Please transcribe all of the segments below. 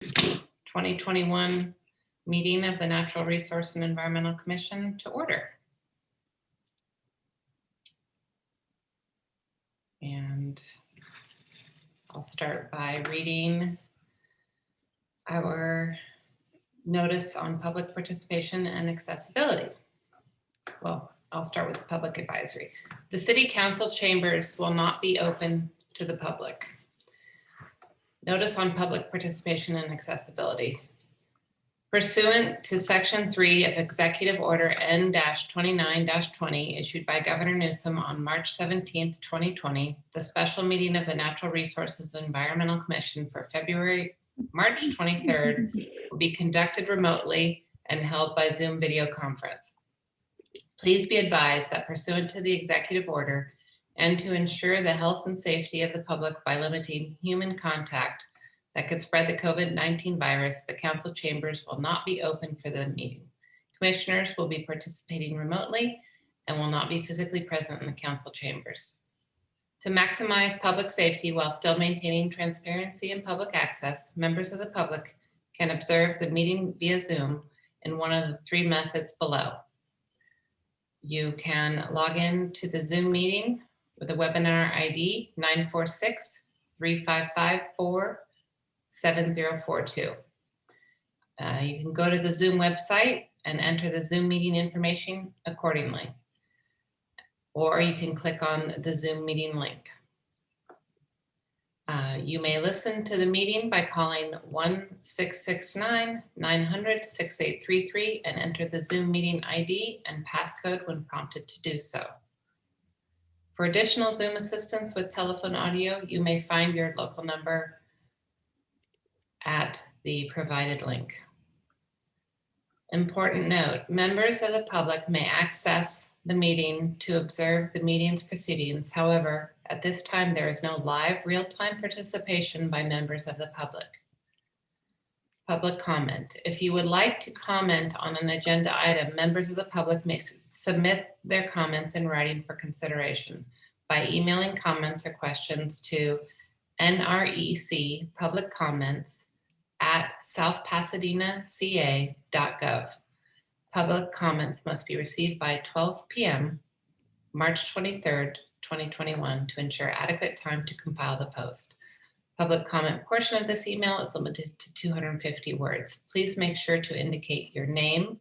2021 meeting of the Natural Resource and Environmental Commission to order. And I'll start by reading our notice on public participation and accessibility. Well, I'll start with public advisory. The City Council chambers will not be open to the public. Notice on public participation and accessibility. Pursuant to Section 3 of Executive Order N-29-20 issued by Governor Newsom on March 17, 2020, the special meeting of the Natural Resources and Environmental Commission for March 23rd will be conducted remotely and held by Zoom video conference. Please be advised that pursuant to the executive order and to ensure the health and safety of the public by limiting human contact that could spread the COVID-19 virus, the council chambers will not be open for the meeting. Commissioners will be participating remotely and will not be physically present in the council chambers. To maximize public safety while still maintaining transparency and public access, members of the public can observe the meeting via Zoom in one of the three methods below. You can log in to the Zoom meeting with a webinar ID 946-355-47042. You can go to the Zoom website and enter the Zoom meeting information accordingly. Or you can click on the Zoom meeting link. You may listen to the meeting by calling 1-669-900-6833 and enter the Zoom meeting ID and passcode when prompted to do so. For additional Zoom assistance with telephone audio, you may find your local number at the provided link. Important note, members of the public may access the meeting to observe the meeting's proceedings. However, at this time, there is no live real-time participation by members of the public. Public comment. If you would like to comment on an agenda item, members of the public may submit their comments in writing for consideration by emailing comments or questions to NREC public comments at southpasadenaca.gov. Public comments must be received by 12 p.m. March 23rd, 2021 to ensure adequate time to compile the post. Public comment portion of this email is limited to 250 words. Please make sure to indicate your name,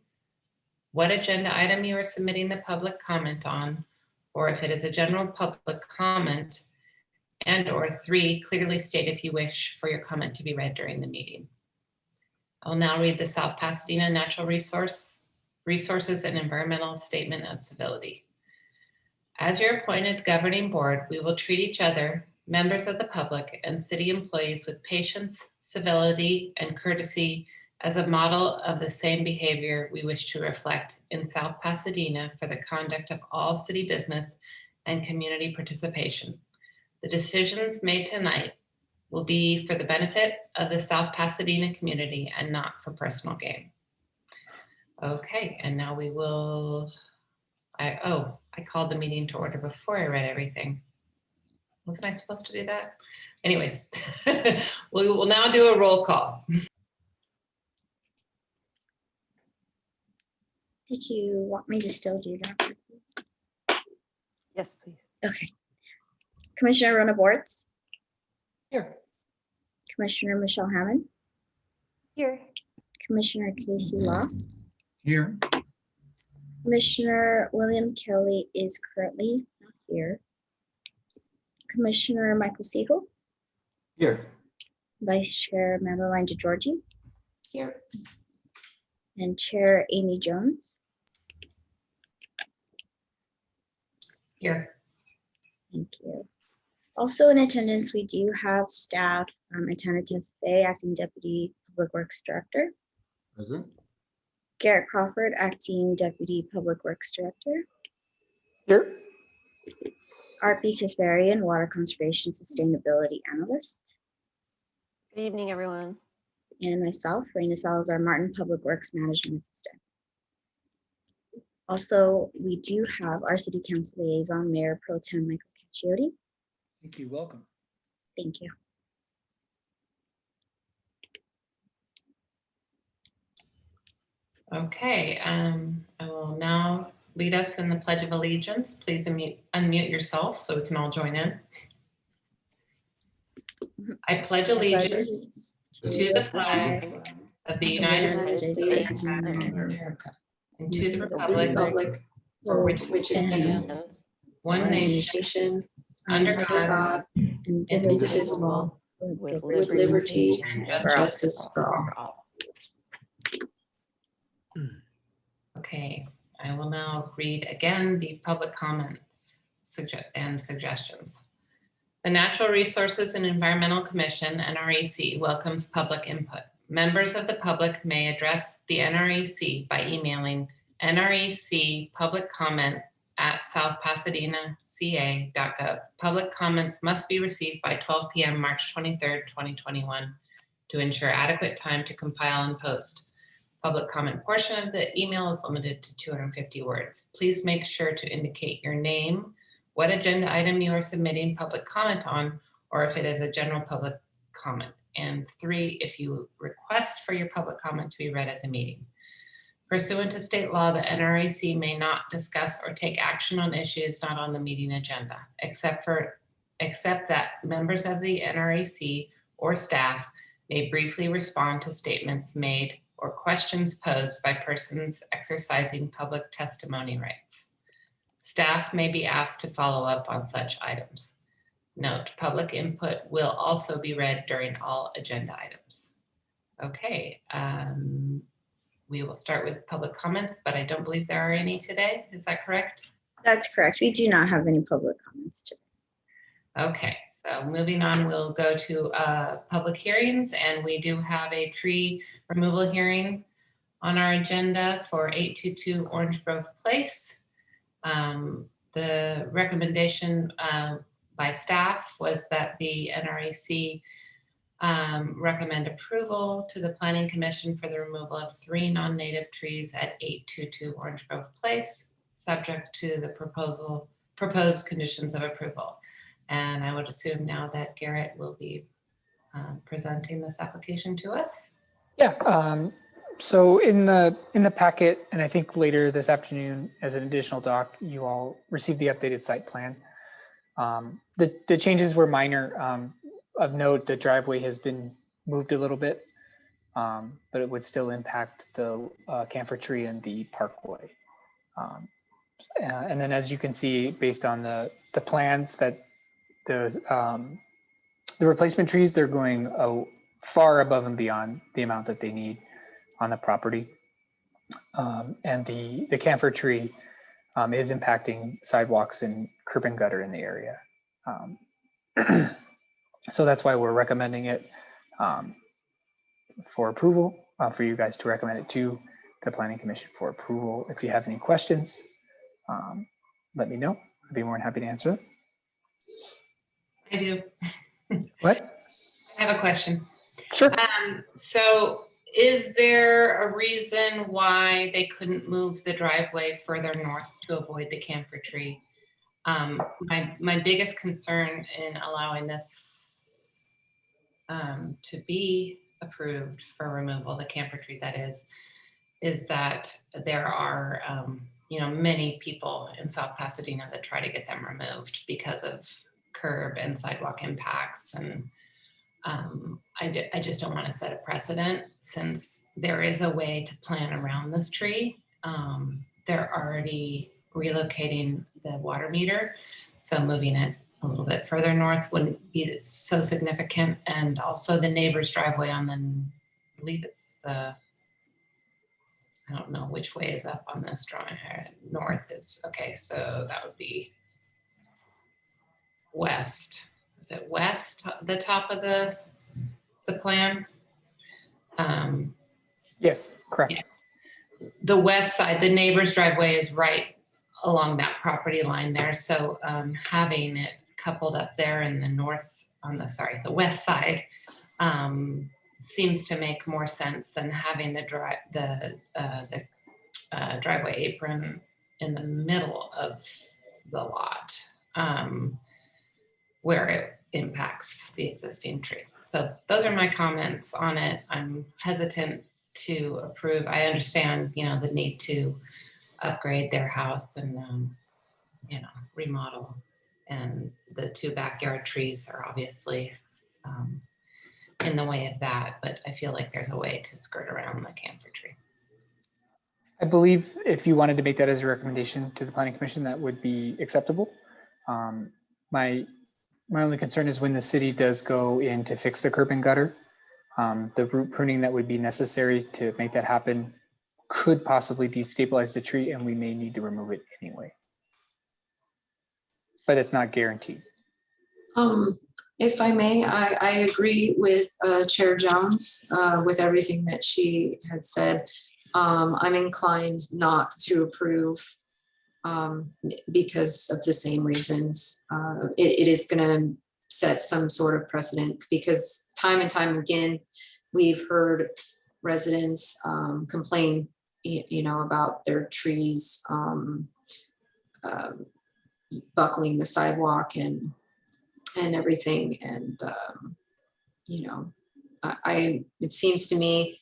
what agenda item you are submitting the public comment on, or if it is a general public comment, and or 3, clearly state if you wish for your comment to be read during the meeting. I'll now read the South Pasadena Natural Resources and Environmental Statement of Civility. As your appointed governing board, we will treat each other, members of the public, and city employees with patience, civility, and courtesy as a model of the same behavior we wish to reflect in South Pasadena for the conduct of all city business and community participation. The decisions made tonight will be for the benefit of the South Pasadena community and not for personal gain. Okay, and now we will, I called the meeting to order before I read everything. Wasn't I supposed to do that? Anyways, we will now do a roll call. Did you want me to still do that? Yes, please. Okay. Commissioner Rona Bortz. Here. Commissioner Michelle Hammond. Here. Commissioner Casey Law. Here. Commissioner William Kelly is currently not here. Commissioner Michael Siegel. Here. Vice Chair Madeline DeGiorgi. Here. And Chair Amy Jones. Here. Thank you. Also in attendance, we do have staff attendance today, Acting Deputy Public Works Director. Present. Garrett Crawford, Acting Deputy Public Works Director. Here. Art B. Kasparian, Water Conservation Sustainability Analyst. Good evening, everyone. And myself, Raina Salazar Martin, Public Works Management Assistant. Also, we do have our City Council Liaison, Mayor Pro Tem Michael Caccioti. Thank you. Welcome. Thank you. Okay, I will now lead us in the Pledge of Allegiance. Please unmute yourself so we can all join in. I pledge allegiance to the flag of the United States of of America, America and to the and republic for which it stands, one nation, under God, indivisible, with with liberty and and justice for all. Okay, I will now read again the public comments and suggestions. The Natural Resources and Environmental Commission, NREC, welcomes public input. Members of the public may address the NREC by emailing nrecpubliccomment@southpasadenaca.gov. Public comments must be received by 12 p.m. March 23rd, 2021 to ensure adequate time to compile and post. Public comment portion of the email is limited to 250 words. Please make sure to indicate your name, what agenda item you are submitting public comment on, or if it is a general public comment. And 3, if you request for your public comment to be read at the meeting. Pursuant to state law, the NREC may not discuss or take action on issues not on the meeting agenda, except that members of the NREC or staff may briefly respond to statements made or questions posed by persons exercising public testimony rights. Staff may be asked to follow up on such items. Note, public input will also be read during all agenda items. Okay, we will start with public comments, but I don't believe there are any today. Is that correct? That's correct. We do not have any public comments today. Okay, so moving on, we'll go to public hearings, and we do have a tree removal hearing on our agenda for 822 Orange Grove Place. The recommendation by staff was that the NREC recommend approval to the Planning Commission for the removal of 3 non-native trees at 822 Orange Grove Place, subject to the proposed conditions of approval. And I would assume now that Garrett will be presenting this application to us. Yeah. So in the packet, and I think later this afternoon as an additional doc, you all received the updated site plan. The changes were minor. Of note, the driveway has been moved a little bit, but it would still impact the camphor tree and the parkway. And then, as you can see, based on the plans, that the replacement trees, they're going far above and beyond the amount that they need on the property. And the camphor tree is impacting sidewalks and curb and gutter in the area. So that's why we're recommending it for approval, for you guys to recommend it to the Planning Commission for approval. If you have any questions, let me know. I'd be more than happy to answer them. I do. What? I have a question. Sure. So is there a reason why they couldn't move the driveway further north to avoid the camphor tree? My biggest concern in allowing this to be approved for removal, the camphor tree that is that there are many people in South Pasadena that try to get them removed because of curb and sidewalk impacts, and I just don't want to set a precedent since there is a way to plan around this tree. They're already relocating the water meter, so moving it a little bit further north wouldn't be so significant. And also the neighbor's driveway on the, I believe it's the, I don't know which way is up on this drawing here. North is, okay, so that would be west. Is it west, the top of the plan? Yes, correct. Yeah. The west side, the neighbor's driveway is right along that property line there. So having it coupled up there in the north, the west side, seems to make more sense than having the driveway apron in the middle of the lot, where it impacts the existing tree. So those are my comments on it. I'm hesitant to approve. I understand, the need to upgrade their house and, remodel. And the 2 backyard trees are obviously in the way of that, but I feel like there's a way to skirt around the camphor tree. I believe if you wanted to make that as a recommendation to the planning commission, that would be acceptable. My only concern is when the city does go in to fix the curb and gutter, the root pruning that would be necessary to make that happen could possibly destabilize the tree, and we may need to remove it anyway. But it's not guaranteed. If I may, I agree with Chair Jones with everything that she had said. I'm inclined not to approve because of the same reasons. It is going to set some sort of precedent, because time and time again, we've heard residents complain, about their trees buckling the sidewalk and everything. And, it seems to me,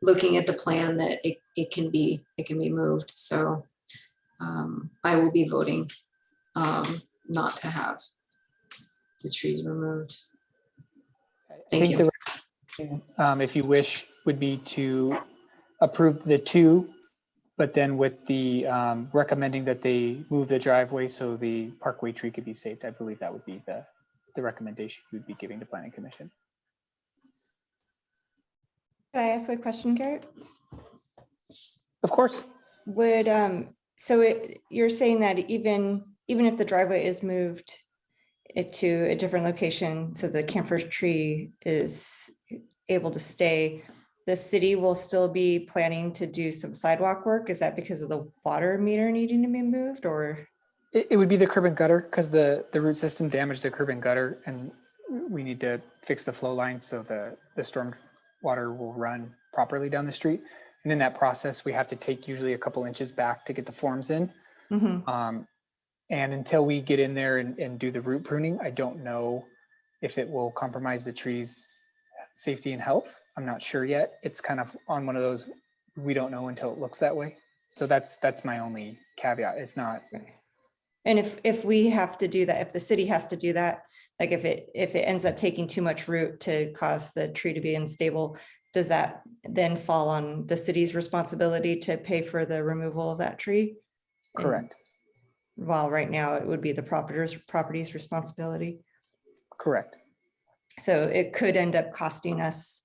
looking at the plan, that it can be moved. So I will be voting not to have the trees removed. Thank you. If you wish, would be to approve the 2, but then with the recommending that they move the driveway so the parkway tree could be saved. I believe that would be the recommendation you would be giving to planning commission. Could I ask a question, Garrett? Of course. Would you're saying that even if the driveway is moved to a different location, so the camphor tree is able to stay, the city will still be planning to do some sidewalk work? Is that because of the water meter needing to be moved, or? It would be the curb and gutter, because the root system damaged the curb and gutter, and we need to fix the flow line so the storm water will run properly down the street. And in that process, we have to take usually a couple inches back to get the forms in. Mm-hmm. And until we get in there and do the root pruning, I don't know if it will compromise the tree's safety and health. I'm not sure yet. It's kind of on one of those, we don't know until it looks that way. So that's my only caveat. It's not. And if we have to do that, if the city has to do that, like if it ends up taking too much root to cause the tree to be unstable, does that then fall on the city's responsibility to pay for the removal of that tree? Correct. While right now it would be the property's responsibility. Correct. So it could end up costing us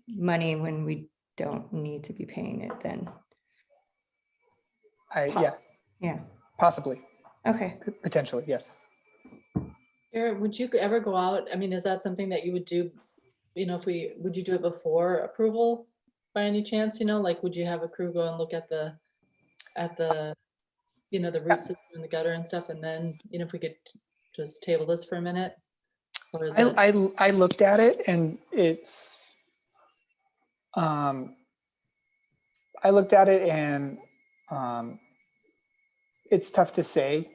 money when we don't need to be paying it then. Yeah, possibly. Okay. Potentially, yes. Garrett, would you ever go out? I mean, is that something that you would do? Would you do it before approval by any chance? Like, would you have a crew go and look at the the root system in the gutter and stuff, and then if we could just table this for a minute? Or is I looked at it, and it's it's tough to say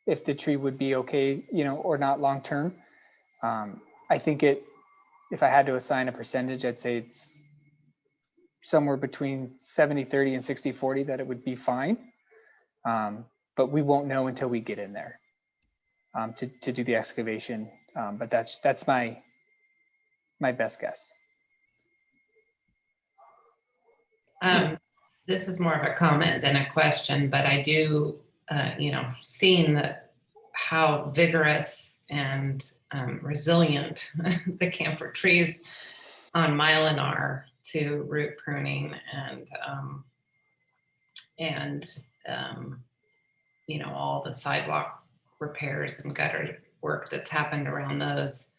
if the tree would be okay, or not long term. I think if I had to assign a percentage, I'd say it's somewhere between 70-30 and 60-40 that it would be fine. But we won't know until we get in there to do the excavation. But that's my best guess. This is more of a comment than a question, but I do, seeing how vigorous and resilient the camphor trees on Milan are to root pruning and all the sidewalk repairs and gutter work that's happened around those.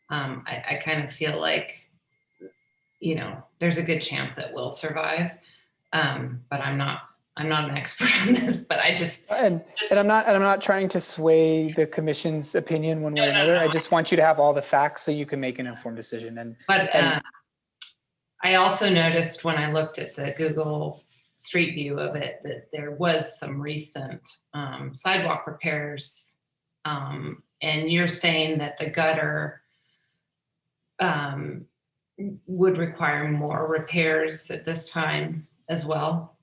I kind of feel like, there's a good chance it will survive. But I'm not an expert on this, but I just and I'm not trying to sway the commission's opinion one way or another. I just want you to have all the facts so you can make an informed decision. I also noticed when I looked at the Google Street View of it that there was some recent sidewalk repairs, and you're saying that the gutter would require more repairs at this time as well.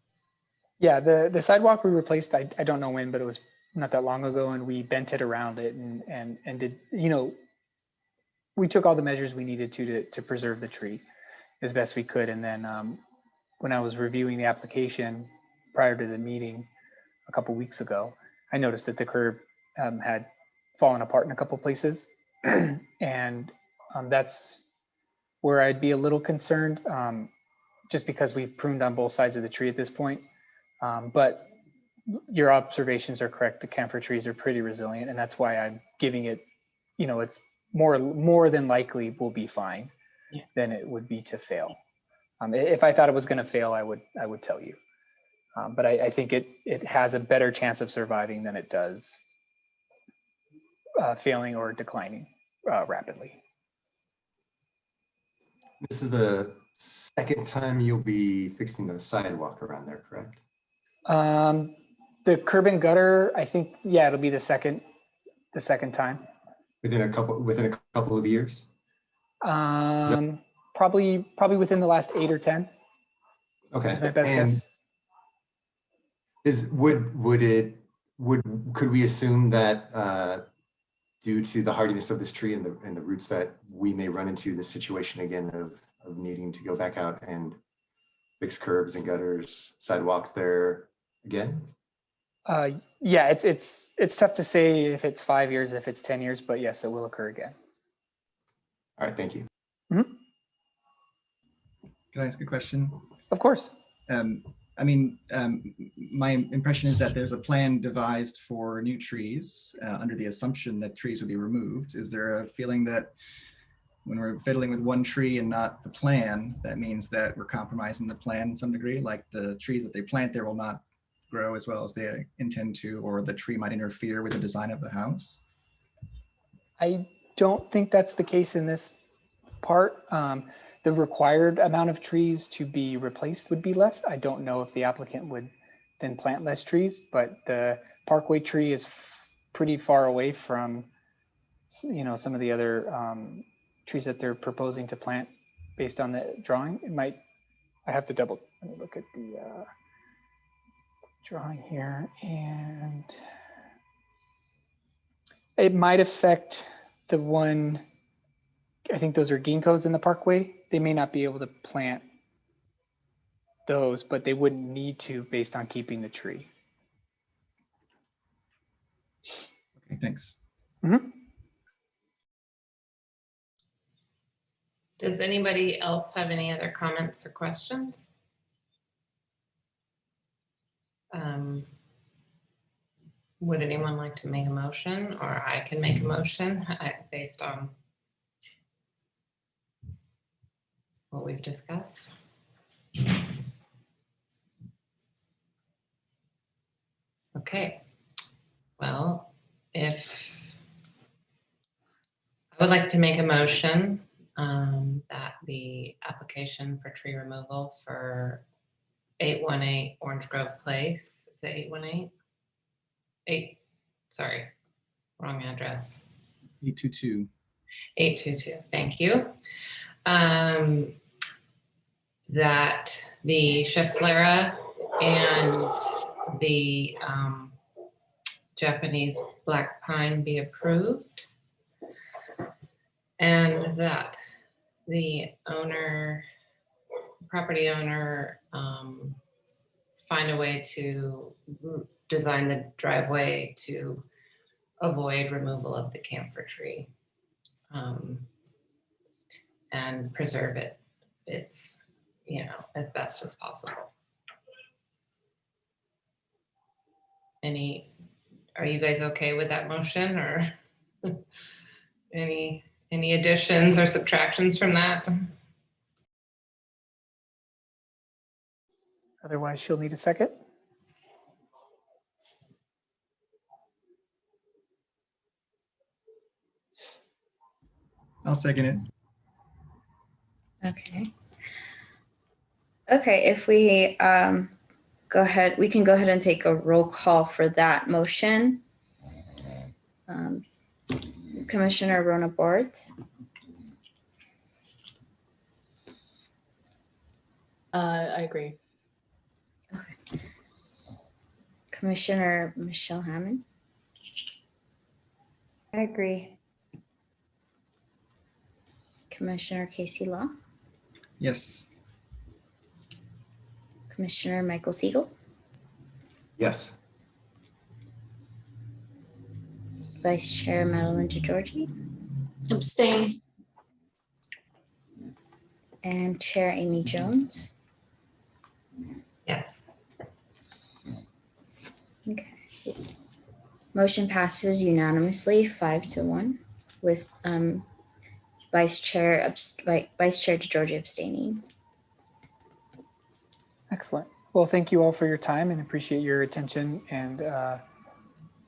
Yeah, the sidewalk we replaced, I don't know when, but it was not that long ago, and we bent it around it and did, you know, we took all the measures we needed to preserve the tree as best we could. And then when I was reviewing the application prior to the meeting a couple weeks ago, I noticed that the curb had fallen apart in a couple places. And that's where I'd be a little concerned, just because we've pruned on both sides of the tree at this point. But your observations are correct. The camphor trees are pretty resilient, and that's why I'm giving it, you know, it's more than likely will be fine than it would be to fail. If I thought it was going to fail, I would tell you. But I think it has a better chance of surviving than it does failing or declining rapidly. This is the second time you'll be fixing the sidewalk around there, correct? The curb and gutter, I think, yeah, it'll be the second time. Within a couple of years? Probably within the last 8 or 10. Okay. That's my best And guess. could we assume that due to the hardiness of this tree and the roots that we may run into the situation again of needing to go back out and fix curbs and gutters, sidewalks there again? Yeah, it's tough to say if it's 5 years, if it's 10 years, but yes, it will occur again. All right, thank you. Mm-hmm. Can I ask a question? Of course. I mean, my impression is that there's a plan devised for new trees under the assumption that trees would be removed. Is there a feeling that when we're fiddling with one tree and not the plan, that means that we're compromising the plan in some degree, like the trees that they plant there will not grow as well as they intend to, or the tree might interfere with the design of the house? I don't think that's the case in this part. The required amount of trees to be replaced would be less. I don't know if the applicant would then plant less trees, but the parkway tree is pretty far away from, you know, some of the other trees that they're proposing to plant based on the drawing. It might, I have to let me look at the drawing here, and it might affect the one, I think those are ginkgos in the parkway. They may not be able to plant those, but they wouldn't need to based on keeping the tree. Okay, thanks. Mm-hmm. Does anybody else have any other comments or questions? Would anyone like to make a motion, or I can make a motion based on what we've discussed? Okay, well, if I would like to make a motion that the application for tree removal for 818 Orange Grove Place, is it 818? Sorry, wrong address. 822. 822, thank you. That the Schefflera and the Japanese black pine be approved, and that the property owner find a way to design the driveway to avoid removal of the camphor tree and preserve its, you know, as best as possible. Are you guys okay with that motion, or any additions or subtractions from that? Otherwise, she'll need a second. I'll second it. Okay. Okay, if we we can go ahead and take a roll call for that motion. Commissioner Rona Boards, I agree. Commissioner Michelle Hammond, I agree. Commissioner Casey Law, Yes. Commissioner Michael Siegel, Yes. Vice Chair Madeline DeGiorgi, Abstain. and Chair Amy Jones. Yes. Okay. Motion passes unanimously 5-1 with Vice Chair DeGiorgi abstaining. Excellent. Well, thank you all for your time and appreciate your attention and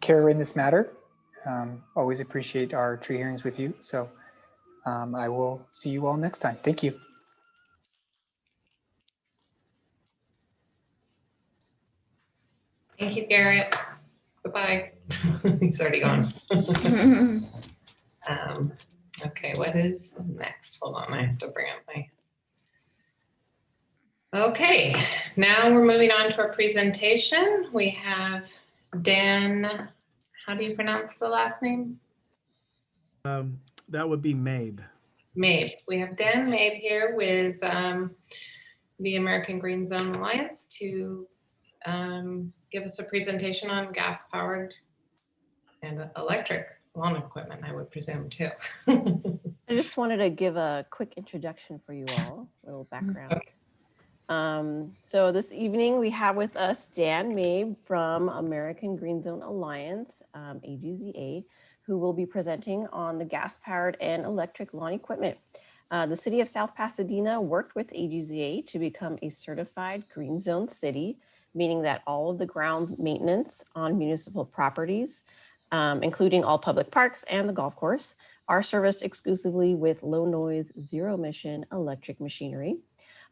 care in this matter. Always appreciate our tree hearings with you. So I will see you all next time. Thank you. Thank you, Garrett. Goodbye. He's already gone. Okay, what is next? Hold on, I have to bring up my. Okay, now we're moving on to our presentation. We have Dan, how do you pronounce the last name? That would be Mabe. Mabe. We have Dan Mabe here with the American Green Zone Alliance to give us a presentation on gas-powered and electric lawn equipment, I would presume, too. I just wanted to give a quick introduction for you all, a little background. So this evening we have with us Dan Mabe from American Green Zone Alliance, AGZA, who will be presenting on the gas-powered and electric lawn equipment. The city of South Pasadena worked with AGZA to become a certified green zone city, meaning that all of the grounds maintenance on municipal properties, including all public parks and the golf course, are serviced exclusively with low noise, zero emission electric machinery.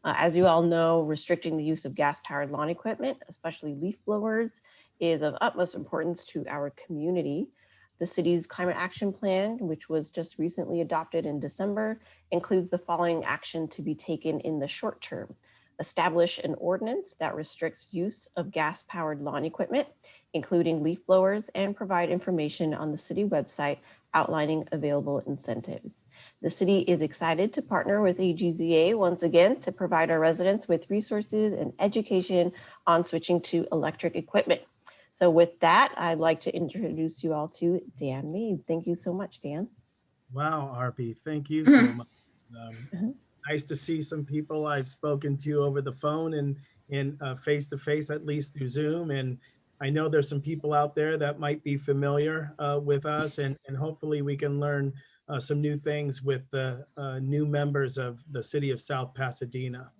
As you all know, restricting the use of gas-powered lawn equipment, especially leaf blowers, is of utmost importance to our community. The city's climate action plan, which was just recently adopted in December, includes the following action to be taken in the short term. Establish an ordinance that restricts use of gas-powered lawn equipment, including leaf blowers, and provide information on the city website outlining available incentives. The city is excited to partner with AGZA once again to provide our residents with resources and education on switching to electric equipment. So with that, I'd like to introduce you all to Dan Mabe. Thank you so much, Dan. Wow, RP, thank you so much. Nice to see some people I've spoken to over the phone and face to face, at least through Zoom. And I know there's some people out there that might be familiar with us, and hopefully we can learn some new things with the new members of the city of South Pasadena.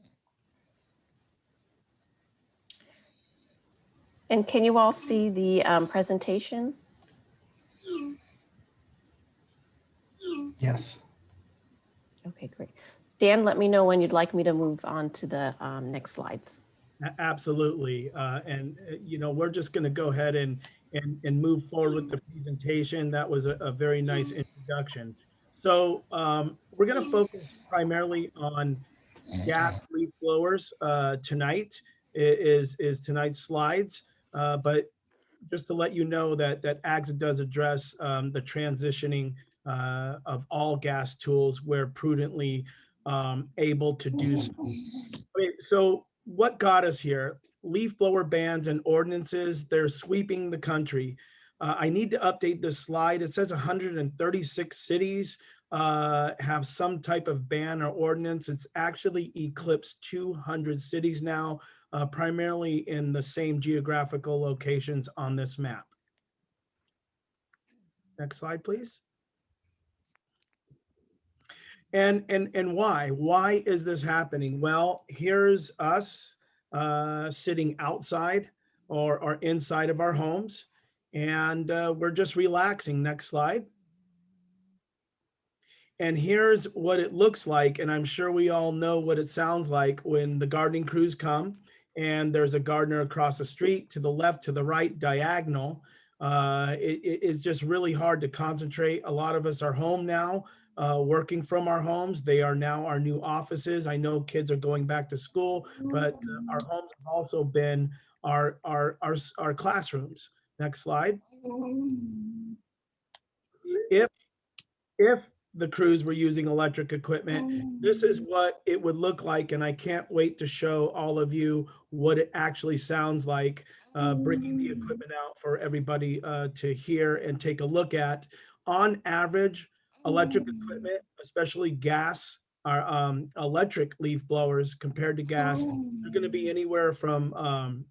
And can you all see the presentation? Yes. Okay, great. Dan, let me know when you'd like me to move on to the next slides. Absolutely. You know, we're just going to go ahead and move forward with the presentation. That was a very nice introduction. So we're going to focus primarily on gas leaf blowers tonight is tonight's slides. But just to let you know that AGZA does address the transitioning of all gas tools where prudently able to do so. Okay, so what got us here? Leaf blower bans and ordinances, they're sweeping the country. I need to update this slide. It says 136 cities have some type of ban or ordinance. It's actually eclipsed 200 cities now, primarily in the same geographical locations on this map. Next slide, please. And why? Why is this happening? Well, here's us sitting outside or inside of our homes, and we're just relaxing. Next slide. And here's what it looks like, and I'm sure we all know what it sounds like when the gardening crews come and there's a gardener across the street, to the left, to the right, diagonal. It is just really hard to concentrate. A lot of us are home now working from our homes. They are now our new offices. I know kids are going back to school, but our homes have also been our classrooms. Next slide. If the crews were using electric equipment, this is what it would look like. And I can't wait to show all of you what it actually sounds like, bringing the equipment out for everybody to hear and take a look at. On average, electric equipment, especially gas, our electric leaf blowers compared to gas, they're going to be anywhere from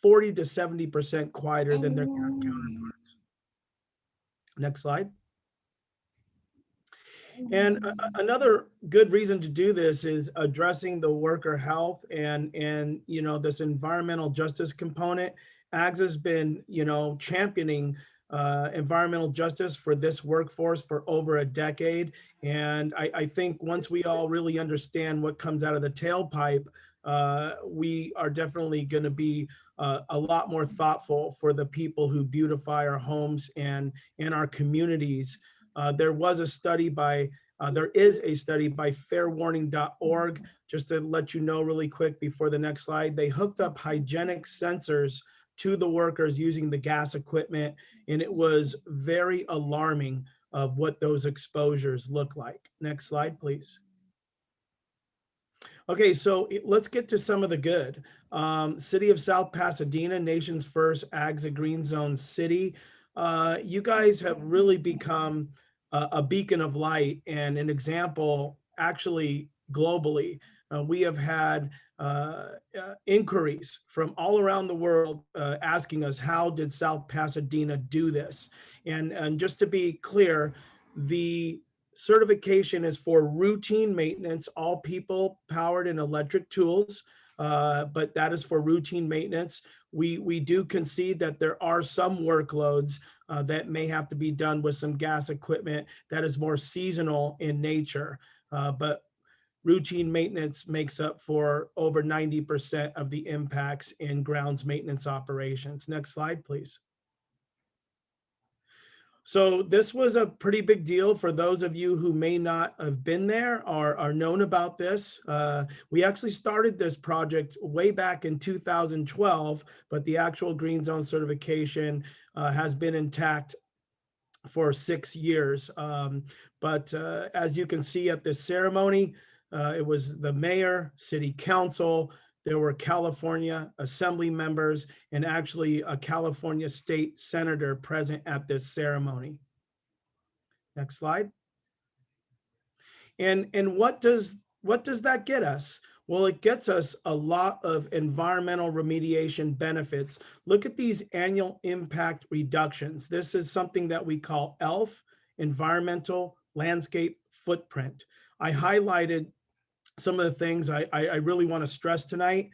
40 to 70% quieter than their gas counterparts. Next slide. And another good reason to do this is addressing the worker health and you know, this environmental justice component. Axa's been, you know, championing environmental justice for this workforce for over a decade. And I think once we all really understand what comes out of the tailpipe, we are definitely going to be a lot more thoughtful for the people who beautify our homes and our communities. There is a study by fairwarning.org. Just to let you know really quick before the next slide, they hooked up hygienic sensors to the workers using the gas equipment, and it was very alarming of what those exposures look like. Next slide, please. Okay, so let's get to some of the good. City of South Pasadena, nation's first Axa Green Zone city. You guys have really become a beacon of light and an example actually globally. We have had inquiries from all around the world asking us, how did South Pasadena do this? And just to be clear, the certification is for routine maintenance, all people powered and electric tools, but that is for routine maintenance. We do concede that there are some workloads that may have to be done with some gas equipment that is more seasonal in nature, but routine maintenance makes up for over 90% of the impacts in grounds maintenance operations. Next slide, please. So this was a pretty big deal for those of you who may not have been there or are known about this. We actually started this project way back in 2012, but the actual Green Zone certification has been intact for 6 years. But as you can see at this ceremony, it was the mayor, city council, there were California Assembly members, and actually a California state senator present at this ceremony. Next slide. And what does that get us? Well, it gets us a lot of environmental remediation benefits. Look at these annual impact reductions. This is something that we call ELF, Environmental Landscape Footprint. I highlighted some of the things I really want to stress tonight.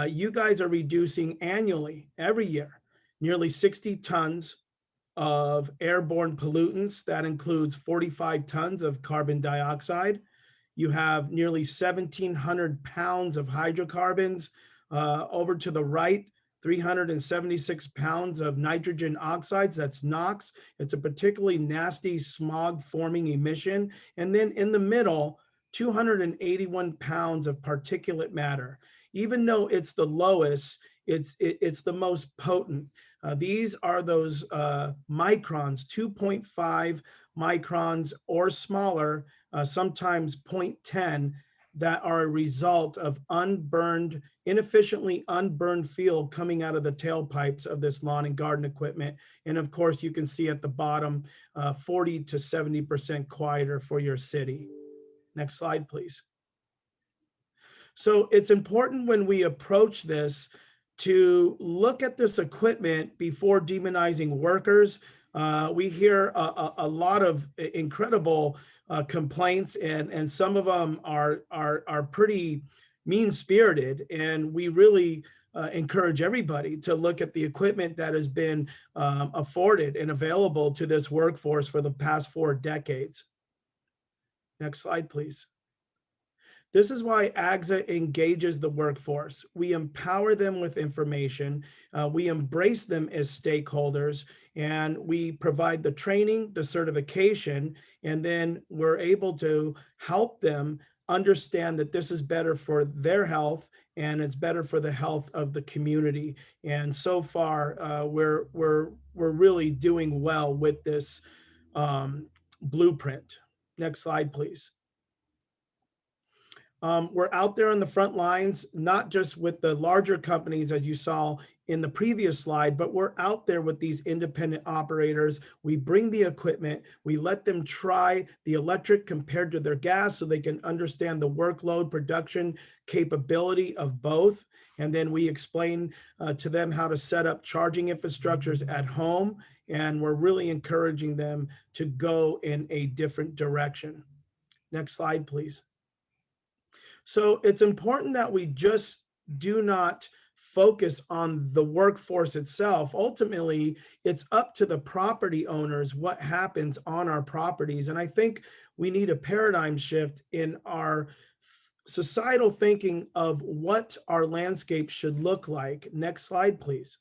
You guys are reducing annually, every year, nearly 60 tons of airborne pollutants. That includes 45 tons of carbon dioxide. You have nearly 1,700 pounds of hydrocarbons. Over to the right, 376 pounds of nitrogen oxides, that's NOx. It's a particularly nasty smog forming emission. And then in the middle, 281 pounds of particulate matter. Even though it's the lowest, it's the most potent. These are those microns, 2.5 microns or smaller, sometimes 0.10, that are a result of unburned, inefficiently unburned fuel coming out of the tailpipes of this lawn and garden equipment. And of course, you can see at the bottom, 40 to 70% quieter for your city. Next slide, please. So it's important when we approach this to look at this equipment before demonizing workers. We hear a lot of incredible complaints, and some of them are pretty mean-spirited, and we really encourage everybody to look at the equipment that has been afforded and available to this workforce for the past 4 decades. Next slide, please. This is why Axa engages the workforce. We empower them with information. We embrace them as stakeholders, and we provide the training, the certification, and then we're able to help them understand that this is better for their health and it's better for the health of the community. And so far, we're really doing well with this blueprint. Next slide, please. We're out there on the front lines, not just with the larger companies, as you saw in the previous slide, but we're out there with these independent operators. We bring the equipment, we let them try the electric compared to their gas so they can understand the workload production capability of both. And then we explain to them how to set up charging infrastructures at home. And we're really encouraging them to go in a different direction. Next slide, please. So it's important that we just do not focus on the workforce itself. Ultimately, it's up to the property owners what happens on our properties. And I think we need a paradigm shift in our societal thinking of what our landscape should look like. Next slide, please.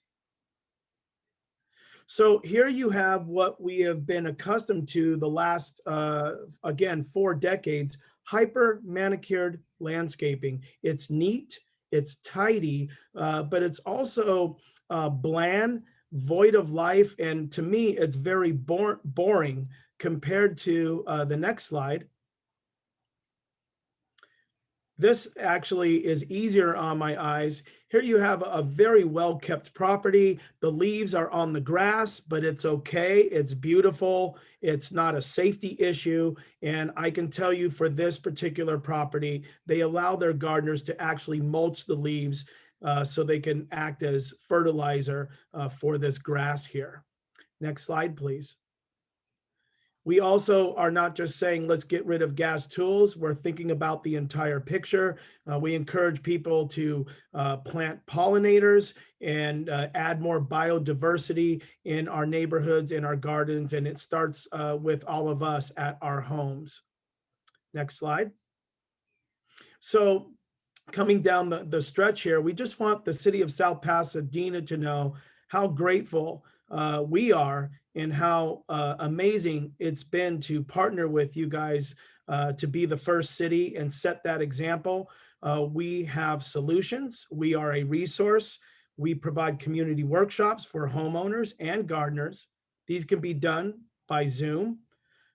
So here you have what we have been accustomed to the last, again, 4 decades, hyper manicured landscaping. It's neat, it's tidy, but it's also bland, void of life. And to me, it's very boring compared to the next slide. This actually is easier on my eyes. Here you have a very well-kept property. The leaves are on the grass, but it's okay. It's beautiful. It's not a safety issue. And I can tell you for this particular property, they allow their gardeners to actually mulch the leaves so they can act as fertilizer for this grass here. Next slide, please. We also are not just saying, let's get rid of gas tools. We're thinking about the entire picture. We encourage people to plant pollinators and add more biodiversity in our neighborhoods, in our gardens, and it starts with all of us at our homes. Next slide. So coming down the stretch here, we just want the city of South Pasadena to know how grateful we are and how amazing it's been to partner with you guys to be the first city and set that example. We have solutions. We are a resource. We provide community workshops for homeowners and gardeners. These can be done by Zoom.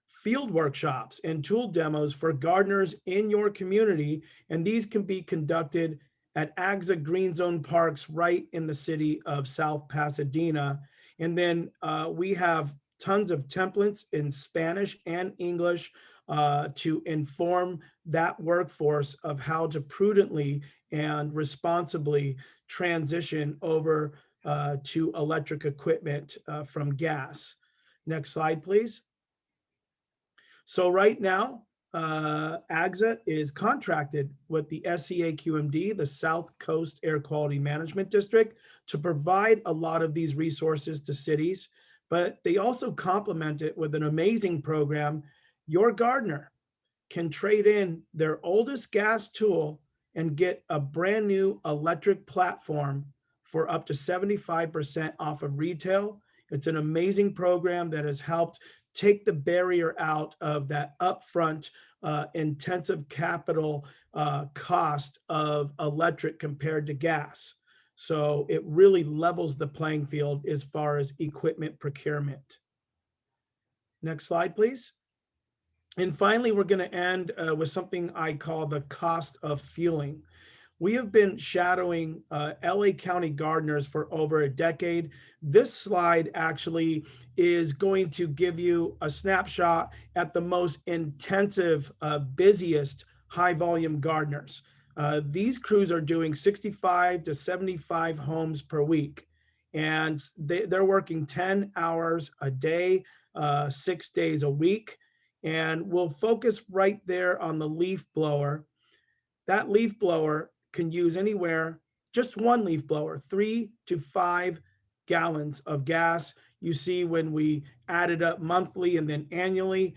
Field workshops and tool demos for gardeners in your community, and these can be conducted at Axa Green Zone Parks right in the city of South Pasadena. And then we have tons of templates in Spanish and English to inform that workforce of how to prudently and responsibly transition over to electric equipment from gas. Next slide, please. So right now, Axa is contracted with the SCA QMD, the South Coast Air Quality Management District, to provide a lot of these resources to cities, but they also complement it with an amazing program. Your gardener can trade in their oldest gas tool and get a brand new electric platform for up to 75% off of retail. It's an amazing program that has helped take the barrier out of that upfront intensive capital cost of electric compared to gas. So it really levels the playing field as far as equipment procurement. Next slide, please. And finally, we're going to end with something I call the cost of fueling. We have been shadowing LA County gardeners for over a decade. This slide actually is going to give you a snapshot at the most intensive, busiest high volume gardeners. These crews are doing 65 to 75 homes per week, and they're working 10 hours a day, 6 days a week. And we'll focus right there on the leaf blower. That leaf blower can use anywhere, just one leaf blower, 3 to 5 gallons of gas. You see when we add it up monthly and then annually,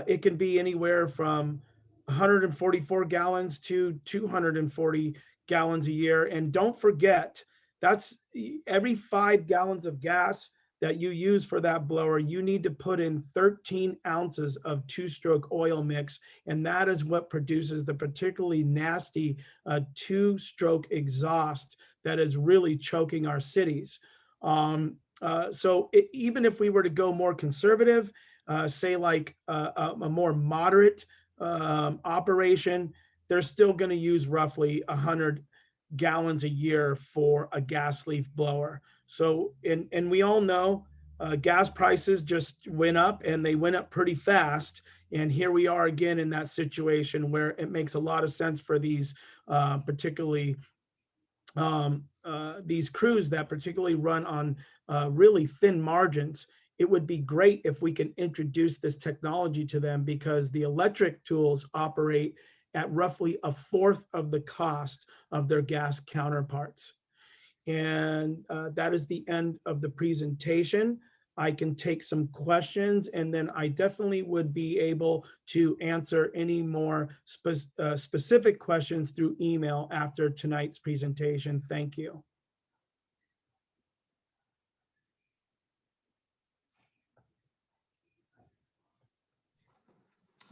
it can be anywhere from 144 gallons to 240 gallons a year. And don't forget, that's every 5 gallons of gas that you use for that blower, you need to put in 13 ounces of 2-stroke oil mix. And that is what produces the particularly nasty 2-stroke exhaust that is really choking our cities. Even if we were to go more conservative, say like a more moderate operation, they're still going to use roughly 100 gallons a year for a gas leaf blower. So, and we all know gas prices just went up, and they went up pretty fast. And here we are again in that situation where it makes a lot of sense for these particularly these crews that particularly run on really thin margins. It would be great if we can introduce this technology to them, because the electric tools operate at roughly 1/4 of the cost of their gas counterparts. And that is the end of the presentation. I can take some questions, and then I definitely would be able to answer any more specific questions through email after tonight's presentation. Thank you.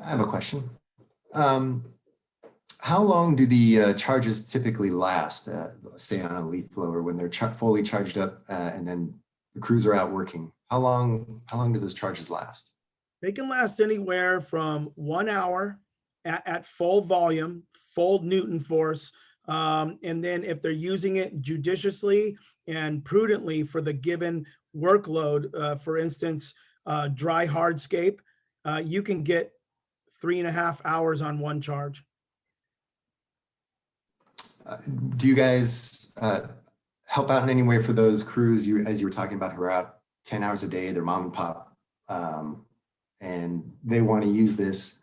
I have a question. How long do the charges typically last, say on a leaf blower, when they're fully charged up and then the crews are out working? How long do those charges last? They can last anywhere from 1 hour at full volume, full Newton force. And then if they're using it judiciously and prudently for the given workload, for instance, dry hardscape, you can get 3.5 hours on one charge. Do you guys help out in any way for those crews, as you were talking about, who are out 10 hours a day, they're mom and pop, and they want to use this,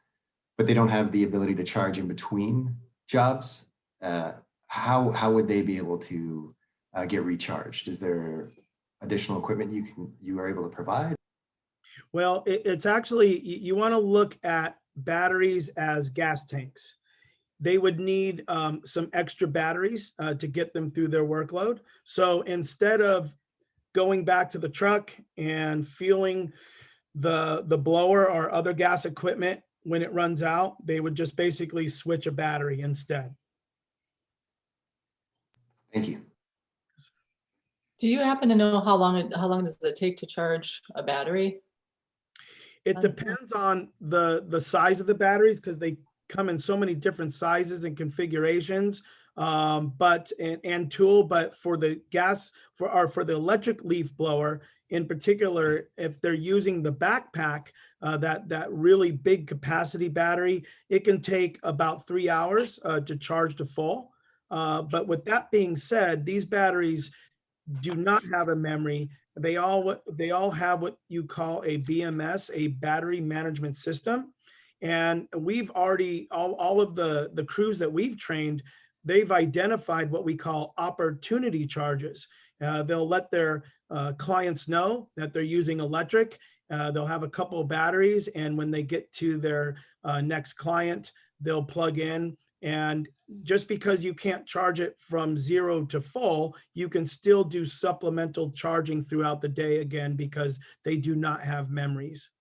but they don't have the ability to charge in between jobs? How would they be able to get recharged? Is there additional equipment you are able to provide? Well, it's actually, you want to look at batteries as gas tanks. They would need some extra batteries to get them through their workload. So instead of going back to the truck and fueling the blower or other gas equipment when it runs out, they would just basically switch a battery instead. Thank you. Do you happen to know how long does it take to charge a battery? It depends on the size of the batteries, because they come in so many different sizes and configurations, and tool. But for the for the electric leaf blower in particular, if they're using the backpack, that really big capacity battery, it can take about 3 hours to charge to full. But with that being said, these batteries do not have a memory. They all have what you call a BMS, a battery management system. And we've already, all of the crews that we've trained, they've identified what we call opportunity charges. They'll let their clients know that they're using electric. They'll have a couple of batteries, and when they get to their next client, they'll plug in. And just because you can't charge it from 0 to full, you can still do supplemental charging throughout the day, again, because they do not have memories.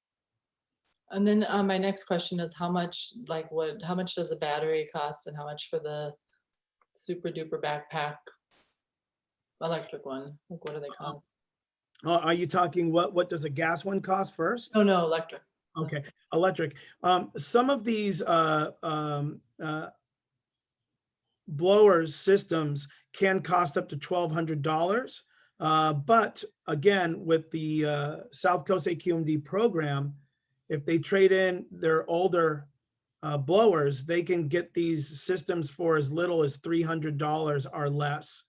And then my next question is how much does a battery cost, and how much for the super duper backpack electric one? Like, what do they cost? Are you talking what does a gas one cost first? Oh, no, electric. Okay, electric. Some of these blowers systems can cost up to $1,200. But again, with the South Coast AQMD program, if they trade in their older blowers, they can get these systems for as little as $300 or less.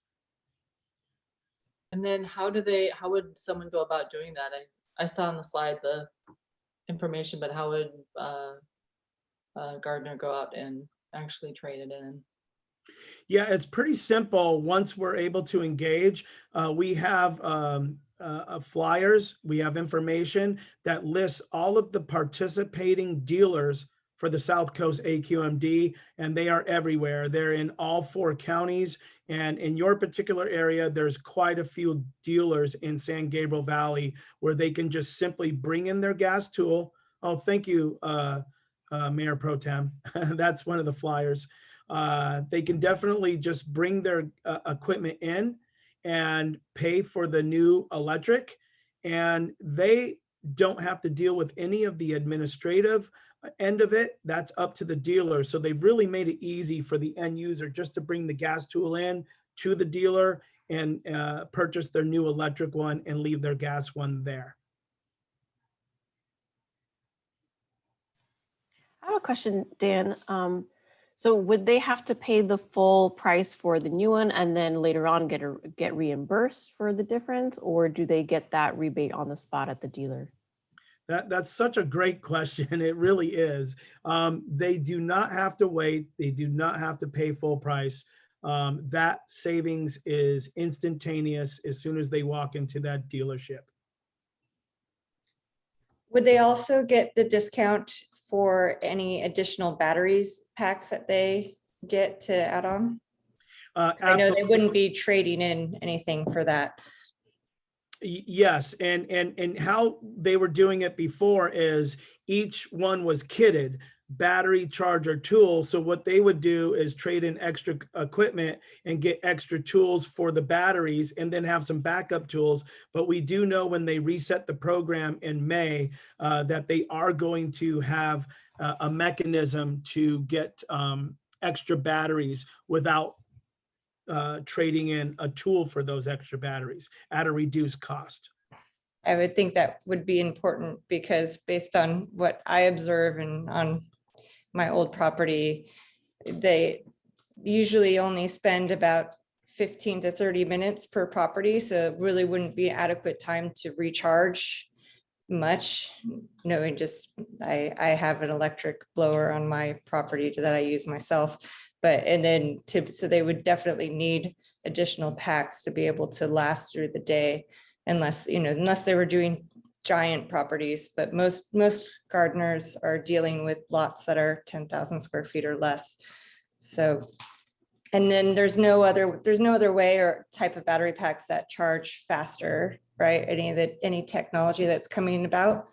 And then how would someone go about doing that? I saw on the slide the information, but how would Gardner go out and actually trade it in? Yeah, it's pretty simple. Once we're able to engage, we have flyers, we have information that lists all of the participating dealers for the South Coast AQMD, and they are everywhere. They're in all 4 counties. And in your particular area, there's quite a few dealers in San Gabriel Valley where they can just simply bring in their gas tool. Oh, thank you, Mayor Pro Tem. That's one of the flyers. They can definitely just bring their equipment in and pay for the new electric, and they don't have to deal with any of the administrative end of it. That's up to the dealer. So they've really made it easy for the end user just to bring the gas tool in to the dealer and purchase their new electric one and leave their gas one there. I have a question, Dan. So would they have to pay the full price for the new one and then later on get reimbursed for the difference, or do they get that rebate on the spot at the dealer? That's such a great question. It really is. They do not have to wait. They do not have to pay full price. That savings is instantaneous as soon as they walk into that dealership. Would they also get the discount for any additional batteries packs that they get to add on? I know they wouldn't be trading in anything for that. Yes, and how they were doing it before is each one was kitted, battery, charger, tool. So what they would do is trade in extra equipment and get extra tools for the batteries and then have some backup tools. But we do know when they reset the program in May that they are going to have a mechanism to get extra batteries without trading in a tool for those extra batteries at a reduced cost. I would think that would be important because based on what I observe and on my old property, they usually only spend about 15 to 30 minutes per property. So it really wouldn't be adequate time to recharge much. Knowing just, I have an electric blower on my property that I use myself. But, and then so they would definitely need additional packs to be able to last through the day, unless they were doing giant properties. But most gardeners are dealing with lots that are 10,000 square feet or less. So, and then there's no other way or type of battery packs that charge faster, right? Any technology that's coming about.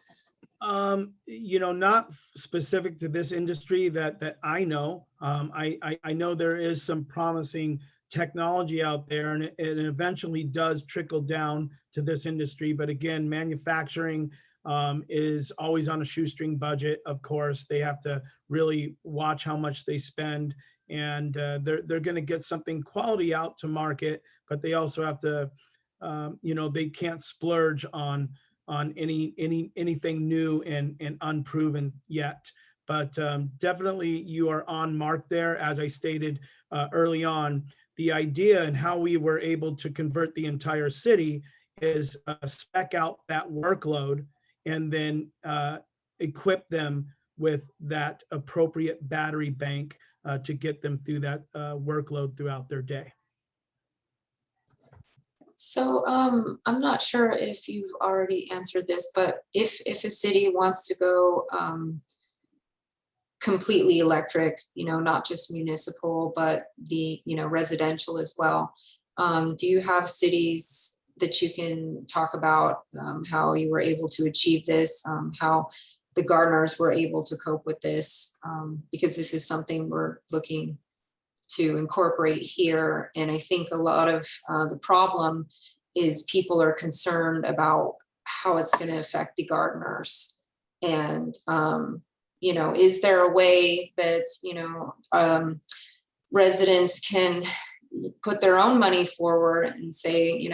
Not specific to this industry that I know. I know there is some promising technology out there, and it eventually does trickle down to this industry. But again, manufacturing is always on a shoestring budget. Of course, they have to really watch how much they spend, and they're going to get something quality out to market, but they also have to, they can't splurge on anything new and unproven yet. But definitely you are on mark there. As I stated early on, the idea and how we were able to convert the entire city is spec out that workload and then equip them with that appropriate battery bank to get them through that workload throughout their day. So I'm not sure if you've already answered this, but if a city wants to go completely electric, not just municipal, but the, residential as well, do you have cities that you can talk about how you were able to achieve this, how the gardeners were able to cope with this? Because this is something we're looking to incorporate here. And I think a lot of the problem is people are concerned about how it's going to affect the gardeners. And, is there a way that, residents can put their own money forward and say,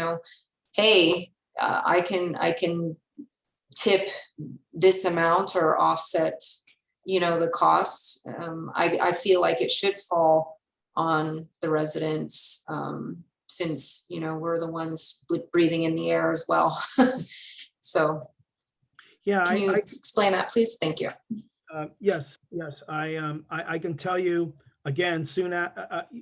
hey, I can tip this amount or offset, the cost. I feel like it should fall on the residents, since we're the ones breathing in the air as well. So Yeah, can you explain that, please? Thank you. Yes. I can tell you again soon.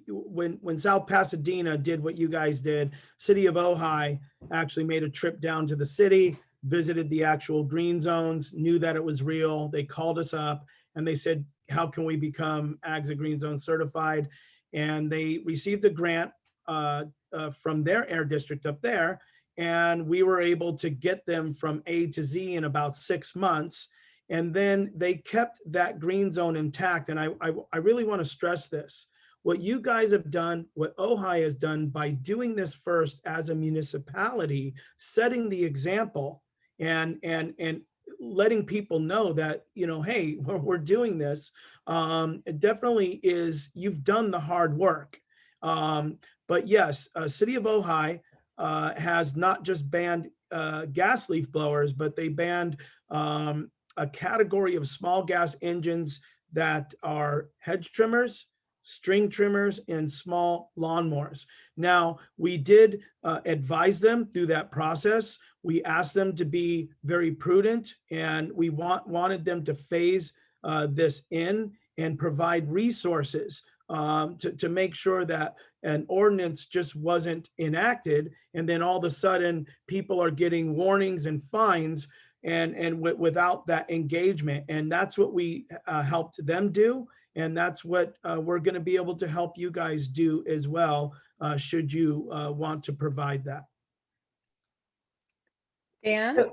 When South Pasadena did what you guys did, City of Ojai actually made a trip down to the city, visited the actual green zones, knew that it was real. They called us up and they said, how can we become Axa Green Zone certified? And they received a grant from their air district up there. And we were able to get them from A to Z in about 6 months. And then they kept that green zone intact. And I really want to stress this. What you guys have done, what Ojai has done by doing this first as a municipality, setting the example and letting people know that, you know, hey, we're doing this, it definitely is, you've done the hard work. But yes, City of Ojai has not just banned gas leaf blowers, but they banned a category of small gas engines that are hedge trimmers, string trimmers, and small lawnmowers. Now, we did advise them through that process. We asked them to be very prudent, and we wanted them to phase this in and provide resources to make sure that an ordinance just wasn't enacted, and then all of a sudden people are getting warnings and fines and without that engagement. And that's what we helped them do. And that's what we're going to be able to help you guys do as well, should you want to provide that. Dan?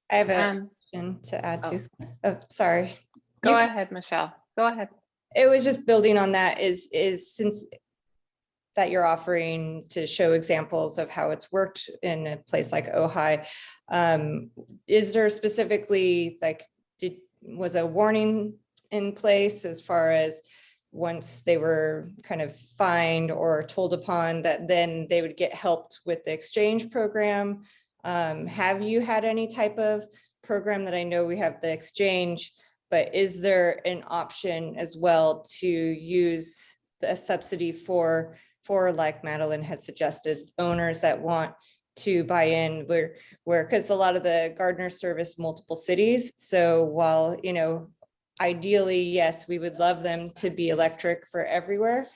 I have a Um, question to add to. Oh, sorry. Go You can- ahead, Michelle. Go ahead. It was just building on that is since that you're offering to show examples of how it's worked in a place like Ojai, is there specifically like, was a warning in place as far as once they were kind of fined or told upon that then they would get helped with the exchange program? Have you had any type of program? That I know we have the exchange, but is there an option as well to use a subsidy for like Madeline had suggested, owners that want to buy in where because a lot of the gardeners service multiple cities. So while, you know, ideally, yes, we would love them to be electric for everywhere,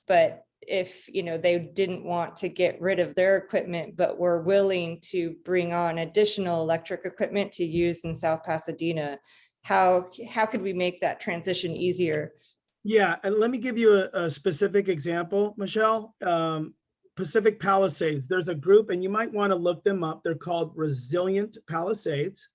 but if, you know, they didn't want to get rid of their equipment, but were willing to bring on additional electric equipment to use in South Pasadena, how could we make that transition easier? Yeah, and let me give you a specific example, Michelle. Pacific Palisades, there's a group, and you might want to look them up. They're called Resilient Palisades.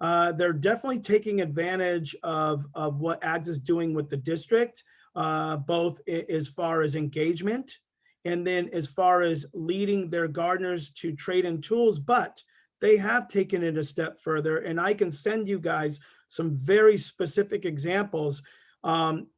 They're definitely taking advantage of what Ags is doing with the district, both as far as engagement and then as far as leading their gardeners to trade in tools, but they have taken it a step further, and I can send you guys some very specific examples.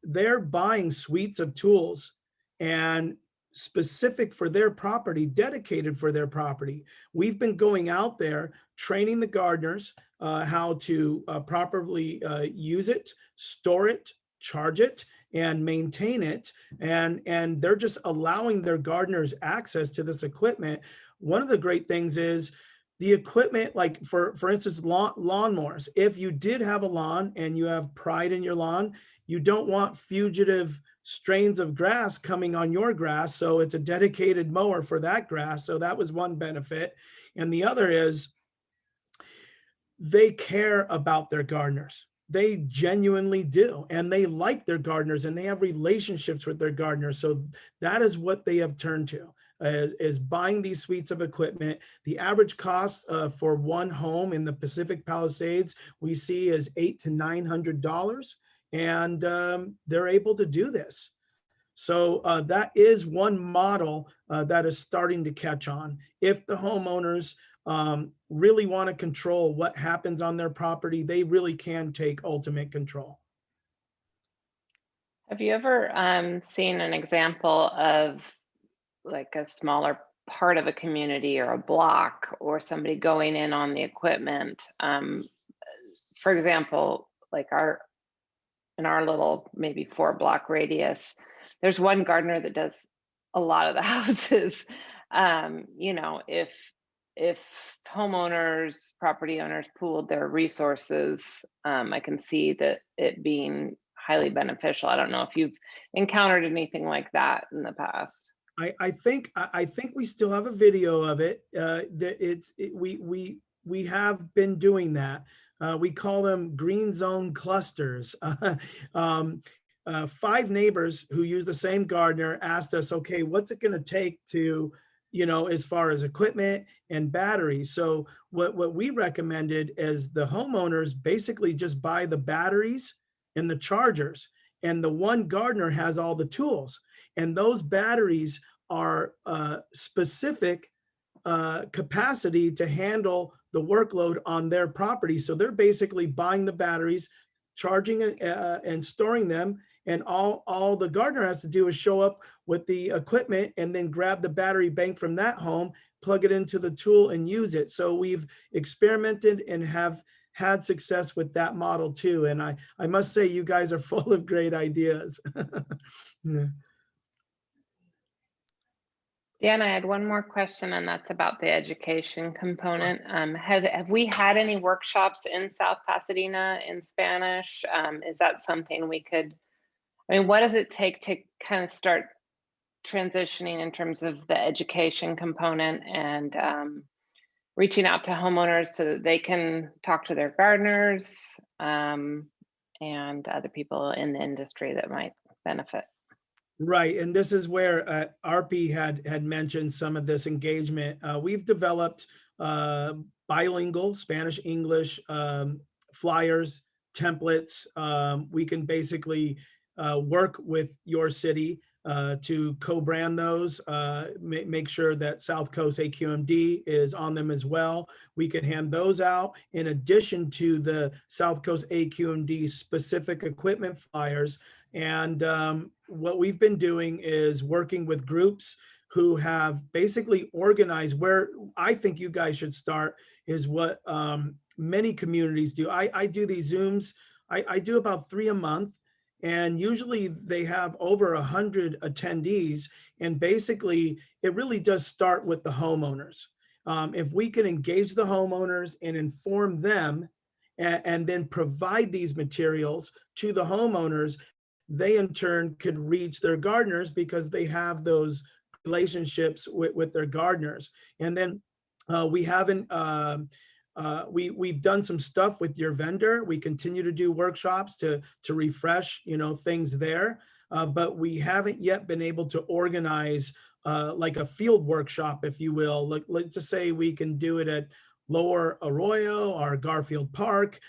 They're buying suites of tools and specific for their property, dedicated for their property. We've been going out there, training the gardeners how to properly use it, store it, charge it, and maintain it. And they're just allowing their gardeners access to this equipment. One of the great things is the equipment, like for instance, lawnmowers. If you did have a lawn and you have pride in your lawn, you don't want fugitive strains of grass coming on your grass. So it's a dedicated mower for that grass. So that was one benefit. And the other is they care about their gardeners. They genuinely do. And they like their gardeners and they have relationships with their gardeners. So that is what they have turned to. Is buying these suites of equipment. The average cost for one home in the Pacific Palisades we see is $800 to $900, and they're able to do this. So that is one model that is starting to catch on. If the homeowners really want to control what happens on their property, they really can take ultimate control. Have you ever seen an example of like a smaller part of a community or a block or somebody going in on the equipment? For example, like in our little maybe 4-block radius, there's one gardener that does a lot of the houses. You know, if homeowners, property owners pooled their resources, I can see that it being highly beneficial. I don't know if you've encountered anything like that in the past. I think we still have a video of it. We have been doing that. We call them green zone clusters. 5 neighbors who use the same gardener asked us, okay, what's it going to take to, as far as equipment and batteries? So what we recommended is the homeowners basically just buy the batteries and the chargers, and the one gardener has all the tools. And those batteries are specific capacity to handle the workload on their property. So they're basically buying the batteries, charging and storing them. And all the gardener has to do is show up with the equipment and then grab the battery bank from that home, plug it into the tool and use it. So we've experimented and have had success with that model too. And I must say, you guys are full of great ideas. Yeah. Dan, I had one more question, and that's about the education component. Have we had any workshops in South Pasadena in Spanish? Is that something we could, what does it take to kind of start transitioning in terms of the education component and reaching out to homeowners so that they can talk to their gardeners and other people in the industry that might benefit? Right, and this is where RP had mentioned some of this engagement. We've developed bilingual Spanish, English flyers, templates. We can basically work with your city to co-brand those, make sure that South Coast AQMD is on them as well. We can hand those out in addition to the South Coast AQMD specific equipment flyers. And what we've been doing is working with groups who have basically organized. Where I think you guys should start is what many communities do. I do these Zooms. I do about 3 a month. And usually they have over 100 attendees. And basically, it really does start with the homeowners. If we can engage the homeowners and inform them and then provide these materials to the homeowners, they in turn could reach their gardeners because they have those relationships with their gardeners. And then we haven't, we've done some stuff with your vendor. We continue to do workshops to refresh, things there. But we haven't yet been able to organize like a field workshop, if you will. Like, let's just say we can do it at Lower Arroyo or Garfield Park.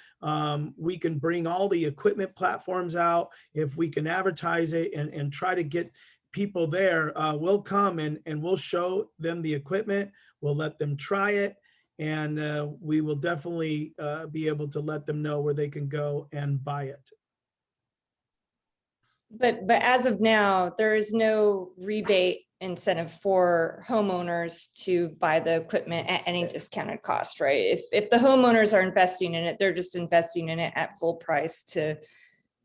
We can bring all the equipment platforms out. If we can advertise it and try to get people there, we'll come and we'll show them the equipment. We'll let them try it. And we will definitely be able to let them know where they can go and buy it. But as of now, there is no rebate incentive for homeowners to buy the equipment at any discounted cost, right? If the homeowners are investing in it, they're just investing in it at full price to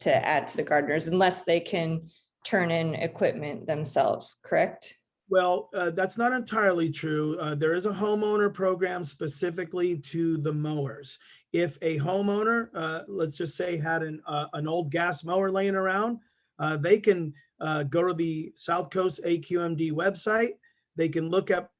add to the gardeners, unless they can turn in equipment themselves, correct? Well, that's not entirely true. There is a homeowner program specifically to the mowers. If a homeowner, let's just say, had an old gas mower laying around, they can go to the South Coast AQMD website. They can look up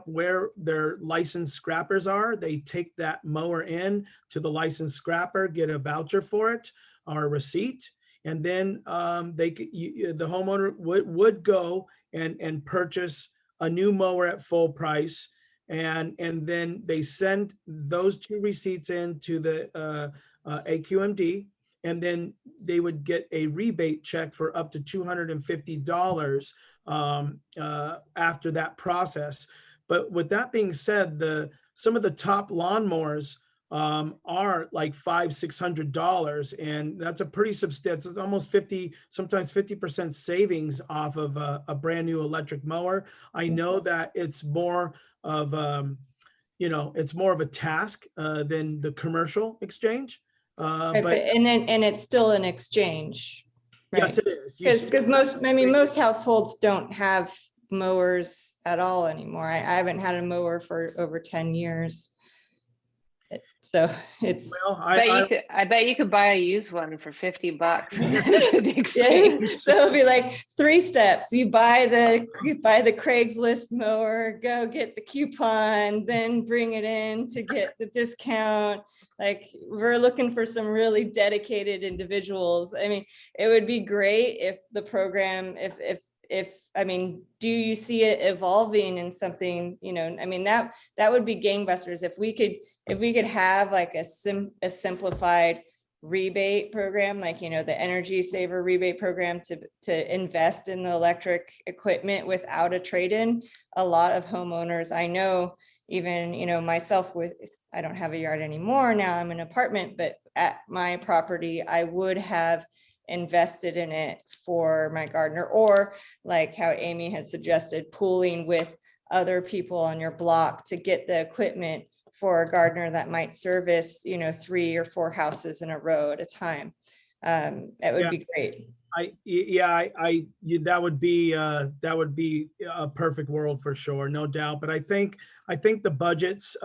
where their licensed scrappers are. They take that mower in to the licensed scrapper, get a voucher for it or a receipt, and then the homeowner would go and purchase a new mower at full price. And then they send those 2 receipts in to the AQMD, and then they would get a rebate check for up to $250 after that process. But with that being said, some of the top lawnmowers are like $500-600, and that's a pretty substantial. It's almost 50, sometimes 50% savings off of a brand new electric mower. I know that it's more of it's more of a task than the commercial exchange. Right, but and it's still an exchange. Right? Yes, it is. Because most households don't have mowers at all anymore. I haven't had a mower for over 10 years. So it's, Well, I bet you could buy a used one for $50 to the yeah, exchange. so it'll be like 3 steps. You buy the Craigslist mower, go get the coupon, then bring it in to get the discount. Like, we're looking for some really dedicated individuals. I mean, it would be great if the program, I mean, do you see it evolving in something, you know, I mean, that would be gangbusters if we could have like a simplified rebate program, like, you know, the energy saver rebate program to invest in the electric equipment without a trade-in. A lot of homeowners, I know, even, you know, myself, I don't have a yard anymore now, I'm in an apartment, but at my property, I would have invested in it for my gardener, or like how Amy had suggested, pooling with other people on your block to get the equipment for a gardener that might service, you know, 3 or 4 houses in a row at a time. That would be great. That would be a perfect world for sure, no doubt. But I think the budgets,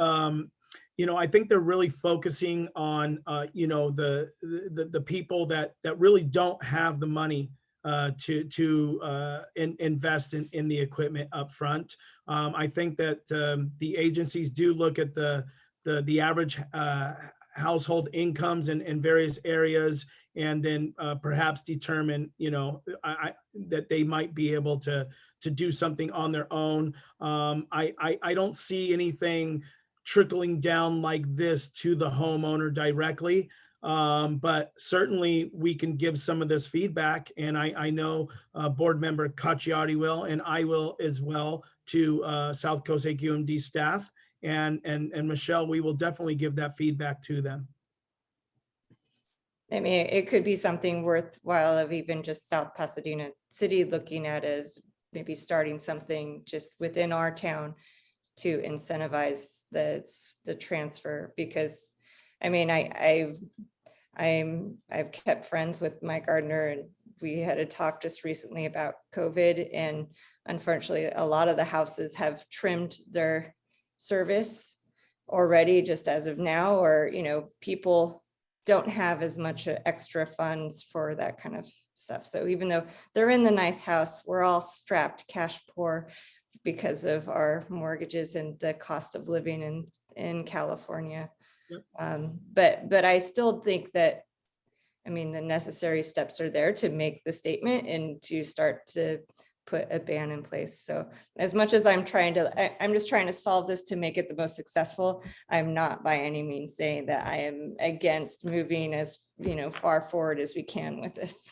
you know, I think they're really focusing on, you know, the people that really don't have the money to invest in the equipment up front. I think that the agencies do look at the average household incomes in various areas, and then perhaps determine, you know, that they might be able to do something on their own. I don't see anything trickling down like this to the homeowner directly. But certainly we can give some of this feedback, and I know board member Cacciati will, and I will as well, to South Coast AQMD staff, and Michelle, we will definitely give that feedback to them. I mean, it could be something worthwhile of even just South Pasadena City looking at as maybe starting something just within our town to incentivize the transfer, because I mean, I've kept friends with my gardener, and we had a talk just recently about COVID, and unfortunately a lot of the houses have trimmed their service already just as of now, or, you know, people don't have as much extra funds for that kind of stuff. So even though they're in the nice house, we're all strapped cash poor because of our mortgages and the cost of living in California. Yep. But I still think that, I mean, the necessary steps are there to make the statement and to start to put a ban in place. So as much as I'm just trying to solve this to make it the most successful, I'm not by any means saying that I am against moving as, you know, far forward as we can with this.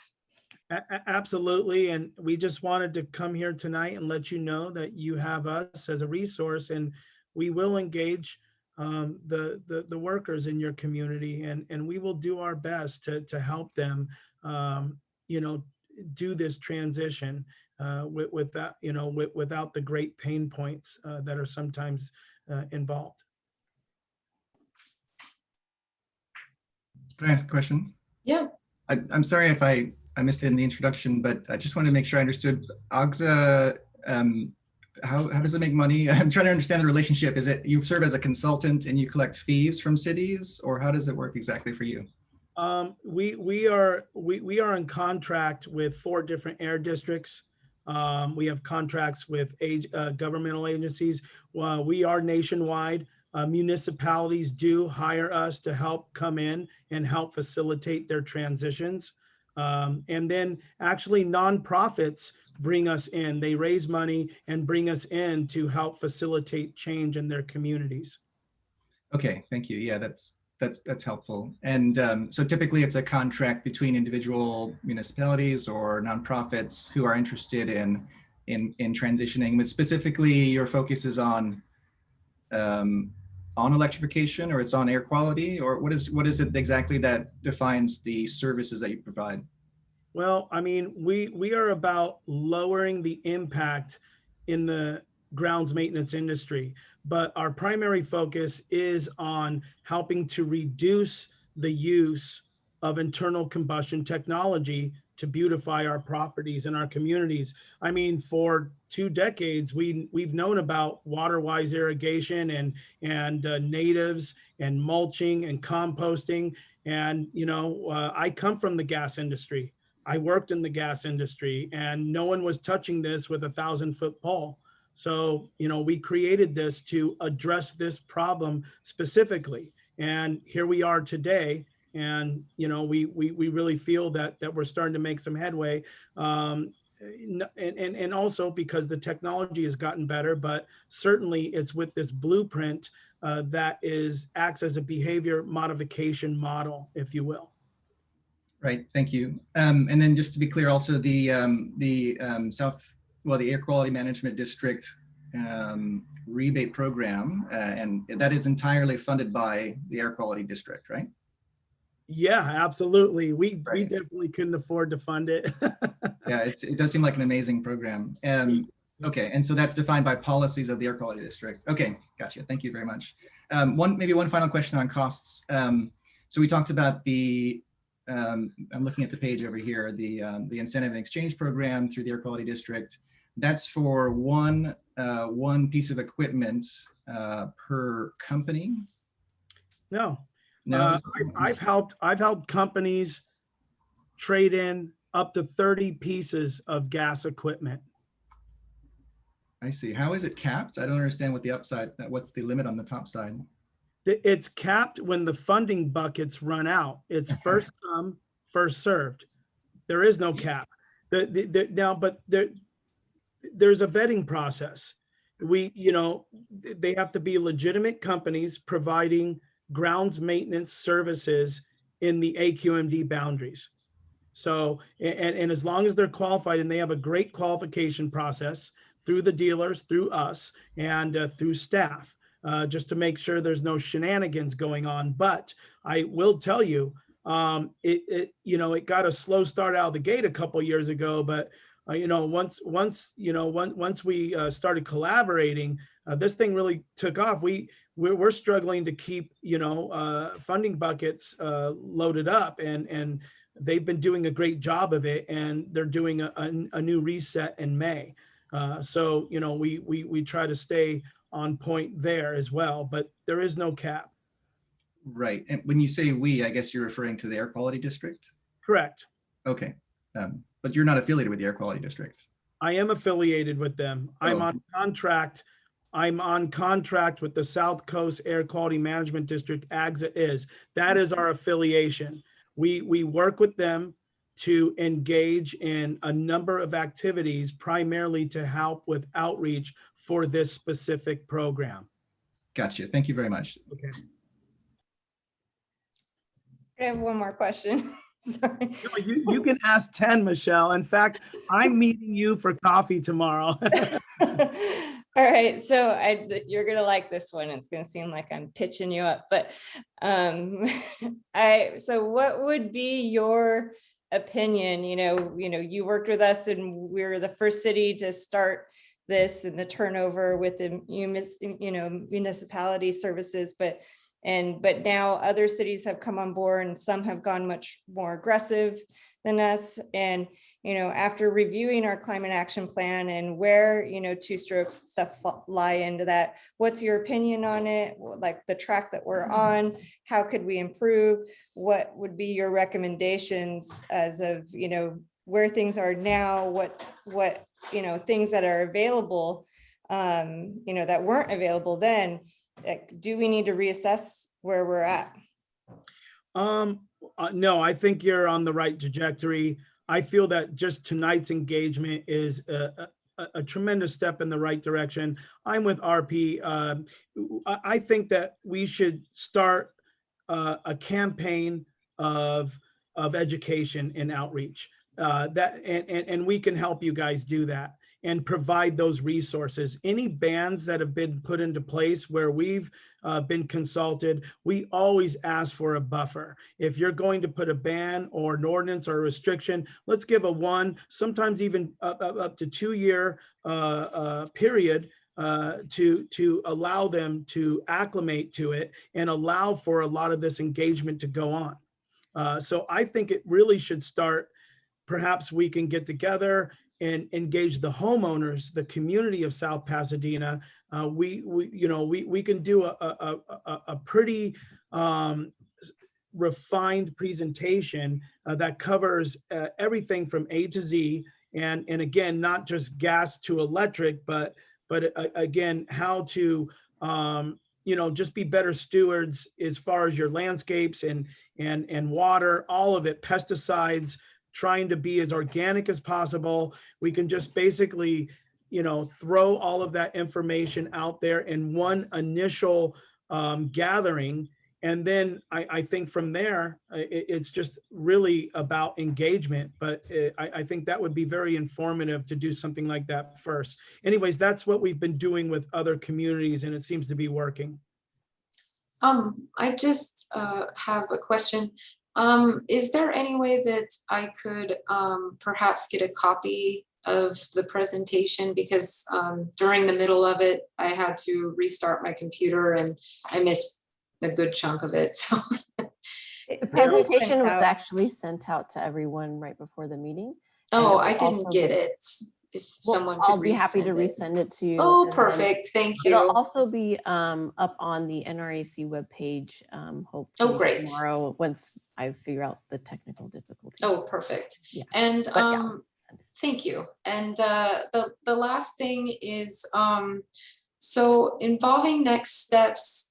Absolutely. And we just wanted to come here tonight and let you know that you have us as a resource, and we will engage the workers in your community, and we will do our best to help them, you know, do this transition with that, you know, without the great pain points that are sometimes involved. Can I ask a question? Yeah. I'm sorry if I missed it in the introduction, but I just wanted to make sure I understood. Axa, how does it make money? I'm trying to understand the relationship. Is it you serve as a consultant and you collect fees from cities, or how does it work exactly for you? We are in contract with 4 different air districts. We have contracts with governmental agencies. We are nationwide. Municipalities do hire us to help come in and help facilitate their transitions. And then actually nonprofits bring us in. They raise money and bring us in to help facilitate change in their communities. Okay, thank you. Yeah, that's helpful. And so typically it's a contract between individual municipalities or nonprofits who are interested in transitioning, but specifically your focus is on electrification, or it's on air quality, or what is it exactly that defines the services that you provide? Well, I mean, we are about lowering the impact in the grounds maintenance industry, but our primary focus is on helping to reduce the use of internal combustion technology to beautify our properties and our communities. I mean, for 2 decades, we've known about water-wise irrigation and natives and mulching and composting. And, you know, I come from the gas industry. I worked in the gas industry, and no one was touching this with a 1,000-foot pole. So, you know, we created this to address this problem specifically. And here we are today. And, you know, we really feel that we're starting to make some headway. And also because the technology has gotten better, but certainly it's with this blueprint that acts as a behavior modification model, if you will. Right, thank you. And then just to be clear, also the Air Quality Management District rebate program, and that is entirely funded by the Air Quality District, right? Yeah, absolutely. We Right. definitely couldn't afford to fund it. Yeah, it does seem like an amazing program. Okay, and so that's defined by policies of the Air Quality District. Okay, gotcha. Thank you very much. Maybe one final question on costs. So we talked about the I'm looking at the page over here, the incentive and exchange program through the Air Quality District. That's for one piece of equipment per company. No, No, I've helped companies trade in up to 30 pieces of gas equipment. I see. How is it capped? I don't understand what the upside. What's the limit on the top side? It's capped when the funding buckets run out. It's first come, first served. There is no cap. Now, but there's a vetting process. They have to be legitimate companies providing grounds maintenance services in the AQMD boundaries. So, and as long as they're qualified and they have a great qualification process through the dealers, through us, and through staff, just to make sure there's no shenanigans going on. But I will tell you, it got a slow start out of the gate a couple of years ago, but once we started collaborating, this thing really took off. We're struggling to keep funding buckets loaded up, and they've been doing a great job of it, and they're doing a new reset in May. So we try to stay on point there as well, but there is no cap. Right. And when you say we, I guess you're referring to the Air Quality District? Correct. Okay. But you're not affiliated with the Air Quality District? I am affiliated with them. I'm on contract. I'm on contract with the South Coast Air Quality Management District, Axa is. That is our affiliation. We work with them to engage in a number of activities, primarily to help with outreach for this specific program. Gotcha. Thank you very much. Okay. I have one more question. Sorry. You can ask 10, Michelle. In fact, I'm meeting you for coffee tomorrow. All right, so you're gonna like this one. It's gonna seem like I'm pitching you up, but so what would be your opinion? You worked with us, and we were the first city to start this and the turnover with the municipality services, but now other cities have come on board, and some have gone much more aggressive than us. And after reviewing our climate action plan and where two-strokes stuff lie into that, what's your opinion on it? Like the track that we're on, how could we improve? What would be your recommendations as of where things are now? What things that are available, that weren't available then? Do we need to reassess where we're at? No, I think you're on the right trajectory. I feel that just tonight's engagement is a tremendous step in the right direction. I'm with RP. I think that we should start a campaign of education and outreach. And we can help you guys do that and provide those resources. Any bans that have been put into place where we've been consulted, we always ask for a buffer. If you're going to put a ban or an ordinance or a restriction, let's give a 1, sometimes even up to 2-year period to allow them to acclimate to it and allow for a lot of this engagement to go on. So I think it really should start perhaps we can get together and engage the homeowners, the community of South Pasadena. We can do a pretty refined presentation that covers everything from A to Z, and again, not just gas to electric, but again, how to just be better stewards as far as your landscapes and water, all of it, pesticides, trying to be as organic as possible. We can just basically, throw all of that information out there in one initial gathering. And then I think from there, it's just really about engagement. But I think that would be very informative to do something like that first. Anyways, that's what we've been doing with other communities, and it seems to be working. I just have a question. Is there any way that I could perhaps get a copy of the presentation? Because during the middle of it, I had to restart my computer and I missed a good chunk of it. So The presentation was actually sent out to everyone right before the meeting. oh, I didn't get it. If someone could I'll be happy to resend resend it to you. Oh, and then perfect. Thank It'll you. also be up on the NRAC webpage, hopefully great. tomorrow once I figure out the technical difficulties. Oh, perfect. Yeah. And But yeah, I'll send it. thank you. And the last thing is, so involving next steps,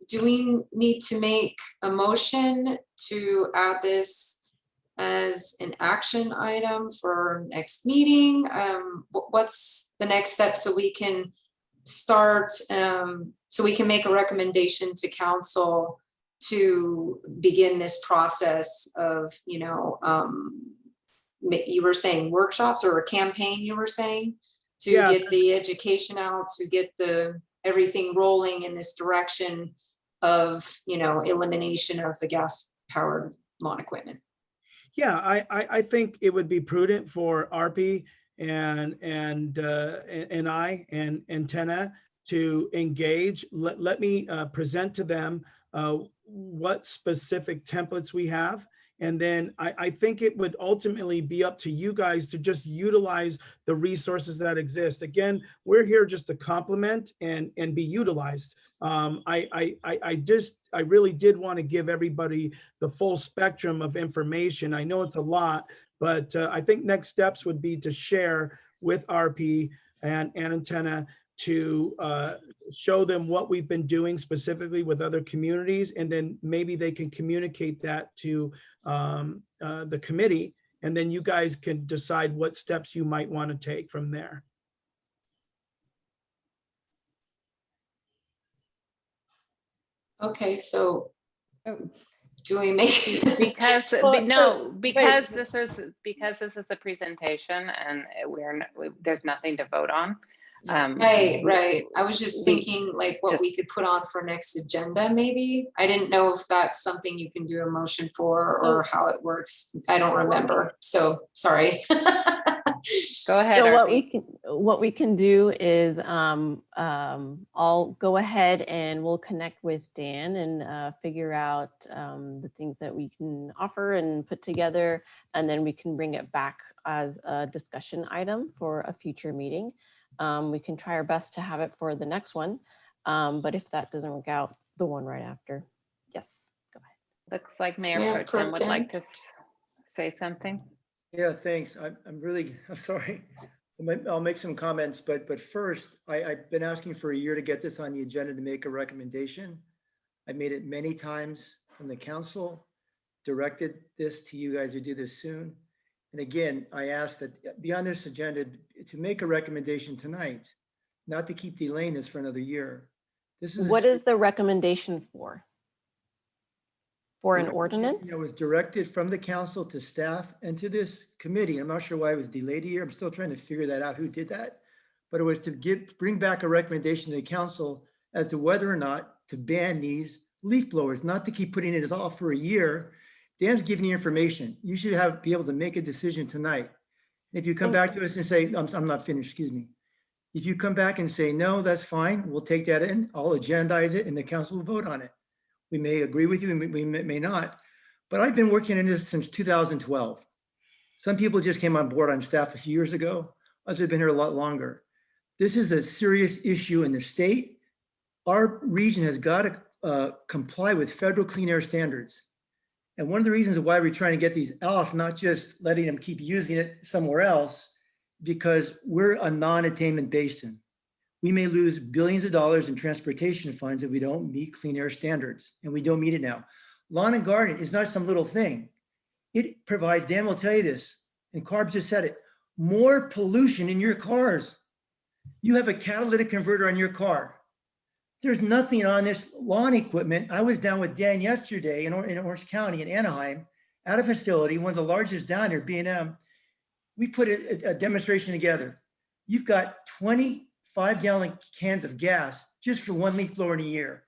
do we need to make a motion to add this as an action item for next meeting? What's the next step so we can start, so we can make a recommendation to council to begin this process of, you were saying workshops or a campaign, you were saying, to get the education out, to get everything rolling in this direction of, elimination of the gas powered lawn equipment. Yeah, I think it would be prudent for RP and I and Antenna to engage. Let me present to them what specific templates we have. And then I think it would ultimately be up to you guys to just utilize the resources that exist. Again, we're here just to complement and be utilized. I really did want to give everybody the full spectrum of information. I know it's a lot, but I think next steps would be to share with RP and Antenna to show them what we've been doing specifically with other communities, and then maybe they can communicate that to the committee, and then you guys can decide what steps you might want to take from there. Okay, so do we make because this is a presentation and there's nothing to vote on. Right. I was just thinking like what we could put on for next agenda, maybe. I didn't know if that's something you can do a motion for or how it works. I don't remember. So sorry. Go ahead. So what we can do is I'll go ahead and we'll connect with Dan and figure out the things that we can offer and put together, and then we can bring it back as a discussion item for a future meeting. We can try our best to have it for the next one, but if that doesn't work out, the one right after. Yes, go ahead. Looks like Mayor Pro Tem would like to say something. Yeah, thanks. I'm sorry. I'll make some comments, but first, I've been asking for a year to get this on the agenda to make a recommendation. I made it many times from the council, directed this to you guys to do this soon. And again, I asked that be on this agenda to make a recommendation tonight, not to keep delaying this for another year. What is the recommendation for? For an ordinance? It was directed from the council to staff and to this committee. I'm not sure why it was delayed a year. I'm still trying to figure that out, who did that. But it was to bring back a recommendation to the council as to whether or not to ban these leaf blowers, not to keep putting it off for a year. Dan's giving you information. You should be able to make a decision tonight. If you come back to us and say, I'm not finished, excuse me. If you come back and say, no, that's fine, we'll take that in, I'll agendize it and the council will vote on it. We may agree with you, we may not, but I've been working in this since 2012. Some people just came on board on staff a few years ago. Others have been here a lot longer. This is a serious issue in the state. Our region has got to comply with federal clean air standards. And one of the reasons why we're trying to get these off, not just letting them keep using it somewhere else, because we're a non-attainment basin. We may lose billions of dollars in transportation funds if we don't meet clean air standards, and we don't meet it now. Lawn and garden is not some little thing. It provides, Dan will tell you this, and Carbs just said it, more pollution in your cars. You have a catalytic converter on your car. There's nothing on this lawn equipment. I was down with Dan yesterday in Orange County in Anaheim at a facility, one of the largest down here, B&M. We put a demonstration together. You've got 25-gallon cans of gas just for one leaf blower in a year.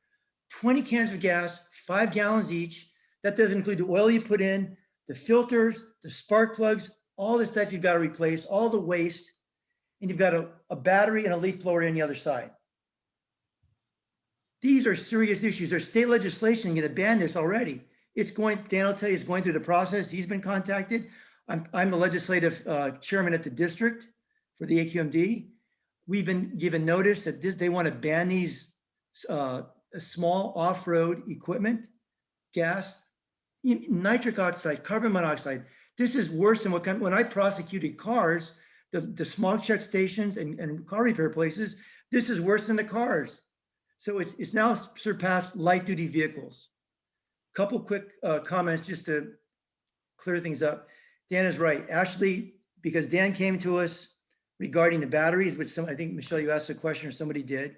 20 cans of gas, 5 gallons each. That doesn't include the oil you put in, the filters, the spark plugs, all the stuff you've got to replace, all the waste. And you've got a battery and a leaf blower on the other side. These are serious issues. There's state legislation going to ban this already. It's going, Dan will tell you, it's going through the process. He's been contacted. I'm the legislative chairman at the district for the AQMD. We've been given notice that they want to ban these small off-road equipment, gas, nitric oxide, carbon monoxide. This is worse than when I prosecuted cars, the smog check stations and car repair places. This is worse than the cars. So it's now surpassed light duty vehicles. Couple quick comments just to clear things up. Dan is right. Ashley, because Dan came to us regarding the batteries, which I think, Michelle, you asked a question or somebody did.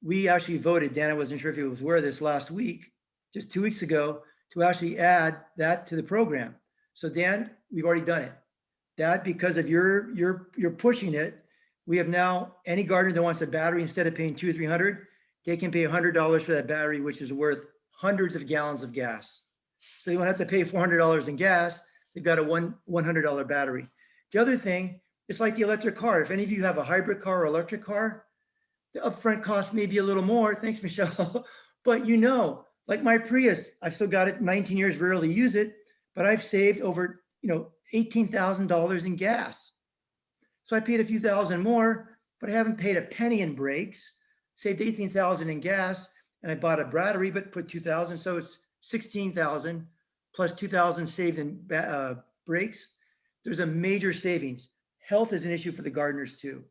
We actually voted, Dan, I wasn't sure if he was aware of this last week, just 2 weeks ago, to actually add that to the program. So Dan, we've already done it. That, because of you're pushing it, we have now, any gardener that wants a battery, instead of paying $200 or $300, they can pay $100 for that battery, which is worth hundreds of gallons of gas. So you won't have to pay $400 in gas. They've got a $100 battery. The other thing, it's like the electric car. If any of you have a hybrid car or electric car, the upfront cost may be a little more. Thanks, Michelle. But like my Prius, I've still got it 19 years, rarely use it, but I've saved over, $18,000 in gas. So I paid a few thousand more, but I haven't paid a penny in brakes, saved 18,000 in gas, and I bought a battery, but put 2,000. So it's 16,000 plus 2,000 saved in brakes. There's a major savings. Health is an issue for the gardeners too.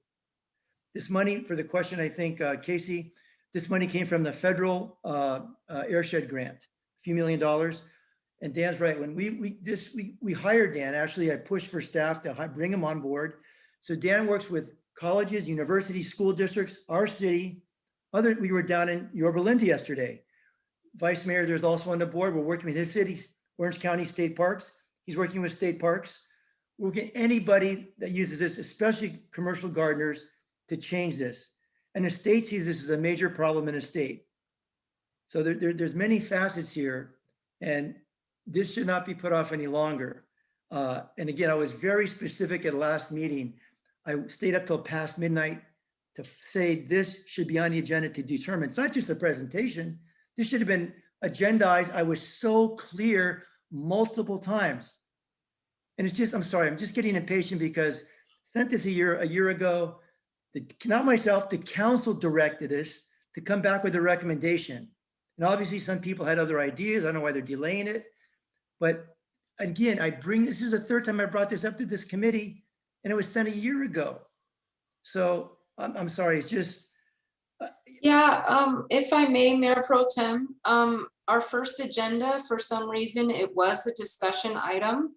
This money, for the question, I think, Casey, this money came from the federal airshed grant, a few $1 million. And Dan's right. When we hired Dan, actually, I pushed for staff to bring him on board. So Dan works with colleges, universities, school districts, our city. We were down in Yorba Linda yesterday. Vice Mayor, there's also on the board. We're working with his city, Orange County State Parks. He's working with state parks. We'll get anybody that uses this, especially commercial gardeners, to change this. And the state sees this as a major problem in the state. So there's many facets here, and this should not be put off any longer. And again, I was very specific at last meeting. I stayed up till past midnight to say this should be on the agenda to determine. It's not just a presentation. This should have been agendized. I was so clear multiple times. And it's just, I'm sorry, I'm just getting impatient because sent this a year ago. Not myself, the council directed us to come back with a recommendation. And obviously some people had other ideas. I don't know why they're delaying it. But again, this is the third time I brought this up to this committee, and it was sent a year ago. So I'm sorry, it's just. If I may, Mayor Pro Tem, our first agenda, for some reason, it was a discussion item.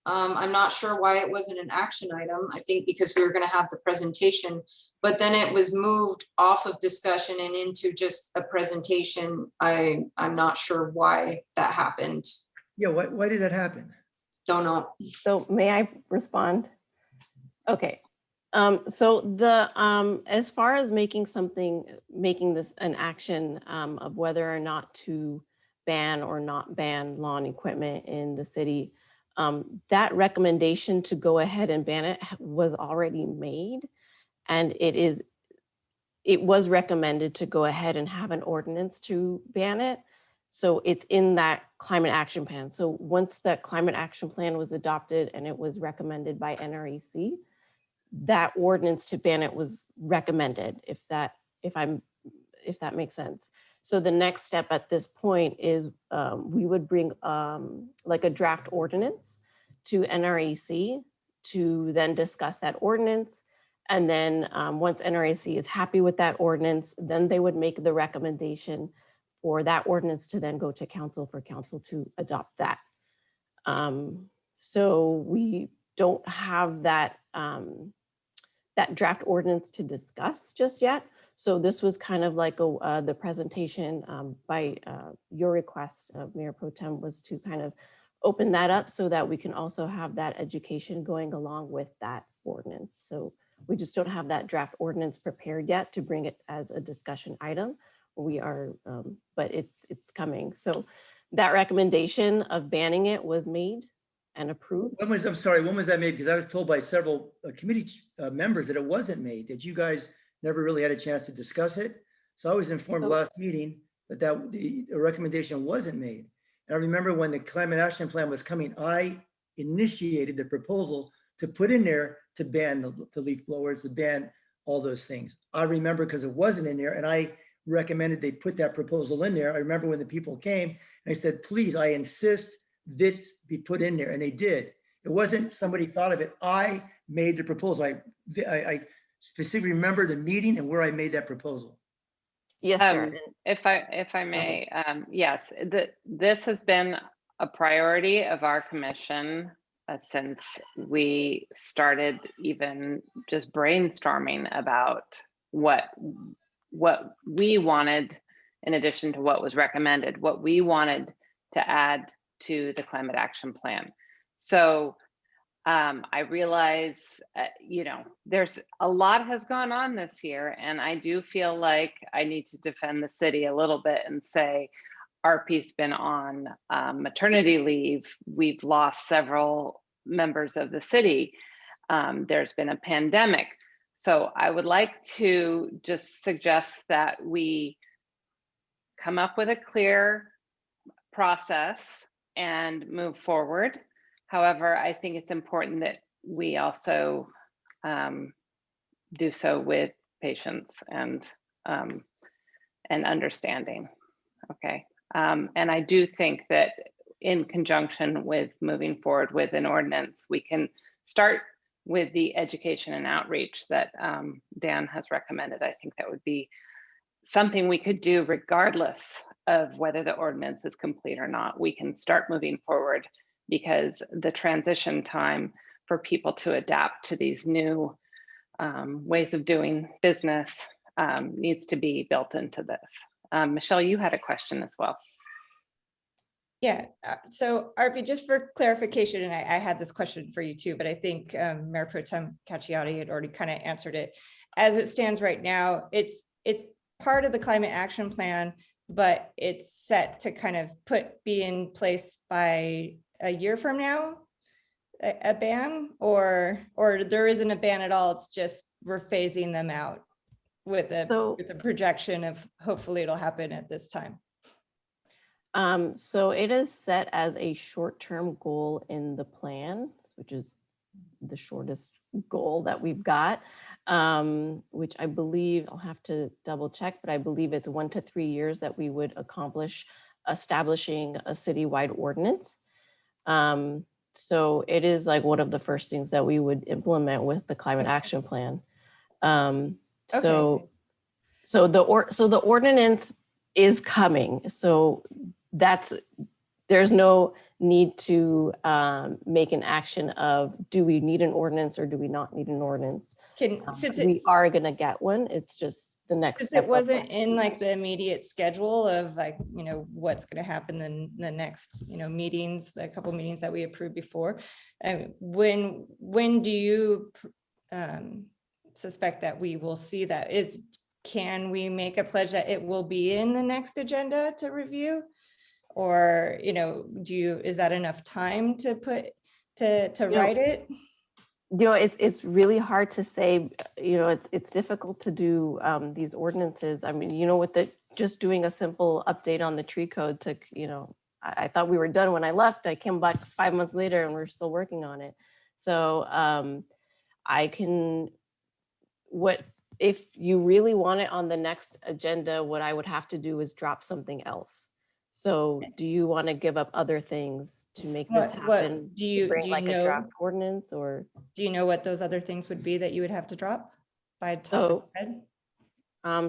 I'm not sure why it wasn't an action item. I think because we were going to have the presentation, but then it was moved off of discussion and into just a presentation. I'm not sure why that happened. Yeah, why did that happen? Don't know. So may I respond? Okay. So as far as making this an action of whether or not to ban or not ban lawn equipment in the city, that recommendation to go ahead and ban it was already made, and it was recommended to go ahead and have an ordinance to ban it. So it's in that climate action plan. So once that climate action plan was adopted and it was recommended by NREC, that ordinance to ban it was recommended, if that makes sense. So the next step at this point is we would bring like a draft ordinance to NREC to then discuss that ordinance. And then once NREC is happy with that ordinance, then they would make the recommendation for that ordinance to then go to council for council to adopt that. So we don't have that, that draft ordinance to discuss just yet. So this was kind of like the presentation by your request, Mayor Pro Tem, was to kind of open that up so that we can also have that education going along with that ordinance. So we just don't have that draft ordinance prepared yet to bring it as a discussion item. We are, but it's coming. So that recommendation of banning it was made and approved. I'm sorry, when was that made? Because I was told by several committee members that it wasn't made, that you guys never really had a chance to discuss it. So I was informed last meeting that the recommendation wasn't made. And I remember when the climate action plan was coming, I initiated the proposal to put in there to ban the leaf blowers, to ban all those things. I remember because it wasn't in there, and I recommended they put that proposal in there. I remember when the people came and I said, please, I insist this be put in there, and they did. It wasn't somebody thought of it. I made the proposal. I specifically remember the meeting and where I made that proposal. Yes, sir. If I may, yes, this has been a priority of our commission since we started even just brainstorming about what we wanted, in addition to what was recommended, what we wanted to add to the climate action plan. So I realize, there's a lot has gone on this year, and I do feel like I need to defend the city a little bit and say, RP's been on maternity leave. We've lost several members of the city. There's been a pandemic. So I would like to just suggest that we come up with a clear process and move forward. However, I think it's important that we also do so with patience and understanding. Okay. And I do think that in conjunction with moving forward with an ordinance, we can start with the education and outreach that Dan has recommended. I think that would be something we could do regardless of whether the ordinance is complete or not. We can start moving forward because the transition time for people to adapt to these new ways of doing business needs to be built into this. Michelle, you had a question as well. Yeah, so RP, just for clarification, and I had this question for you too, but I think Mayor Pro Tem Cacciati had already kind of answered it. As it stands right now, it's part of the climate action plan, but it's set to kind of be in place by a year from now, a ban, or there isn't a ban at all. It's just we're phasing them out with a projection of hopefully it'll happen at this time. So it is set as a short-term goal in the plan, which is the shortest goal that we've got, which I believe, I'll have to double check, but I believe it's 1 to 3 years that we would accomplish establishing a citywide ordinance. So it is like one of the first things that we would implement with the climate action plan. So the ordinance is coming. So there's no need to make an action of, do we need an ordinance or do we not need an ordinance? Since we are gonna get one, it's just the next step. It wasn't in like the immediate schedule of like, what's going to happen in the next, meetings, a couple meetings that we approved before. When do you suspect that we will see that? Can we make a pledge that it will be in the next agenda to review? Or, is that enough time to write it? It's really hard to say, it's difficult to do these ordinances. I mean, with the just doing a simple update on the tree code took, I thought we were done when I left. I came back 5 months later and we're still working on it. So if you really want it on the next agenda, what I would have to do is drop something else. So do you want to give up other things to make this happen? Do you Bring a know? draft ordinance, or Do you know what those other things would be that you would have to drop by top of so? your head?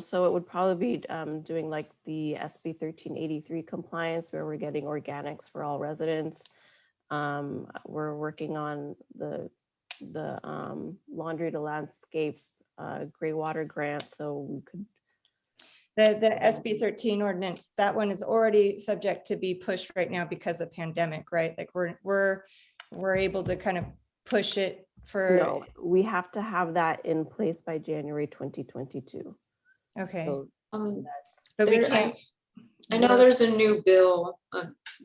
So it would probably be doing like the SB 1383 compliance, where we're getting organics for all residents. We're working on the laundry to landscape gray water grant, so we could. The SB 13 ordinance, that one is already subject to be pushed right now because of pandemic, right? Like we're able to kind of push it for. No, we have to have that in place by January 2022. Okay. So But we there- can't. I know there's a new bill,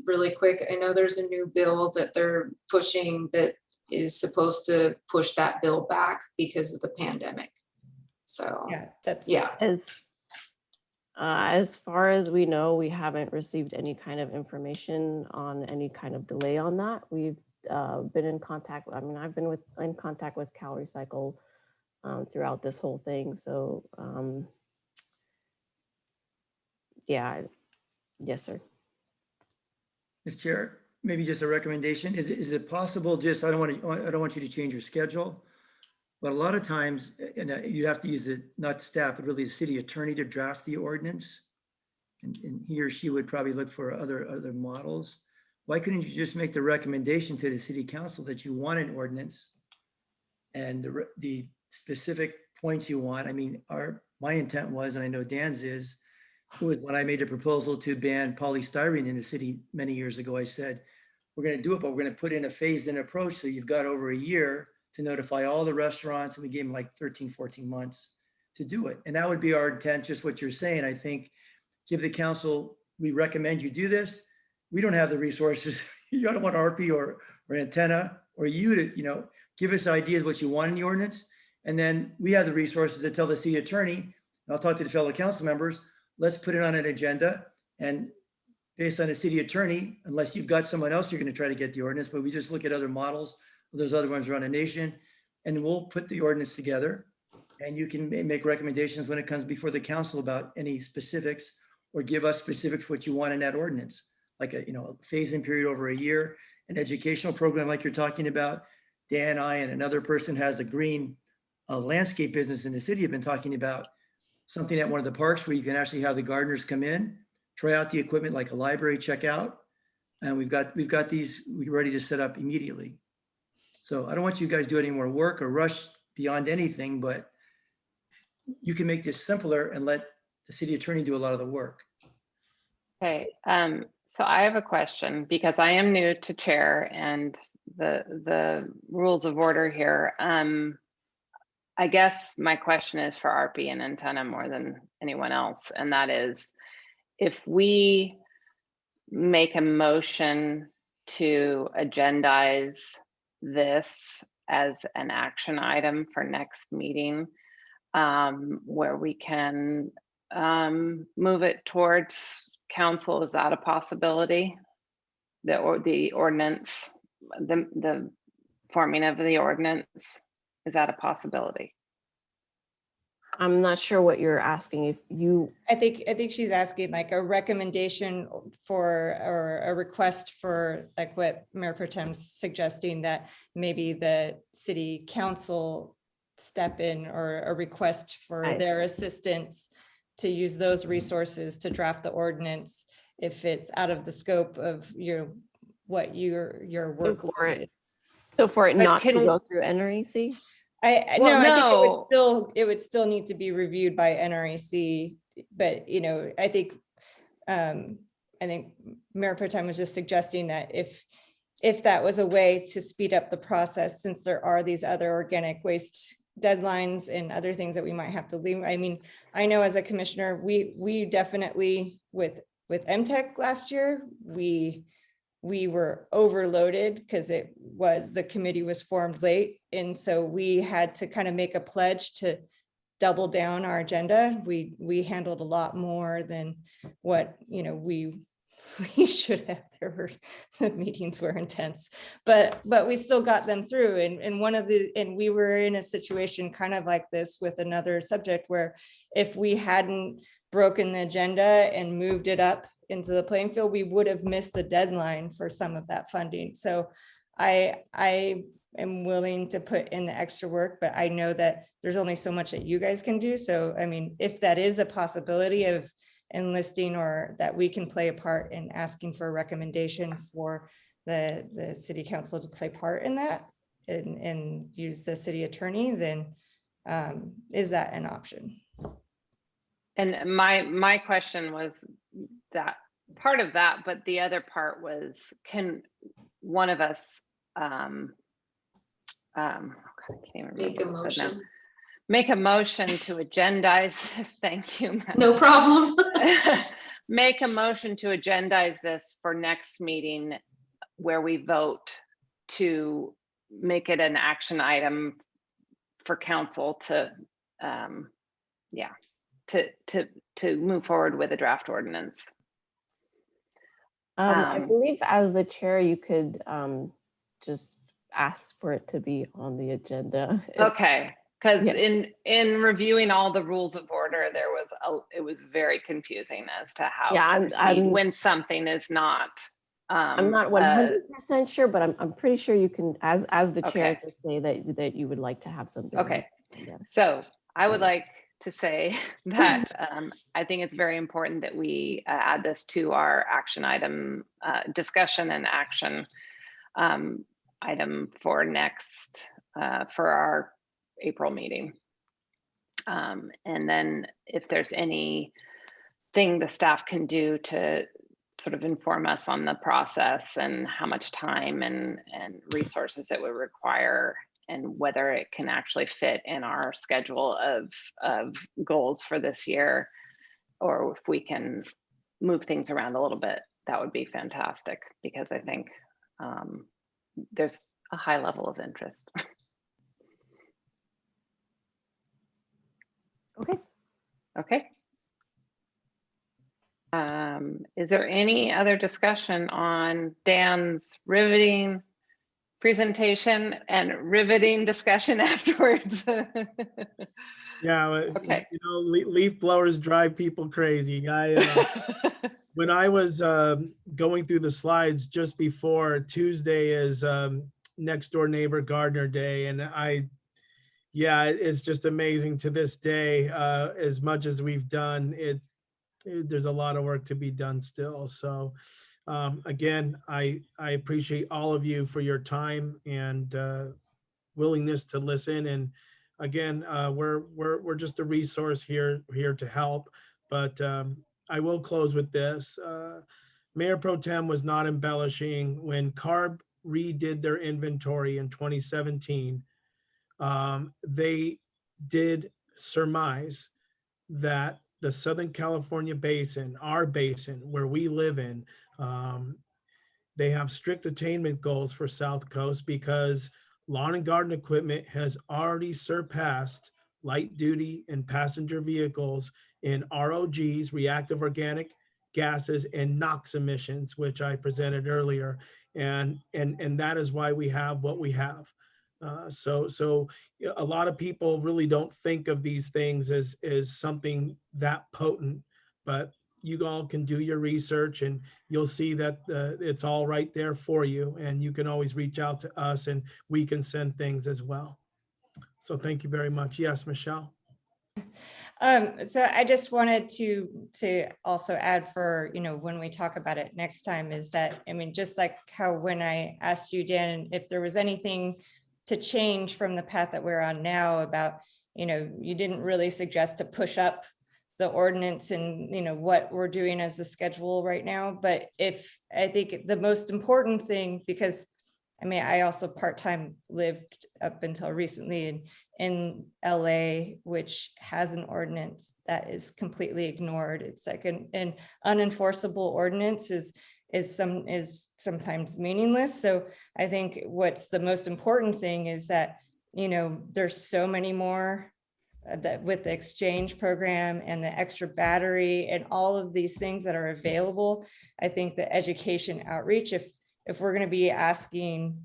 really quick. I know there's a new bill that they're pushing that is supposed to push that bill back because of the pandemic. So, Yeah, that's. yeah. As far as we know, we haven't received any kind of information on any kind of delay on that. We've been in contact. I mean, I've been in contact with Cal Recycle throughout this whole thing. So, yeah, yes, sir. Mr. Chair, maybe just a recommendation. Is it possible, just, I don't want you to change your schedule, but a lot of times, and you have to use it, not staff, but really the city attorney to draft the ordinance. And he or she would probably look for other models. Why couldn't you just make the recommendation to the city council that you want an ordinance and the specific points you want? I mean, my intent was, and I know Dan's is, was when I made a proposal to ban polystyrene in the city many years ago, I said, we're going to do it, but we're going to put in a phased-in approach. So you've got over a year to notify all the restaurants, and we gave them like 13, 14 months to do it. And that would be our intent, just what you're saying. I think, give the council, we recommend you do this. We don't have the resources. You don't want RP or antenna or you to, give us ideas what you want in the ordinance. And then we have the resources to tell the city attorney, and I'll talk to the fellow council members, let's put it on an agenda. And based on the city attorney, unless you've got someone else you're going to try to get the ordinance, but we just look at other models. Those other ones around the nation, and we'll put the ordinance together, and you can make recommendations when it comes before the council about any specifics, or give us specifics what you want in that ordinance, like a phase-in period over a year, an educational program like you're talking about. Dan, I, and another person has a green landscape business in the city have been talking about something at one of the parks where you can actually have the gardeners come in, try out the equipment like a library checkout, and we've got these ready to set up immediately. So I don't want you guys to do any more work or rush beyond anything, but you can make this simpler and let the city attorney do a lot of the work. Okay, so I have a question because I am new to chair and the rules of order here. I guess my question is for RP and antenna more than anyone else, and that is, if we make a motion to agendize this as an action item for next meeting, where we can move it towards council, is that a possibility? The ordinance, the forming of the ordinance, is that a possibility? I'm not sure what you're asking. If you, I think she's asking like a recommendation for, or a request for, like what Mayor Pro Tem's suggesting, that maybe the city council step in, or a request for their assistance to use those resources to draft the ordinance if it's out of the scope of what your workload is. So for it But not to go through NREC? I Well, think no. it would still need to be reviewed by NREC, but I think Mayor Pro Tem was just suggesting that if that was a way to speed up the process, since there are these other organic waste deadlines and other things that we might have to leave. I mean, I know as a commissioner, we definitely with MTech last year, we were overloaded because the committee was formed late. And so we had to kind of make a pledge to double down our agenda. We handled a lot more than what, we should have. The meetings were intense, but we still got them through. And we were in a situation kind of like this with another subject where if we hadn't broken the agenda and moved it up into the playing field, we would have missed the deadline for some of that funding. So I am willing to put in the extra work, but I know that there's only so much that you guys can do. So, I mean, if that is a possibility of enlisting, or that we can play a part in asking for a recommendation for the city council to play part in that and use the city attorney, then is that an option? And my question was that part of that, but the other part was, can one of us I can't even remember Make a what it said now. motion. Make a motion to agendize this. Thank you, Madam. No problem. Make a motion to agendize this for next meeting where we vote to make it an action item for council to to move forward with a draft ordinance. I believe as the chair, you could just ask for it to be on the agenda. Okay, because Yeah. in reviewing all the rules of order, it was very confusing as to how to proceed when something is not. I'm not 100% sure, but I'm pretty sure you can, as the chair, Okay. just say that you would like to have something. Okay, Yeah. so I would like to say that I think it's very important that we add this to our action item discussion and action item for next for our April meeting. And then if there's anything the staff can do to sort of inform us on the process and how much time and resources it would require, and whether it can actually fit in our schedule of goals for this year, or if we can move things around a little bit, that would be fantastic, because I think there's a high level of interest. Okay. Okay. Is there any other discussion on Dan's riveting presentation and riveting discussion afterwards? Yeah, Okay. leaf blowers drive people crazy. When I was going through the slides just before, Tuesday is next door neighbor gardener day, and it's just amazing to this day. As much as we've done, there's a lot of work to be done still. So again, I appreciate all of you for your time and willingness to listen. And again, we're just a resource here to help. But I will close with this. Mayor Pro Tem was not embellishing. When CARB redid their inventory in 2017, they did surmise that the Southern California basin, our basin where we live in, they have strict attainment goals for South Coast, because lawn and garden equipment has already surpassed light duty and passenger vehicles in ROGs, reactive organic gases, and NOx emissions, which I presented earlier. And that is why we have what we have. So a lot of people really don't think of these things as something that potent, but you all can do your research and you'll see that it's all right there for you. And you can always reach out to us and we can send things as well. So thank you very much. Yes, Michelle. So I just wanted to also add for, when we talk about it next time, is that, I mean, just like how when I asked you, Dan, if there was anything to change from the path that we're on now about, you didn't really suggest to push up the ordinance and, what we're doing as the schedule right now. But I think the most important thing, because I also part-time lived up until recently in LA, which has an ordinance that is completely ignored. It's like an unenforceable ordinance is sometimes meaningless. So I think what's the most important thing is that, there's so many more that with the exchange program and the extra battery and all of these things that are available, I think the education outreach, if we're going to be asking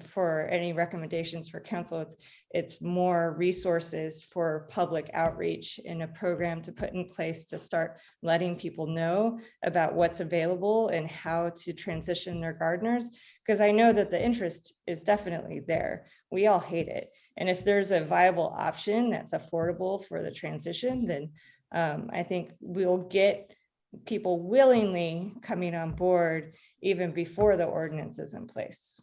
for any recommendations for council, it's more resources for public outreach in a program to put in place to start letting people know about what's available and how to transition their gardeners. Because I know that the interest is definitely there. We all hate it. And if there's a viable option that's affordable for the transition, then I think we'll get people willingly coming on board even before the ordinance is in place.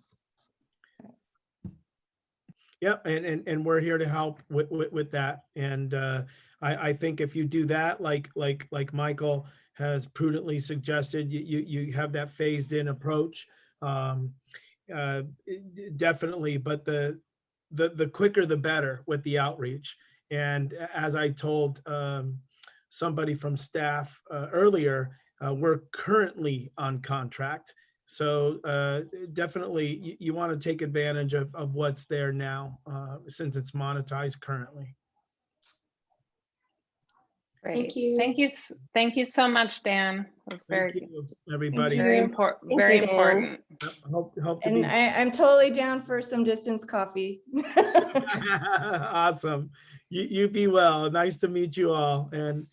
Yeah, and we're here to help with that. And I think if you do that, like Michael has prudently suggested, you have that phased in approach. Definitely, but the quicker the better with the outreach. And as I told somebody from staff earlier, we're currently on contract. So definitely you want to take advantage of what's there now since it's monetized currently. Thank you. Thank you so much, Dan. It was very, Thank you, everybody. very you. important. Thank Very you, Dan. important. Hope to And be I'm totally down for some distance coffee. awesome. You be well. Nice to meet you all, and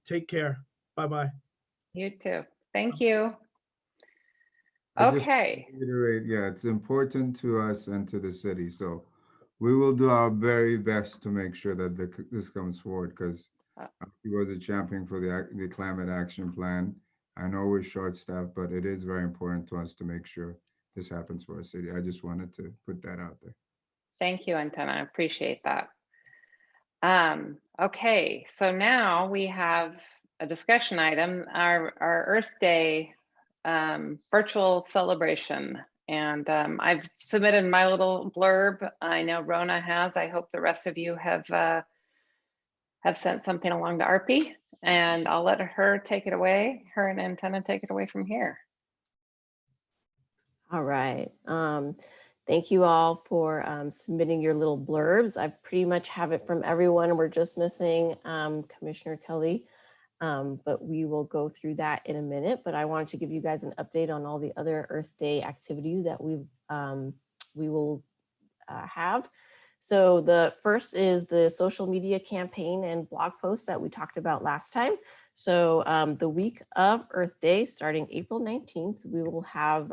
take care. Bye-bye. You too. Thank you. I just Okay. reiterate, yeah, it's important to us and to the city. So we will do our very best to make sure that this comes forward, because he was a champion for the climate action plan. I know we're short-staffed, but it is very important to us to make sure this happens for our city. I just wanted to put that out there. Thank you, Antenna. I appreciate that. Okay, so now we have a discussion item, our Earth Day virtual celebration. And I've submitted my little blurb. I know Rona has. I hope the rest of you have sent something along to ARPI, and I'll let her take it away, her and Antenna take it away from here. All right. Thank you all for submitting your little blurbs. I pretty much have it from everyone. We're just missing Commissioner Kelly, but we will go through that in a minute. But I wanted to give you guys an update on all the other Earth Day activities that we will have. So the first is the social media campaign and blog post that we talked about last time. So the week of Earth Day, starting April 19th, we will have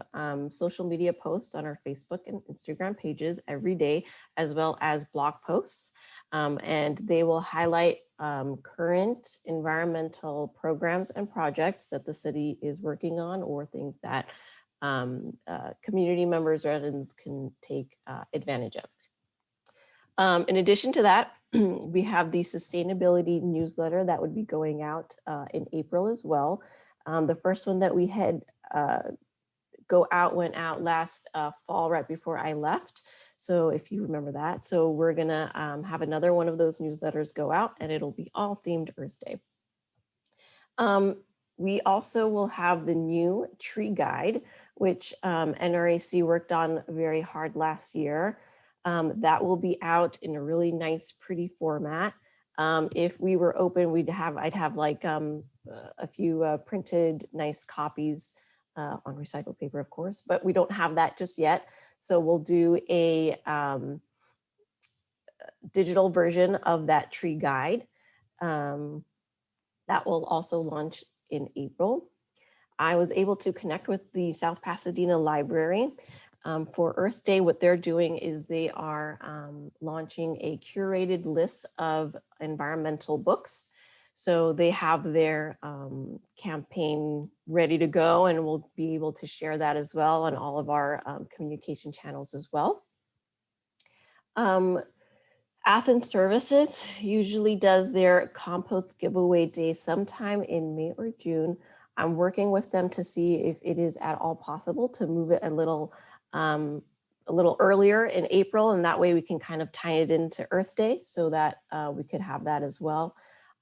social media posts on our Facebook and Instagram pages every day, as well as blog posts. And they will highlight current environmental programs and projects that the city is working on, or things that community members or residents can take advantage of. In addition to that, we have the sustainability newsletter that would be going out in April as well. The first one that we had went out last fall, right before I left. So if you remember that. So we're gonna have another one of those newsletters go out, and it'll be all themed Earth Day. We also will have the new tree guide, which NRAC worked on very hard last year. That will be out in a really nice, pretty format. If we were open, I'd have like a few printed nice copies on recycled paper, of course, but we don't have that just yet. So we'll do a digital version of that tree guide. That will also launch in April. I was able to connect with the South Pasadena Library. For Earth Day, what they're doing is they are launching a curated list of environmental books. So they have their campaign ready to go, and we'll be able to share that as well on all of our communication channels as well. Athens Services usually does their compost giveaway day sometime in May or June. I'm working with them to see if it is at all possible to move it a little earlier in April, and that way we can kind of tie it into Earth Day so that we could have that as well.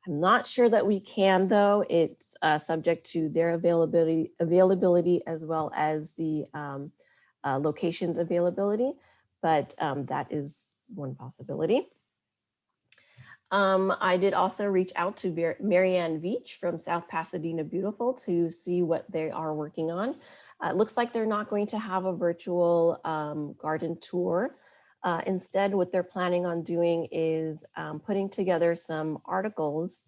I'm not sure that we can, though. It's subject to their availability as well as the locations availability, but that is one possibility. I did also reach out to Marianne Veach from South Pasadena Beautiful to see what they are working on. It looks like they're not going to have a virtual garden tour. Instead, what they're planning on doing is putting together some articles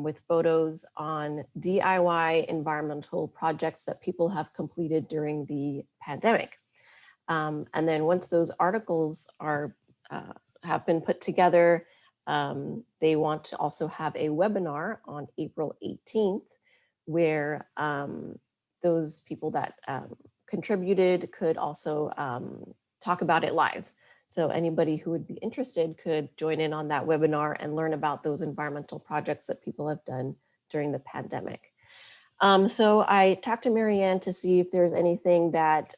with photos on DIY environmental projects that people have completed during the pandemic. And then once those articles are have been put together, they want to also have a webinar on April 18th, where those people that contributed could also talk about it live. So anybody who would be interested could join in on that webinar and learn about those environmental projects that people have done during the pandemic. So I talked to Marianne to see if there's anything that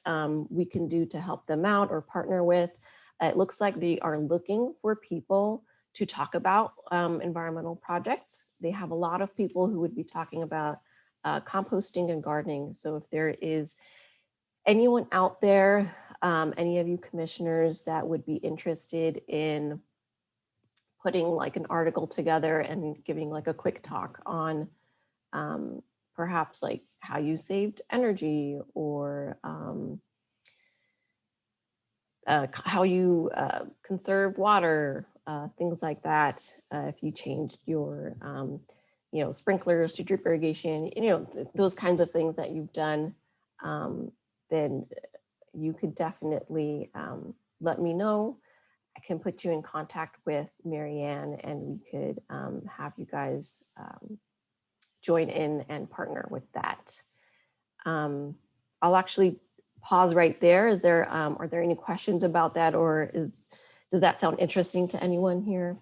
we can do to help them out or partner with. It looks like they are looking for people to talk about environmental projects. They have a lot of people who would be talking about composting and gardening. So if there is anyone out there, any of you commissioners that would be interested in putting like an article together and giving like a quick talk on perhaps like how you saved energy or how you conserve water, things like that. If you changed your, sprinklers to drip irrigation, those kinds of things that you've done, then you could definitely let me know. I can put you in contact with Marianne and we could have you guys join in and partner with that. I'll actually pause right there. Is there, are there any questions about that, or does that sound interesting to anyone here?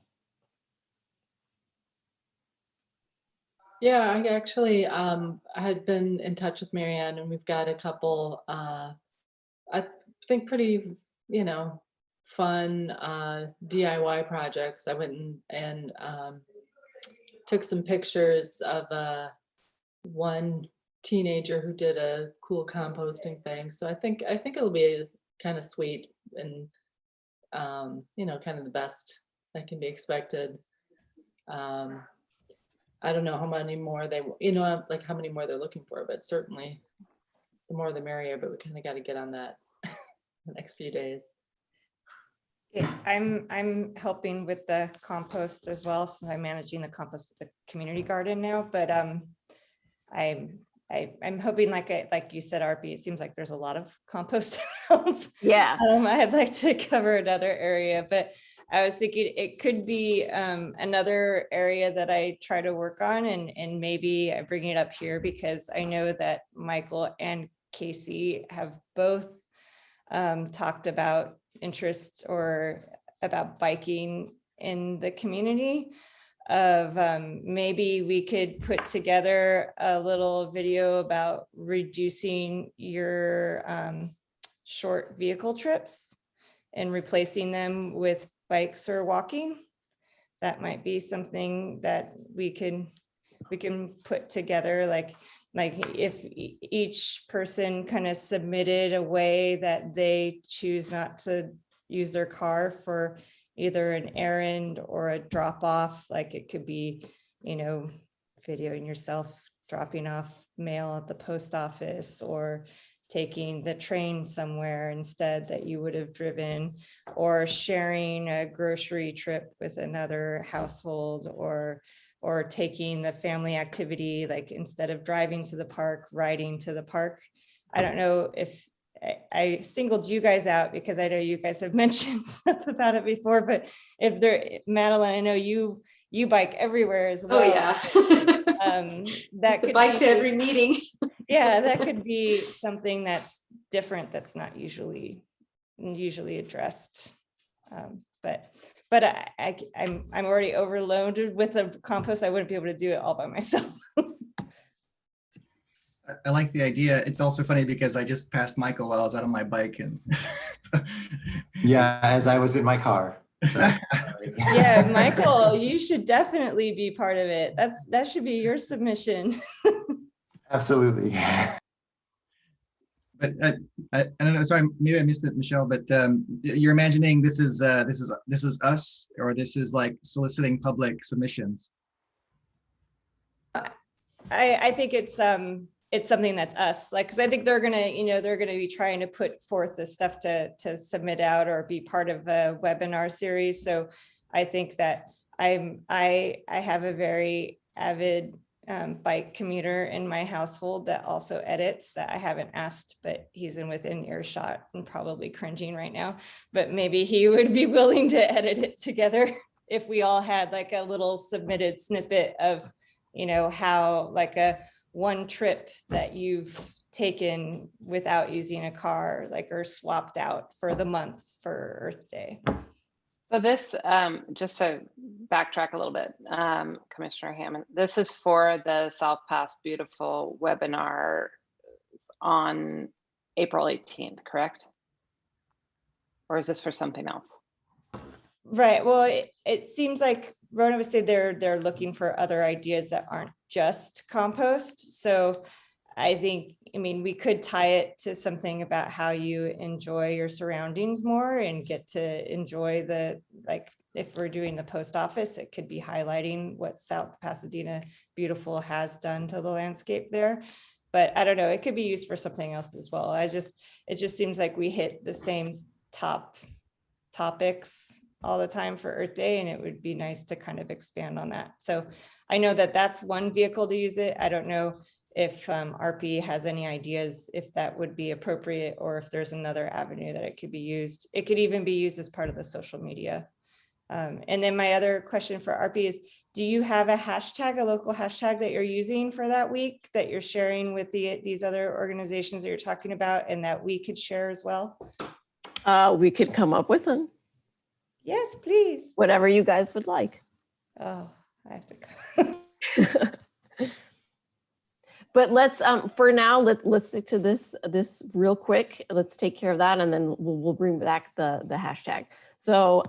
Yeah, I actually I had been in touch with Marianne, and we've got a couple I think pretty, fun DIY projects. I went and took some pictures of one teenager who did a cool composting thing. So I think it'll be kind of sweet and kind of the best that can be expected. I don't know how many more they, like how many more they're looking for, but certainly the more the merrier, but we kind of got to get on that the next few days. Yeah, I'm helping with the compost as well, since I'm managing the compost at the community garden now. But I'm hoping, like you said, RP, it seems like there's a lot of compost. Yeah. I'd like to cover another area, but I was thinking it could be another area that I try to work on, and maybe I bring it up here because I know that Michael and Casey have both talked about interest or about biking in the community. Of maybe we could put together a little video about reducing your short vehicle trips and replacing them with bikes or walking. That might be something that we can put together, like if each person kind of submitted a way that they choose not to use their car for either an errand or a drop off. Like it could be, videoing yourself dropping off mail at the post office, or taking the train somewhere instead that you would have driven, or sharing a grocery trip with another household, or taking the family activity, like instead of driving to the park, riding to the park. I don't know if I singled you guys out because I know you guys have mentioned stuff about it before, but if there, Madeline, I know you bike everywhere as well. Oh yeah. That could bike to every meeting. Yeah, that could be something that's different, that's not usually addressed. But I'm already overloaded with the compost. I wouldn't be able to do it all by myself. I like the idea. It's also funny because I just passed Michael while I was out on my bike, and Yeah, as I was in my car. So, yeah, Michael, you should definitely be part of it. That should be your submission. absolutely. But I don't know. Sorry, maybe I missed it, Michelle. But you're imagining this is us, or this is like soliciting public submissions. I think it's something that's us, like, because I think they're gonna, they're gonna be trying to put forth the stuff to submit out or be part of a webinar series. So I think that I have a very avid bike commuter in my household that also edits, that I haven't asked, but he's within earshot and probably cringing right now, but maybe he would be willing to edit it together if we all had like a little submitted snippet of, how like a one trip that you've taken without using a car, like, or swapped out for the months for Earth Day. So this, just to backtrack a little bit, Commissioner Hammond, this is for the South Pass Beautiful webinar on April 18th, correct? Or is this for something else? Right. Well, it seems like Rona would say they're looking for other ideas that aren't just compost. So I think, we could tie it to something about how you enjoy your surroundings more and get to enjoy like, if we're doing the post office, it could be highlighting what South Pasadena Beautiful has done to the landscape there. But I don't know, it could be used for something else as well. It just seems like we hit the same top topics all the time for Earth Day, and it would be nice to kind of expand on that. So I know that that's one vehicle to use it. I don't know if RP has any ideas if that would be appropriate, or if there's another avenue that it could be used. It could even be used as part of the social media. And then my other question for RP is, do you have a hashtag, a local hashtag that you're using for that week that you're sharing with these other organizations that you're talking about, and that we could share as well? We could come up with them. Yes, please. Whatever you guys would like. Oh, I have to go. But let's for now, let's stick to this real quick. Let's take care of that, and then we'll bring back the hashtag. So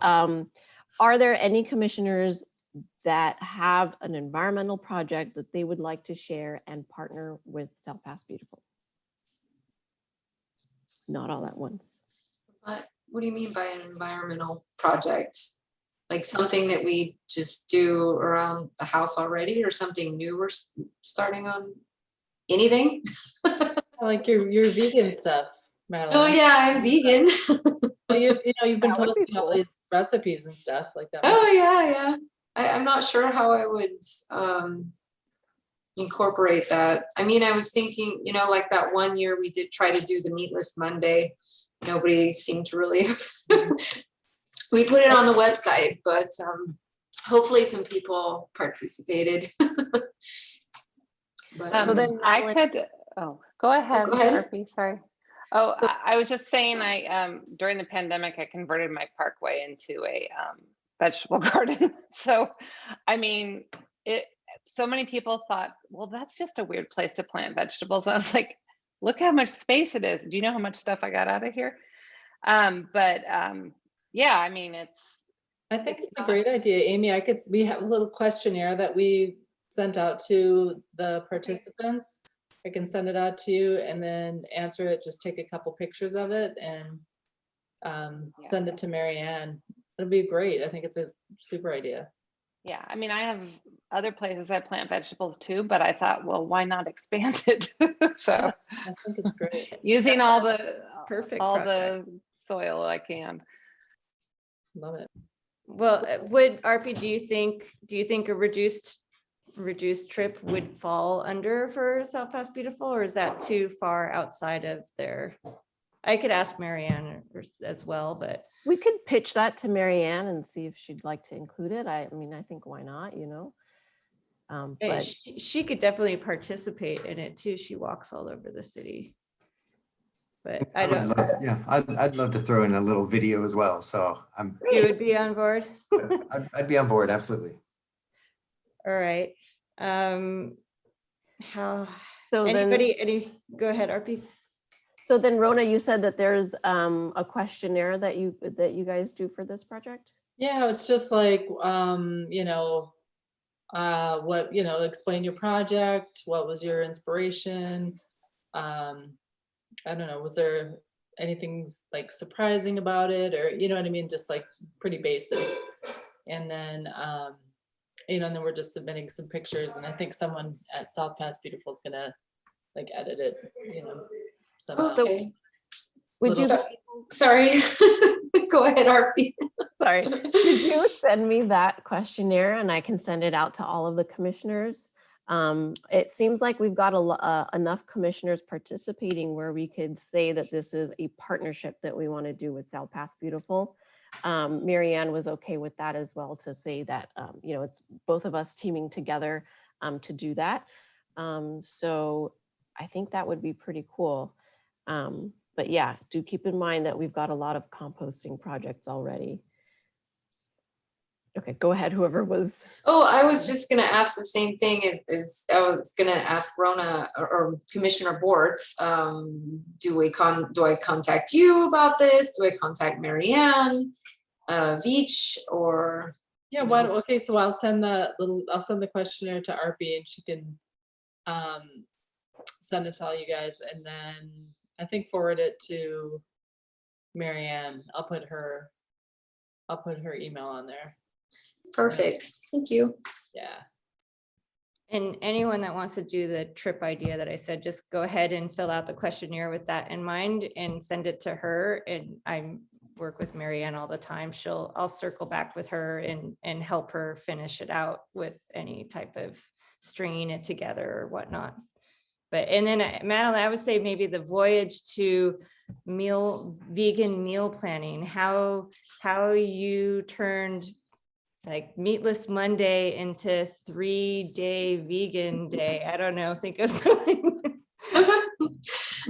are there any commissioners that have an environmental project that they would like to share and partner with South Pass Beautiful? Not all at once. What do you mean by an environmental project? Like something that we just do around the house already, or something new we're starting on? Anything? Like your vegan stuff, Madeline. Oh yeah, I'm vegan. You've been That would be posting all cool. these recipes and stuff like that. Oh yeah. I'm not sure how I would incorporate that. I was thinking, like that one year we did try to do the Meatless Monday. Nobody seemed to really. We put it on the website, but hopefully some people participated. But So then I could, go ahead, go ahead. RP, sorry. I was just saying, during the pandemic, I converted my parkway into a vegetable garden. So, so many people thought, well, that's just a weird place to plant vegetables. I was like, look how much space it is. Do you know how much stuff I got out of here? Yeah, I think it's a great idea, Amy. We have a little questionnaire that we sent out to the participants. I can send it out to you and then answer it. Just take a couple pictures of it and send it to Mary Ann. It'll be great. I think it's a super idea. Yeah, I have other places I plant vegetables too, but I thought, well, why not expand it? So I think it's great. using all the the soil I can. Love it. Well, would RP, do you think a reduced trip would fall under for South Pass Beautiful, or is that too far outside of their? I could ask Marianne as well, but we could pitch that to Marianne and see if she'd like to include it. I think why not, but she could definitely participate in it too. She walks all over the city. But I don't. I'd love to throw in a little video as well. So You would be on board. I'd be on board, absolutely. All right. So anybody? Go ahead, RP. So then, Rona, you said that there's a questionnaire that you guys do for this project. Yeah, it's just like explain your project. What was your inspiration? I don't know, was there anything like surprising about it, or you know what I mean, just like pretty basic. And then you know, and then we're just submitting some pictures, and I think someone at South Pass Beautiful is gonna like edit it, you know, somehow. Okay. Would you, Little- Sorry. Go ahead, Arpy. sorry, could you send me that questionnaire and I can send it out to all of the commissioners? It seems like we've got enough commissioners participating where we could say that this is a partnership that we want to do with South Pass Beautiful. Marianne was okay with that as well, to say that, you know, it's both of us teaming together to do that. So I think that would be pretty cool. But yeah, do keep in mind that we've got a lot of composting projects already. Okay, go ahead, whoever was. Oh, I was just gonna ask the same thing as I was gonna ask Rona or Commissioner Boards. Do I contact you about this? Do I contact Marianne, Veach, or? Yeah, well, okay, so I'll send the questionnaire to Arpy, and she can send it to all you guys, and then I think forward it to Marianne. I'll put her email on there. Perfect, thank you. Yeah. And anyone that wants to do the trip idea that I said, just go ahead and fill out the questionnaire with that in mind and send it to her. And I work with Marianne all the time. I'll circle back with her and help her finish it out with any type of stringing it together or whatnot. But, and then Madeline, I would say maybe the voyage to vegan meal planning, how you turned like Meatless Monday into 3-day vegan day. I don't know, think of something.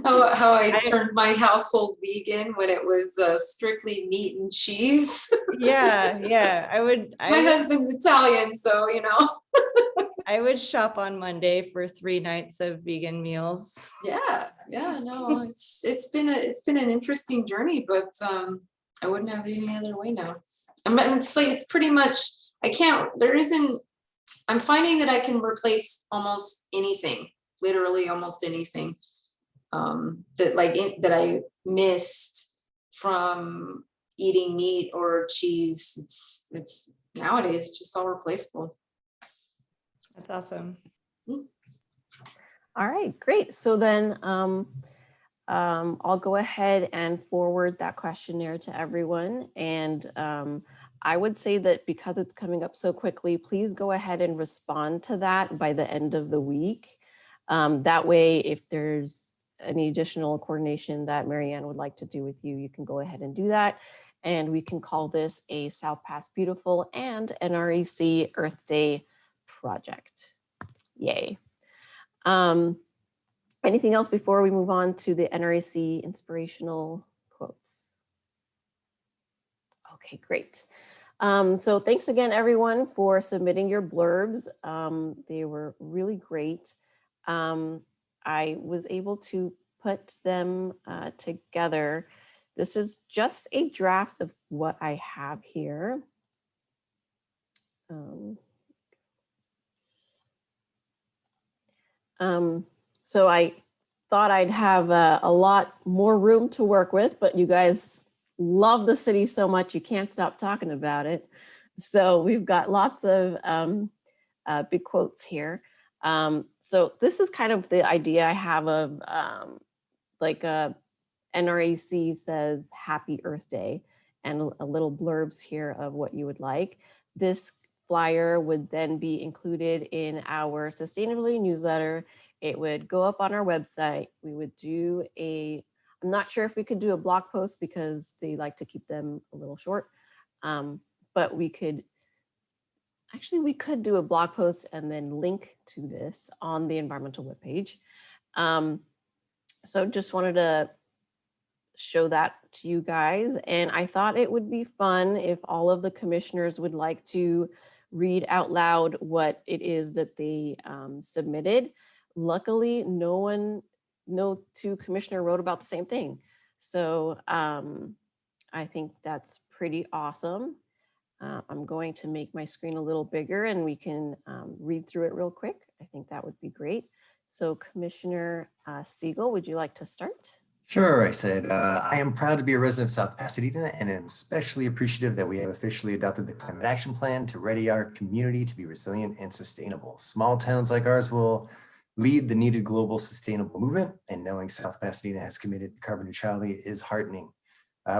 How I turned my household vegan when it was strictly meat and cheese. Yeah, My husband's Italian, so you know. I would shop on Monday for 3 nights of vegan meals. Yeah, no, it's been an interesting journey, but I wouldn't have it any other way now. It's pretty much, I'm finding that I can replace almost anything, literally almost anything that I missed from eating meat or cheese. It's nowadays it's just all replaceable. That's awesome. All right, great. So then I'll go ahead and forward that questionnaire to everyone. And I would say that because it's coming up so quickly, please go ahead and respond to that by the end of the week. That way, if there's any additional coordination that Marianne would like to do with you, you can go ahead and do that. And we can call this a South Pass Beautiful and NREC Earth Day project. Yay. Anything else before we move on to the NREC inspirational quotes? Okay, great. So thanks again, everyone, for submitting your blurbs. They were really great. I was able to put them together. This is just a draft of what I have here. So I thought I'd have a lot more room to work with, but you guys love the city so much you can't stop talking about it. So we've got lots of big quotes here. So this is kind of the idea I have of like NREC says Happy Earth Day and a little blurbs here of what you would like. This flyer would then be included in our sustainability newsletter. It would go up on our website. We would do I'm not sure if we could do a blog post because they like to keep them a little short, but we could do a blog post and then link to this on the environmental webpage. So just wanted to show that to you guys. And I thought it would be fun if all of the commissioners would like to read out loud what it is that they submitted. Luckily, no two commissioner wrote about the same thing. So I think that's pretty awesome. I'm going to make my screen a little bigger and we can read through it real quick. I think that would be great. So Commissioner Siegel, would you like to start? Sure, I said, I am proud to be a resident of South Pasadena and am especially appreciative that we have officially adopted the Climate Action Plan to ready our community to be resilient and sustainable. Small towns like ours will lead the needed global sustainable movement, and knowing South Pasadena has committed to carbon neutrality is heartening.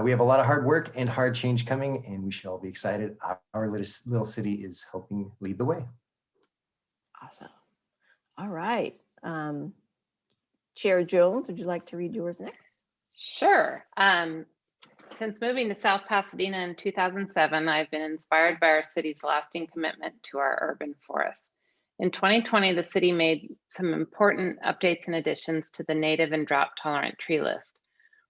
We have a lot of hard work and hard change coming, and we should all be excited. Our little city is helping lead the way. Awesome. All right. Chair Jones, would you like to read yours next? Sure. Since moving to South Pasadena in 2007, I've been inspired by our city's lasting commitment to our urban forests. In 2020, the city made some important updates and additions to the native and drought-tolerant tree list.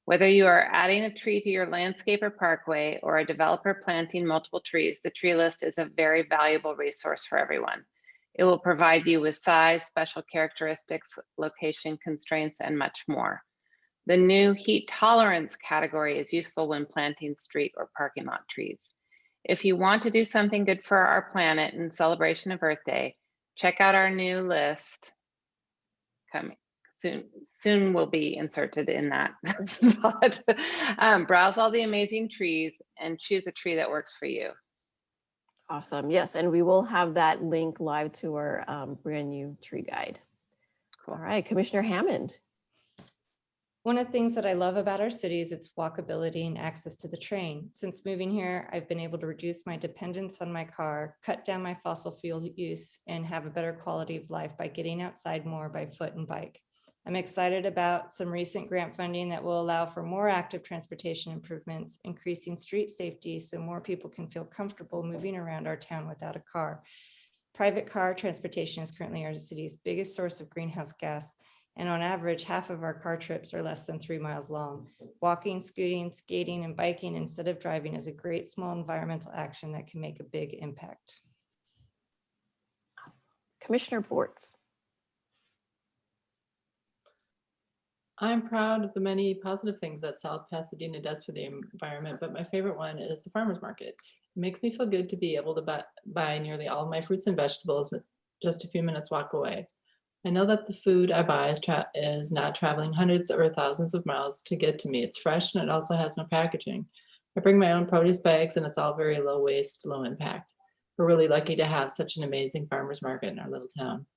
Whether you are adding a tree to your landscape or parkway or a developer planting multiple trees, the tree list is a very valuable resource for everyone. It will provide you with size, special characteristics, location constraints, and much more. The new heat tolerance category is useful when planting street or parking lot trees. If you want to do something good for our planet in celebration of Earth Day, check out our new list. Coming soon will be inserted in that spot. Browse all the amazing trees and choose a tree that works for you. Awesome. Yes, and we will have that link live to our brand new tree guide. Cool. All right, Commissioner Hammond. One of the things that I love about our city is its walkability and access to the train. Since moving here, I've been able to reduce my dependence on my car, cut down my fossil fuel use, and have a better quality of life by getting outside more by foot and bike. I'm excited about some recent grant funding that will allow for more active transportation improvements, increasing street safety so more people can feel comfortable moving around our town without a car. Private car transportation is currently our city's biggest source of greenhouse gas, and on average, half of our car trips are less than 3 miles long. Walking, scooting, skating, and biking instead of driving is a great small environmental action that can make a big impact. Commissioner Bortz. I'm proud of the many positive things that South Pasadena does for the environment, but my favorite one is the farmer's market. It makes me feel good to be able to buy nearly all of my fruits and vegetables just a few minutes walk away. I know that the food I buy is not traveling hundreds or thousands of miles to get to me. It's fresh and it also has no packaging. I bring my own produce bags and it's all very low waste, low impact. We're really lucky to have such an amazing farmer's market in our little town.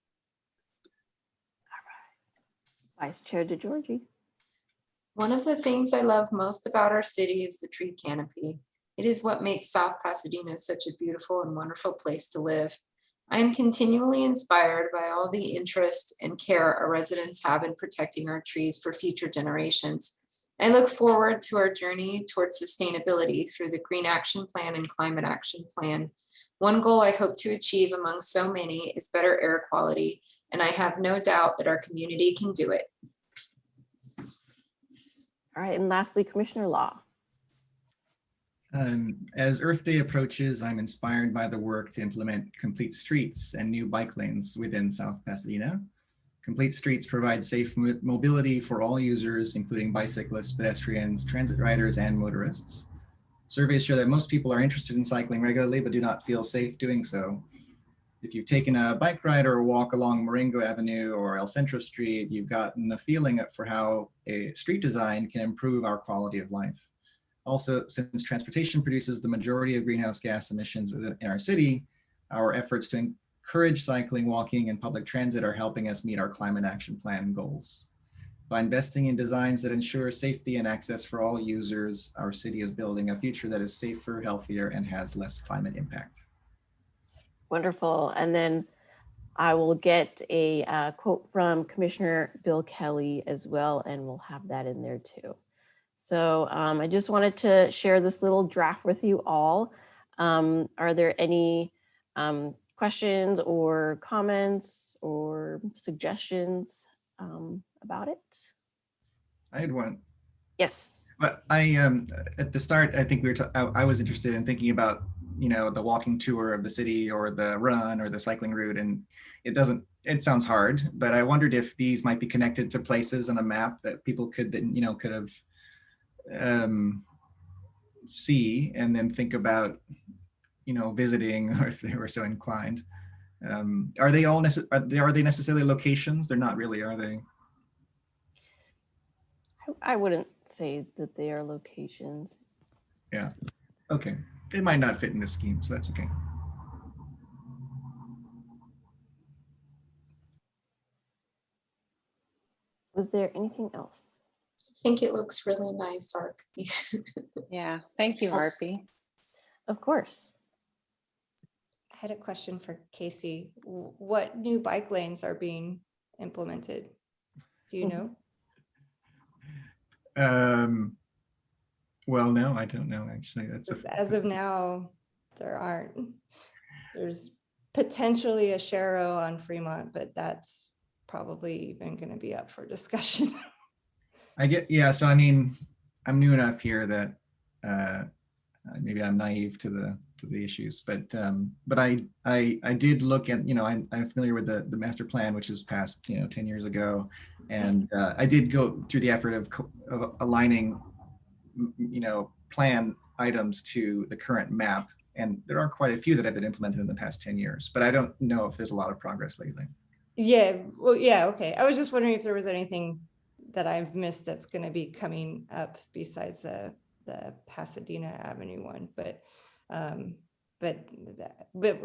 Vice Chair DeGiorgi. One of the things I love most about our city is the tree canopy. It is what makes South Pasadena such a beautiful and wonderful place to live. I am continually inspired by all the interest and care our residents have in protecting our trees for future generations. I look forward to our journey towards sustainability through the Green Action Plan and Climate Action Plan. One goal I hope to achieve among so many is better air quality, and I have no doubt that our community can do it. All right, and lastly, Commissioner Law. As Earth Day approaches, I'm inspired by the work to implement complete streets and new bike lanes within South Pasadena. Complete streets provide safe mobility for all users, including bicyclists, pedestrians, transit riders, and motorists. Surveys show that most people are interested in cycling regularly, but do not feel safe doing so. If you've taken a bike ride or a walk along Marengo Avenue or El Centro Street, you've gotten a feeling for how a street design can improve our quality of life. Also, since transportation produces the majority of greenhouse gas emissions in our city, our efforts to encourage cycling, walking, and public transit are helping us meet our Climate Action Plan goals. By investing in designs that ensure safety and access for all users, our city is building a future that is safer, healthier, and has less climate impact. Wonderful. And then I will get a quote from Commissioner Bill Kelly as well, and we'll have that in there too. So I just wanted to share this little draft with you all. Are there any questions or comments or suggestions about it? I had one. Yes. But I, at the start, I think I was interested in thinking about, the walking tour of the city or the run or the cycling route, and it sounds hard, but I wondered if these might be connected to places on a map that people could then, could have see and then think about, visiting, or if they were so inclined. Are they necessarily locations? They're not really, are they? I I wouldn't say that they are locations. Yeah, okay. It might not fit in this scheme, so that's okay. Was there anything else? I think it looks really nice, Art. Yeah, thank you, Harpy. Of course. I had a question for Casey. What new bike lanes are being implemented? Do you know? Well, no, I don't know, actually. That's a, As of now, there aren't. There's potentially a Sharrow on Fremont, but that's probably even going to be up for discussion. I get, yeah, so I mean, I'm new enough here that maybe I'm naive to the issues, but I did look at, I'm familiar with the master plan, which was passed 10 years ago, and I did go through the effort of aligning plan items to the current map, and there are quite a few that have been implemented in the past 10 years, but I don't know if there's a lot of progress lately. Yeah, well, yeah, okay. I was just wondering if there was anything that I've missed that's going to be coming up besides the Pasadena Avenue one, but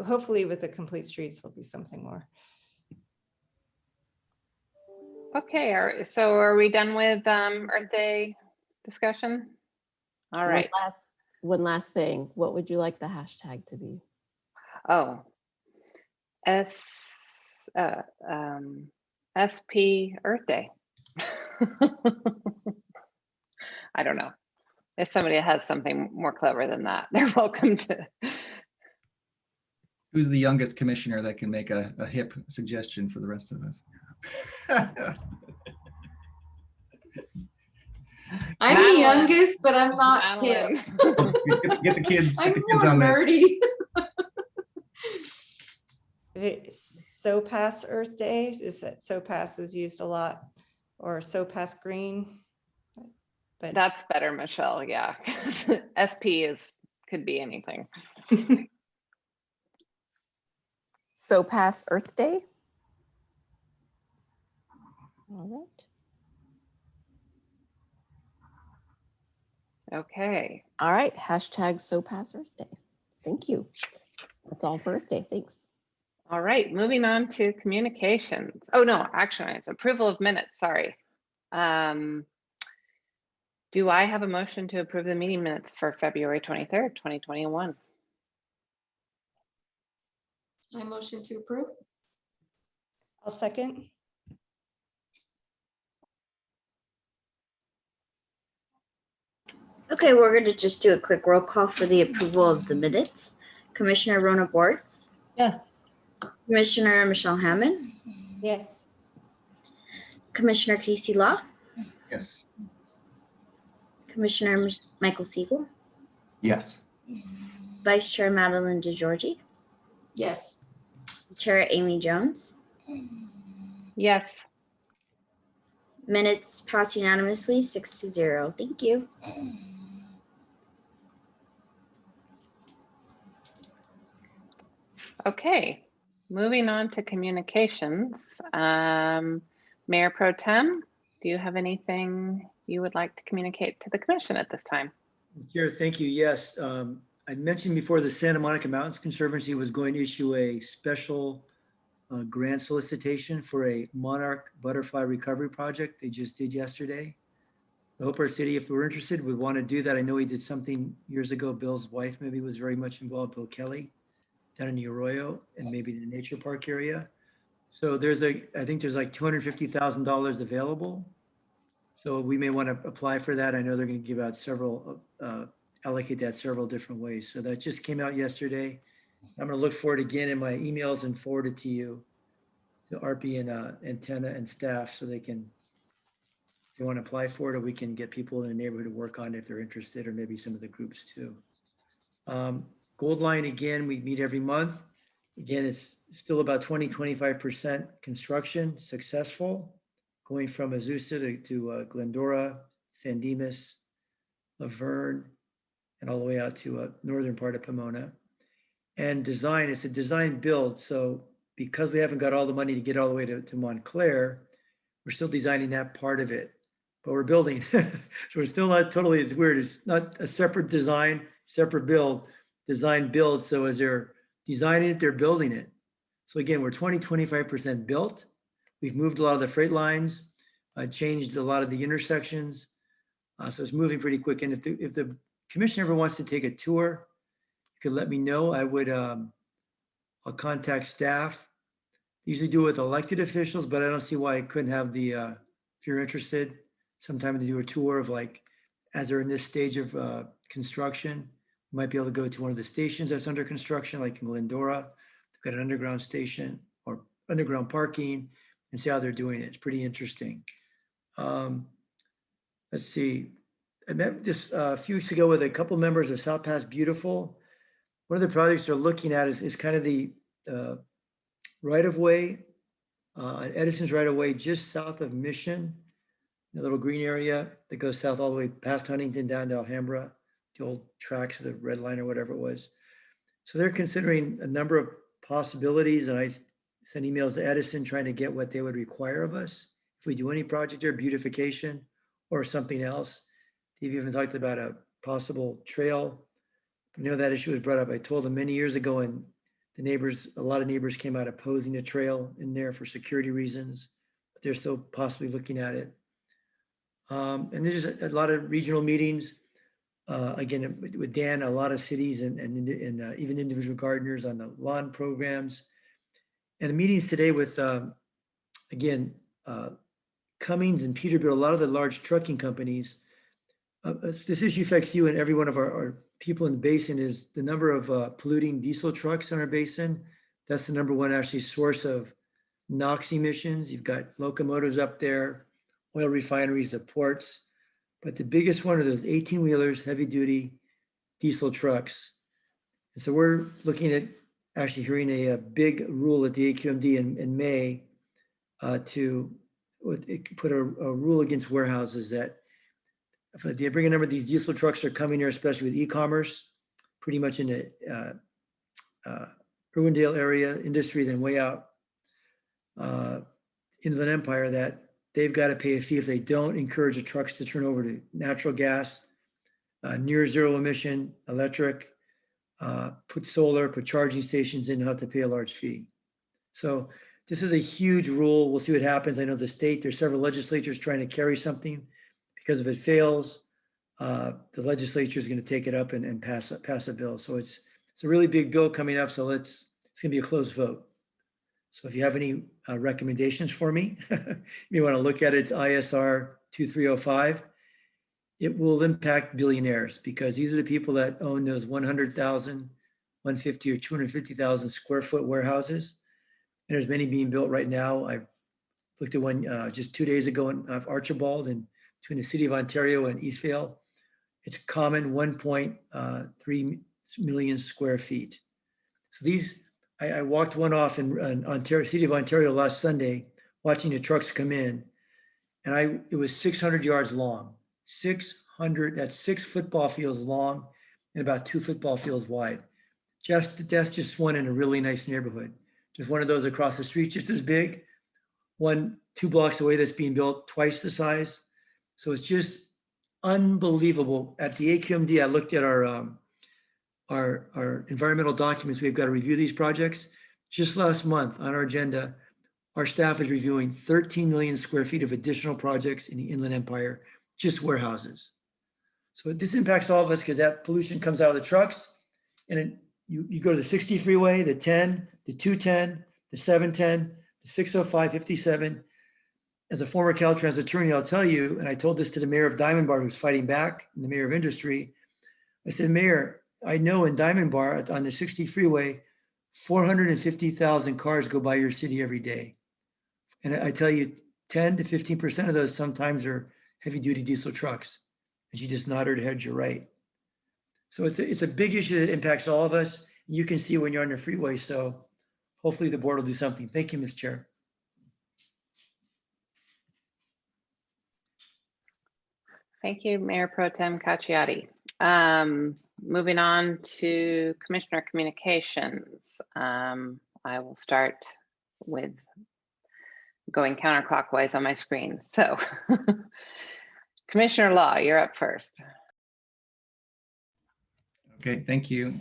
hopefully with the complete streets there'll be something more. Okay, so are we done with Earth Day discussion? All right. One last thing. What would you like the hashtag to be? Oh, SP Earth Day. I don't know. If somebody has something more clever than that, they're welcome to. Who's the youngest commissioner that can make a hip suggestion for the rest of us? I'm Madeline. the youngest, but I'm not Madeline. hip. Get the kids. I'm Get the kids more on this. nerdy. SoPass Earth Day, is that SoPass is used a lot, or SoPass Green? But That's better, Michelle. Yeah. SP could be anything. SoPass Earth Day. All right. Okay. All right. Hashtag SoPass Earth Day. Thank you. That's all for Earth Day. Thanks. All right. Moving on to communications. Oh, no, action items. Approval of minutes. Sorry. Do I have a motion to approve the meeting minutes for February 23rd, 2021? I motion to approve. I'll second. Okay, we're going to just do a quick roll call for the approval of the minutes. Commissioner Rona Bortz, Yes. Commissioner Michelle Hammond, Yes. Commissioner Casey Law, Yes. Commissioner Michael Siegel, Yes. Vice Chair Madeline DeGiorgi, Yes. Chair Amy Jones. Yes. Minutes passed unanimously 6-0. Thank you. Okay. Moving on to communications. Mayor Pro Tem, do you have anything you would like to communicate to the commission at this time? Chair, thank you. Yes, I mentioned before the Santa Monica Mountains Conservancy was going to issue a special grant solicitation for a Monarch butterfly recovery project. They just did yesterday. I hope our city, if we're interested, would want to do that. I know he did something years ago. Bill's wife maybe was very much involved, Bill Kelly, down in the Arroyo and maybe the nature park area. So I think there's like $250,000 available. So we may want to apply for that. I know they're going to give out allocate that several different ways. So that just came out yesterday. I'm going to look for it again in my emails and forward it to you, to RP and Antenna and staff, so they can, if they want to apply for it, or we can get people in the neighborhood to work on it if they're interested, or maybe some of the groups too. Gold Line, again, we meet every month. Again, it's still about 20-25% construction successful, going from Azusa to Glendora, San Dimas, Laverne, and all the way out to northern part of Pomona. And design, it's a design build. So because we haven't got all the money to get all the way to Montclair, we're still designing that part of it. but we're building. So we're still not totally, it's weird. It's not a separate design, separate build, design build. So as they're designing it, they're building it. So again, we're 25% built. We've moved a lot of the freight lines, changed a lot of the intersections. So it's moving pretty quick. And if the commission ever wants to take a tour, you could let me know. I would, I'll contact staff. Usually do it with elected officials, but I don't see why I couldn't have the, if you're interested, sometime to do a tour of like, as they're in this stage of construction, you might be able to go to one of the stations that's under construction, like in Glendora. They've got an underground station or underground parking and see how they're doing it. It's pretty interesting. Let's see. I met just a few weeks ago with a couple members of South Pass Beautiful. One of the projects they're looking at is kind of the right-of-way, Edison's right-of-way just south of Mission, a little green area that goes south all the way past Huntington down to Alhambra, the old tracks, the red line or whatever it was. So they're considering a number of possibilities, and I sent emails to Edison trying to get what they would require of us if we do any project there, beautification or something else. They've even talked about a possible trail. I know that issue was brought up. I told them many years ago, and the neighbors, a lot of neighbors came out opposing a trail in there for security reasons, but they're still possibly looking at it. And there's just a lot of regional meetings. Again, with Dan, a lot of cities and even individual gardeners on the lawn programs. And the meetings today with, again, Cummings and Peterbilt, a lot of the large trucking companies. This issue affects you and every one of our people in the basin is the number of polluting diesel trucks in our basin. That's the number one actually source of NOx emissions. You've got locomotives up there, oil refineries, the ports. But the biggest one are those 18-wheelers, heavy-duty diesel trucks. And so we're looking at actually hearing a big rule at the AQMD in May to put a rule against warehouses that if they bring a number of these diesel trucks are coming here, especially with e-commerce, pretty much in the Irwindale area industry, then way out Inland Empire, that they've got to pay a fee if they don't encourage the trucks to turn over to natural gas, near zero emission, electric, put solar, put charging stations in, have to pay a large fee. So this is a huge rule. We'll see what happens. I know the state, there's several legislatures trying to carry something. Because if it fails, the legislature is going to take it up and pass a bill. So it's a really big bill coming up. So it's going to be a close vote. So if you have any recommendations for me, you want to look at it, it's ISR 2305. It will impact billionaires because these are the people that own those 100,000, 150 or 250,000 square foot warehouses. And there's many being built right now. I looked at one just 2 days ago in Archibald and between the city of Ontario and Eastvale. It's common 1.3 million square feet. So these, I walked one off in Ontario, city of Ontario last Sunday, watching the trucks come in. And it was 600 yards long, 600, that's 6 football fields long and about 2 football fields wide. That's just one in a really nice neighborhood. There's one of those across the street, just as big, 2 blocks away that's being built twice the size. So it's just unbelievable. At the AQMD, I looked at our environmental documents. We've got to review these projects. Just last month on our agenda, our staff is reviewing 13 million square feet of additional projects in the Inland Empire, just warehouses. So this impacts all of us because that pollution comes out of the trucks. And you go to the 60 freeway, the 10, the 210, the 710, the 605, 57. As a former Caltrans attorney, I'll tell you, and I told this to the mayor of Diamond Bar, who's fighting back, and the mayor of industry. I said, Mayor, I know in Diamond Bar on the 60 freeway, 450,000 cars go by your city every day. And I tell you, 10 to 15% of those sometimes are heavy duty diesel trucks. And she just nodded her head, you're right. So it's a big issue that impacts all of us. You can see when you're on the freeway. So hopefully the board will do something. Thank you, Ms. Chair. Thank you, Mayor Pro Tem Cacciatti. Moving on to Commissioner Communications. I will start with going counterclockwise on my screen. So Commissioner Law, you're up first. Okay, thank you.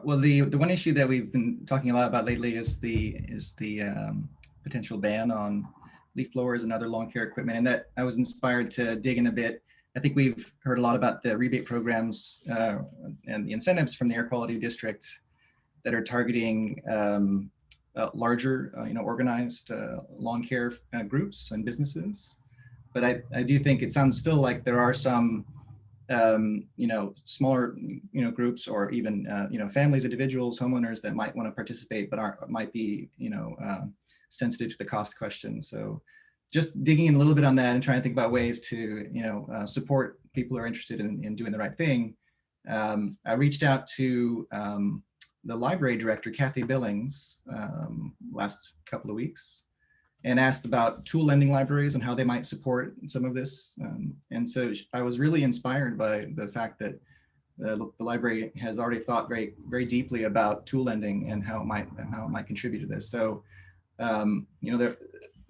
Well, the one issue that we've been talking a lot about lately is the potential ban on leaf blowers and other lawn care equipment, and that I was inspired to dig in a bit. I think we've heard a lot about the rebate programs and the incentives from the air quality district that are targeting larger, organized lawn care groups and businesses. But I do think it sounds still like there are some smaller, groups or even, families, individuals, homeowners that might want to participate, but might be, sensitive to the cost question. So just digging in a little bit on that and trying to think about ways to, support people who are interested in doing the right thing. I reached out to the library director, Kathy Billings, last couple of weeks, and asked about tool lending libraries and how they might support some of this. And so I was really inspired by the fact that the library has already thought very, very deeply about tool lending and how it might contribute to this. So,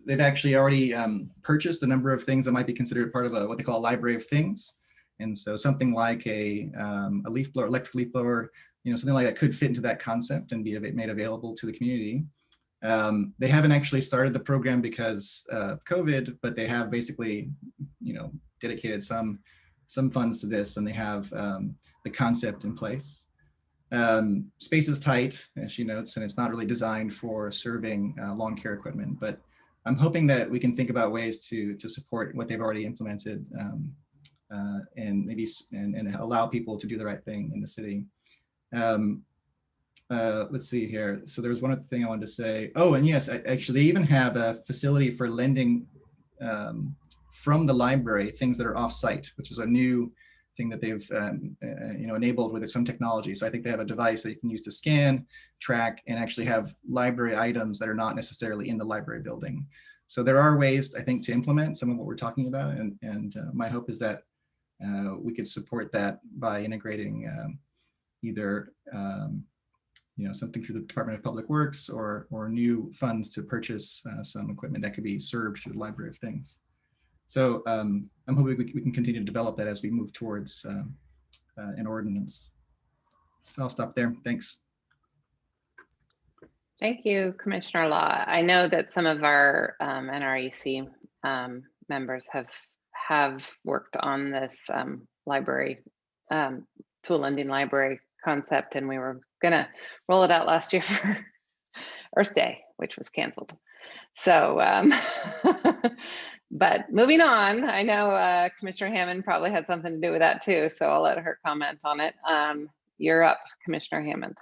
they've actually already purchased a number of things that might be considered part of what they call a library of things. And so something like a leaf blower, electric leaf blower, something like that could fit into that concept and be made available to the community. They haven't actually started the program because of COVID, but they have basically, dedicated some funds to this, and they have the concept in place. Space is tight, as she notes, and it's not really designed for serving lawn care equipment, but I'm hoping that we can think about ways to support what they've already implemented and maybe and allow people to do the right thing in the city. Let's see here. So there was one other thing I wanted to say. Oh, and yes, actually they even have a facility for lending from the library, things that are off-site, which is a new thing that they've enabled with some technology. So I think they have a device that you can use to scan, track, and actually have library items that are not necessarily in the library building. So there are ways, I think, to implement some of what we're talking about. And my hope is that we could support that by integrating either something through the Department of Public Works or new funds to purchase some equipment that could be served through the Library of Things. So I'm hoping we can continue to develop that as we move towards an ordinance. So I'll stop there. Thanks. Thank you, Commissioner Law. I know that some of our NREC members have worked on this library, tool lending library concept, and we were gonna roll it out last year for Earth Day, which was canceled. So, but moving on, I know Commissioner Hammond probably had something to do with that too, so I'll let her comment on it. You're up, Commissioner Hammond.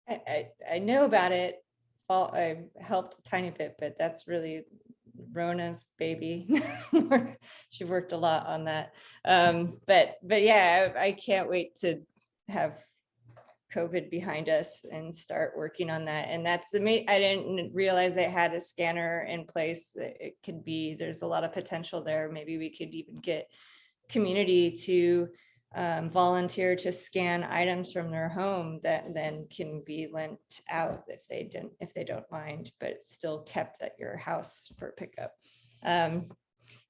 I know about it. I helped a tiny bit, but that's really Rona's baby. She worked a lot on that. But yeah, I can't wait to have COVID behind us and start working on that. And that's amazing. I didn't realize it had a scanner in place. It could be, there's a lot of potential there. Maybe we could even get community to volunteer to scan items from their home that then can be lent out if they don't mind, but it's still kept at your house for pickup.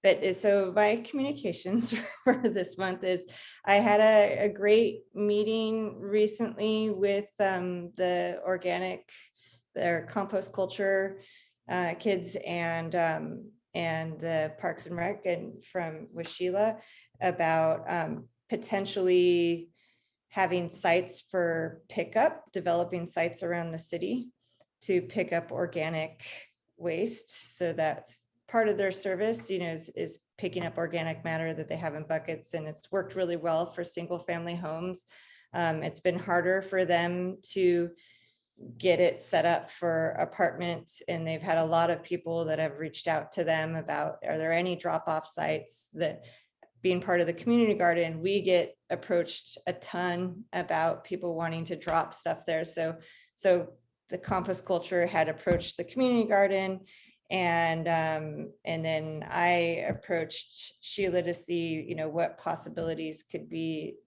But so my communications for this month is I had a great meeting recently with their compost culture kids and the Parks and Rec and with Sheila about potentially having sites for pickup, developing sites around the city to pick up organic waste. So that's part of their service, is picking up organic matter that they have in buckets, and it's worked really well for single family homes. It's been harder for them to get it set up for apartments, and they've had a lot of people that have reached out to them about, are there any drop-off sites? That being part of the community garden, we get approached a ton about people wanting to drop stuff there. So the compost culture had approached the community garden, and then I approached Sheila to see, what possibilities could be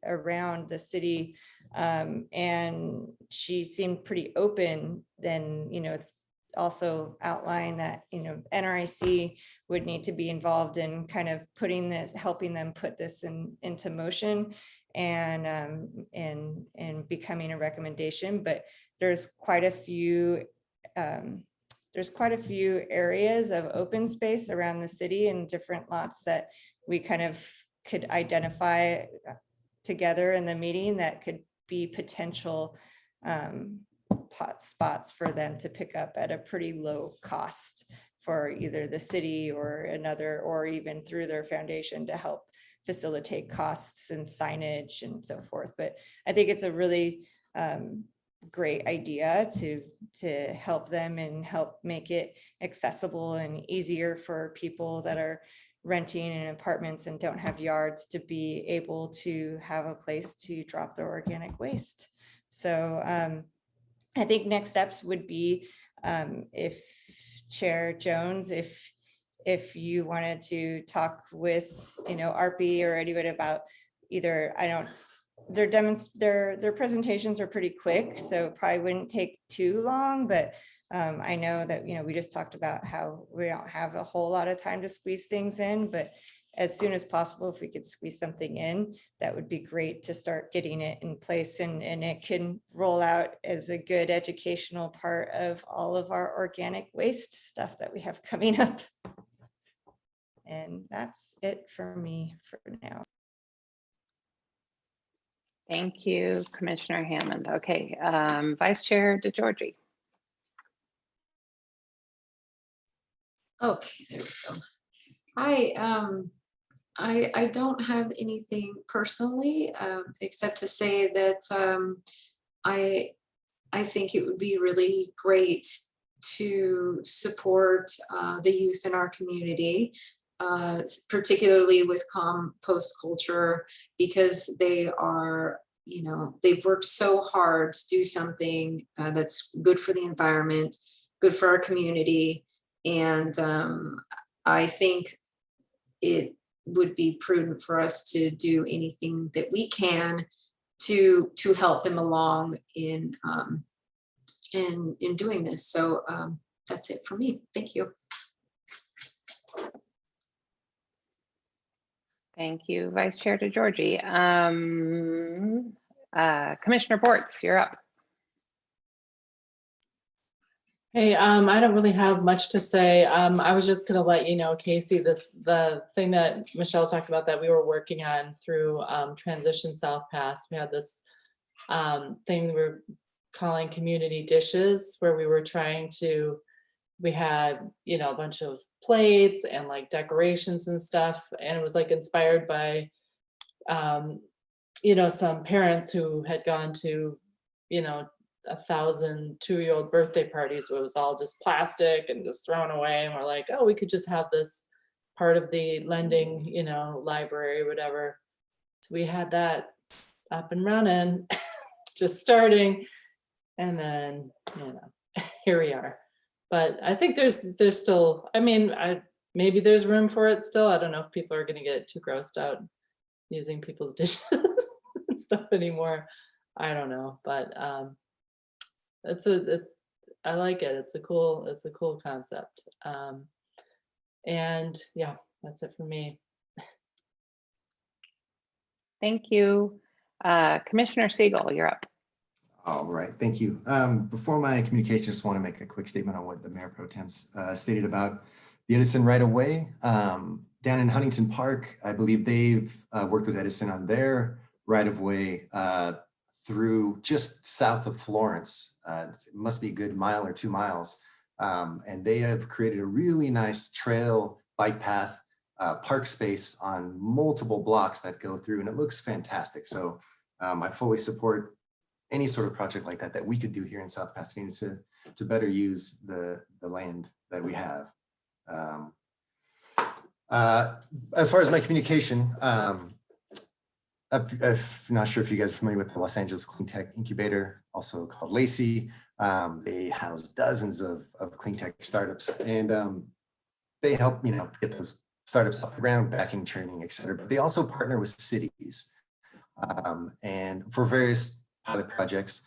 around the city, and she seemed pretty open. Then, also outline that, NRIC would need to be involved in kind of putting this, helping them put this into motion and becoming a recommendation. But there's quite a few areas of open space around the city and different lots that we kind of could identify together in the meeting that could be potential spots for them to pick up at a pretty low cost for either the city or another, or even through their foundation to help facilitate costs and signage and so forth. But I think it's a really great idea to help them and help make it accessible and easier for people that are renting in apartments and don't have yards to be able to have a place to drop their organic waste. So I think next steps would be if Chair Jones, if you wanted to talk with, ARPI or anyone about either, their presentations are pretty quick, so probably wouldn't take too long, but I know that, we just talked about how we don't have a whole lot of time to squeeze things in, but as soon as possible, if we could squeeze something in, that would be great to start getting it in place, and it can roll out as a good educational part of all of our organic waste stuff that we have coming up. And that's it for me for now. Thank you, Commissioner Hammond. Okay, Vice Chair DeGiorgi. Okay, there we go. I don't have anything personally, except to say that I think it would be really great to support the youth in our community, particularly with compost culture, because they are, they've worked so hard to do something that's good for the environment, good for our community. And I think it would be prudent for us to do anything that we can to help them along in doing this. So that's it for me. Thank you. Thank you, Vice Chair DeGiorgi. Commissioner Bortz, you're up. Hey, I don't really have much to say. I was just gonna let you know, Casey, the thing that Michelle talked about that we were working on through Transition South Pass. We had this thing we were calling community dishes, where we were trying to, we had, a bunch of plates and like decorations and stuff. And it was like inspired by, some parents who had gone to, 1,000 2-year-old birthday parties where it was all just plastic and just thrown away. And we're like, oh, we could just have this part of the lending, library or whatever. So we had that up and running, just starting. And then, here we are. But I think there's still, maybe there's room for it still. I don't know if people are going to get too grossed out using people's dishes and stuff anymore. I don't know, but I like it. It's a cool concept. And yeah, that's it for me. Thank you. Commissioner Siegel, you're up. All right, thank you. Before my communication, just want to make a quick statement on what the Mayor Pro Tem stated about the Edison right of way. Down in Huntington Park, I believe they've worked with Edison on their right of way through just south of Florence. It must be a good mile or 2 miles. And they have created a really nice trail, bike path, park space on multiple blocks that go through, and it looks fantastic. So I fully support any sort of project like that we could do here in South Pasadena to better use the land that we have. As far as my communication, I'm not sure if you guys are familiar with the Los Angeles Clean Tech Incubator, also called LACY. They house dozens of clean tech startups, and they help get those startups off the ground, backing, training, et cetera. But they also partner with cities and for various pilot projects.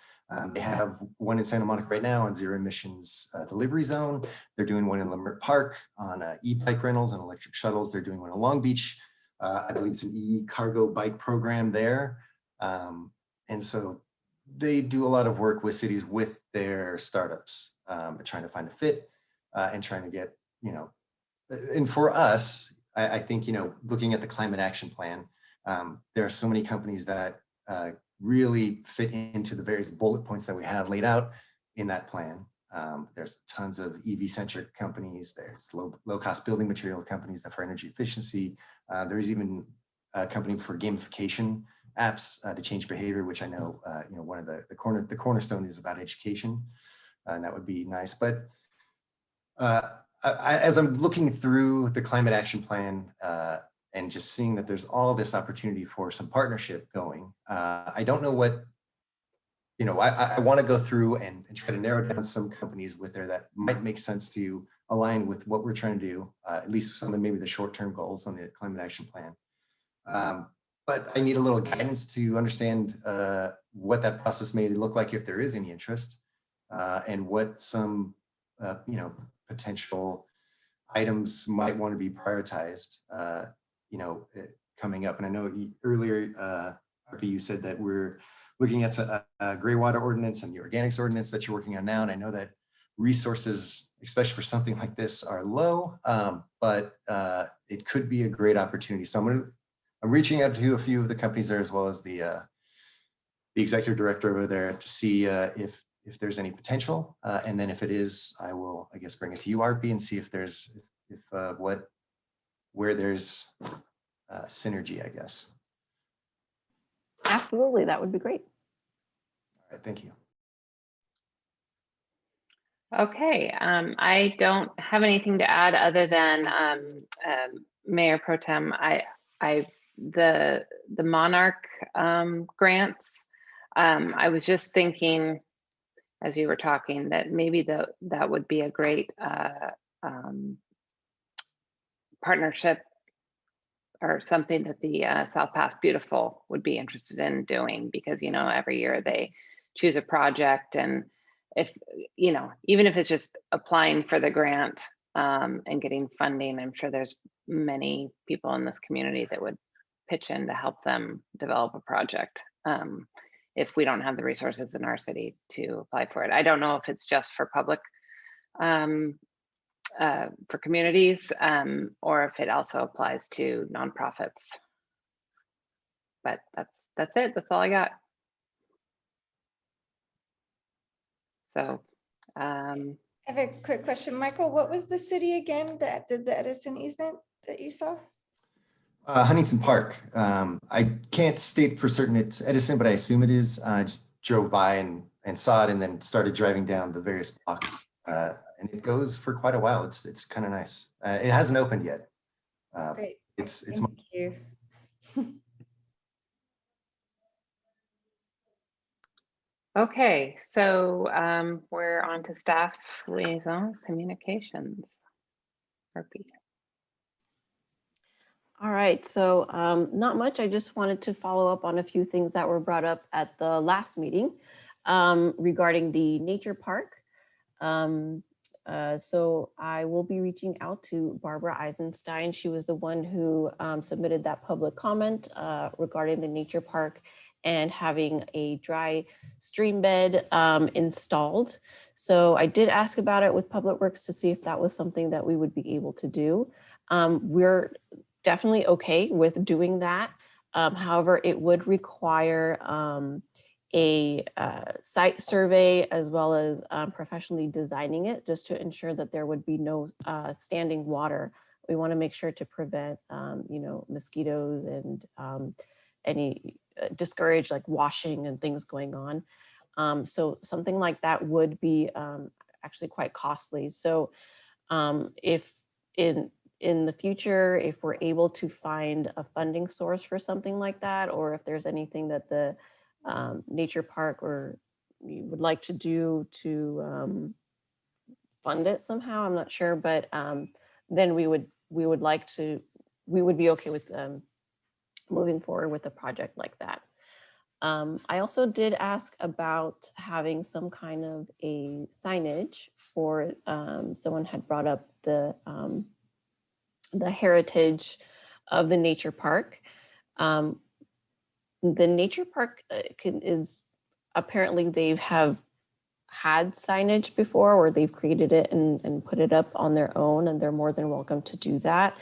They have one in Santa Monica right now on zero emissions delivery zone. They're doing one in Leimert Park on e-bike rentals and electric shuttles. They're doing one in Long Beach. I believe it's an e-cargo bike program there. And so they do a lot of work with cities with their startups, trying to find a fit and trying to get, and for us, I think, looking at the climate action plan, there are so many companies that really fit into the various bullet points that we have laid out in that plan. There's tons of EV-centric companies. There's low-cost building material companies that for energy efficiency. There's even a company for gamification apps to change behavior, which I know, one of the cornerstone is about education, and that would be nice. But as I'm looking through the climate action plan and just seeing that there's all this opportunity for some partnership going, I don't know what, I want to go through and try to narrow down some companies with there that might make sense to align with what we're trying to do, at least some of maybe the short-term goals on the climate action plan. But I need a little guidance to understand what that process may look like if there is any interest, and what some, potential items might want to be prioritized, coming up. And I know earlier, RP, you said that we're looking at a gray water ordinance and the organics ordinance that you're working on now. And I know that resources, especially for something like this, are low, but it could be a great opportunity. So I'm reaching out to a few of the companies there, as well as the executive director over there, to see if there's any potential. And then if it is, I will, I guess, bring it to you, RP, and see if there's, where there's synergy, I guess. Absolutely, that would be great. All right, thank you. Okay, I don't have anything to add other than Mayor Pro Tem. The Monarch grants. I was just thinking, as you were talking, that maybe that would be a great partnership, or something that the South Pass Beautiful would be interested in doing, because every year they choose a project, and if even if it's just applying for the grant and getting funding, I'm sure there's many people in this community that would pitch in to help them develop a project. If we don't have the resources in our city to apply for it. I don't know if it's just for public, for communities, or if it also applies to nonprofits. But that's it. That's all I got. So I have a quick question. Michael, what was the city again that did the Edison easement that you saw? Huntington Park. I can't state for certain it's Edison, but I assume it is. I just drove by and saw it, and then started driving down the various blocks. And it goes for quite a while. It's kind of nice. It hasn't opened yet. Great. It's Thank you. okay, so we're on to staff liaison communications. RP. All right, so not much. I just wanted to follow up on a few things that were brought up at the last meeting regarding the nature park. So I will be reaching out to Barbara Eisenstein. She was the one who submitted that public comment regarding the nature park and having a dry stream bed installed. So I did ask about it with Public Works to see if that was something that we would be able to do. We're definitely okay with doing that. However, it would require a site survey, as well as professionally designing it, just to ensure that there would be no standing water. We want to make sure to prevent mosquitoes and any discourage like washing and things going on. So something like that would be actually quite costly. So if in the future, if we're able to find a funding source for something like that, or if there's anything that the nature park or you would like to do to fund it somehow, I'm not sure, but then we would be okay with moving forward with a project like that. I also did ask about having some kind of a signage for, someone had brought up the heritage of the nature park. The nature park is apparently they have had signage before, or they've created it and put it up on their own, and they're more than welcome to do that.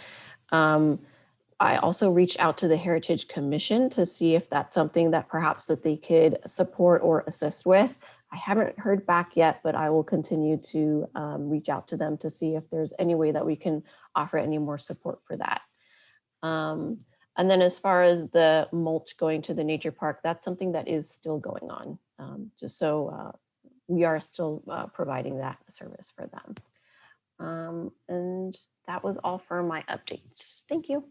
I also reached out to the Heritage Commission to see if that's something that perhaps that they could support or assist with. I haven't heard back yet, but I will continue to reach out to them to see if there's any way that we can offer any more support for that. And then as far as the mulch going to the nature park, that's something that is still going on. Just so we are still providing that service for them. And that was all for my updates. Thank you.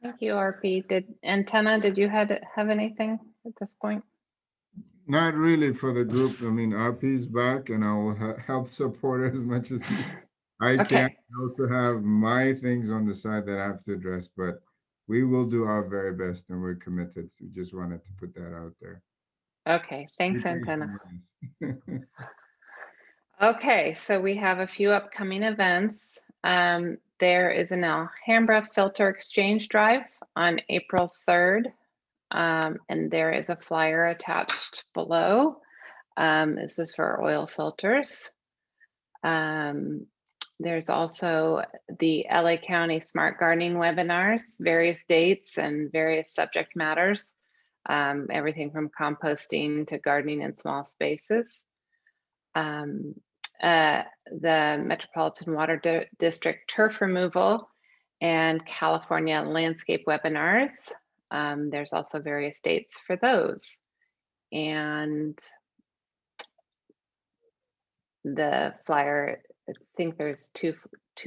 Thank you, RP. Antenna, did you have anything at this point? Not really for the group. I mean, RP's back and I will help support as much as I can. Okay. I also have my things on the side that I have to address, but we will do our very best and we're committed. So just wanted to put that out there. Okay, thanks, Be Antenna. patient. Okay, so we have a few upcoming events. There is an Alhambra filter exchange drive on April 3rd. And there is a flyer attached below. This is for oil filters. There's also the LA County Smart Gardening webinars, various dates and various subject matters, everything from composting to gardening in small spaces. The Metropolitan Water District turf removal and California landscape webinars. There's also various dates for those. And the flyer, I think there's two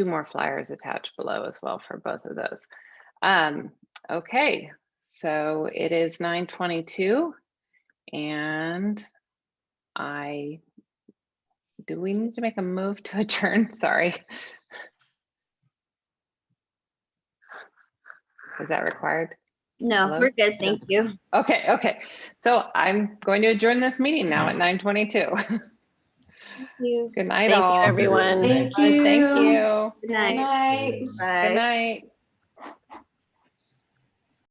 more flyers attached below as well for both of those. Okay, so it is 9:22 and do we need to make a move to adjourn? Sorry. Is that required? No, Hello? we're good. Thank you. Okay. So I'm going to adjourn this meeting now at 9:22. Thank you. Good night, Thank all. you, everyone. Thank Thank you. you. Good night. Night. Bye. Good night.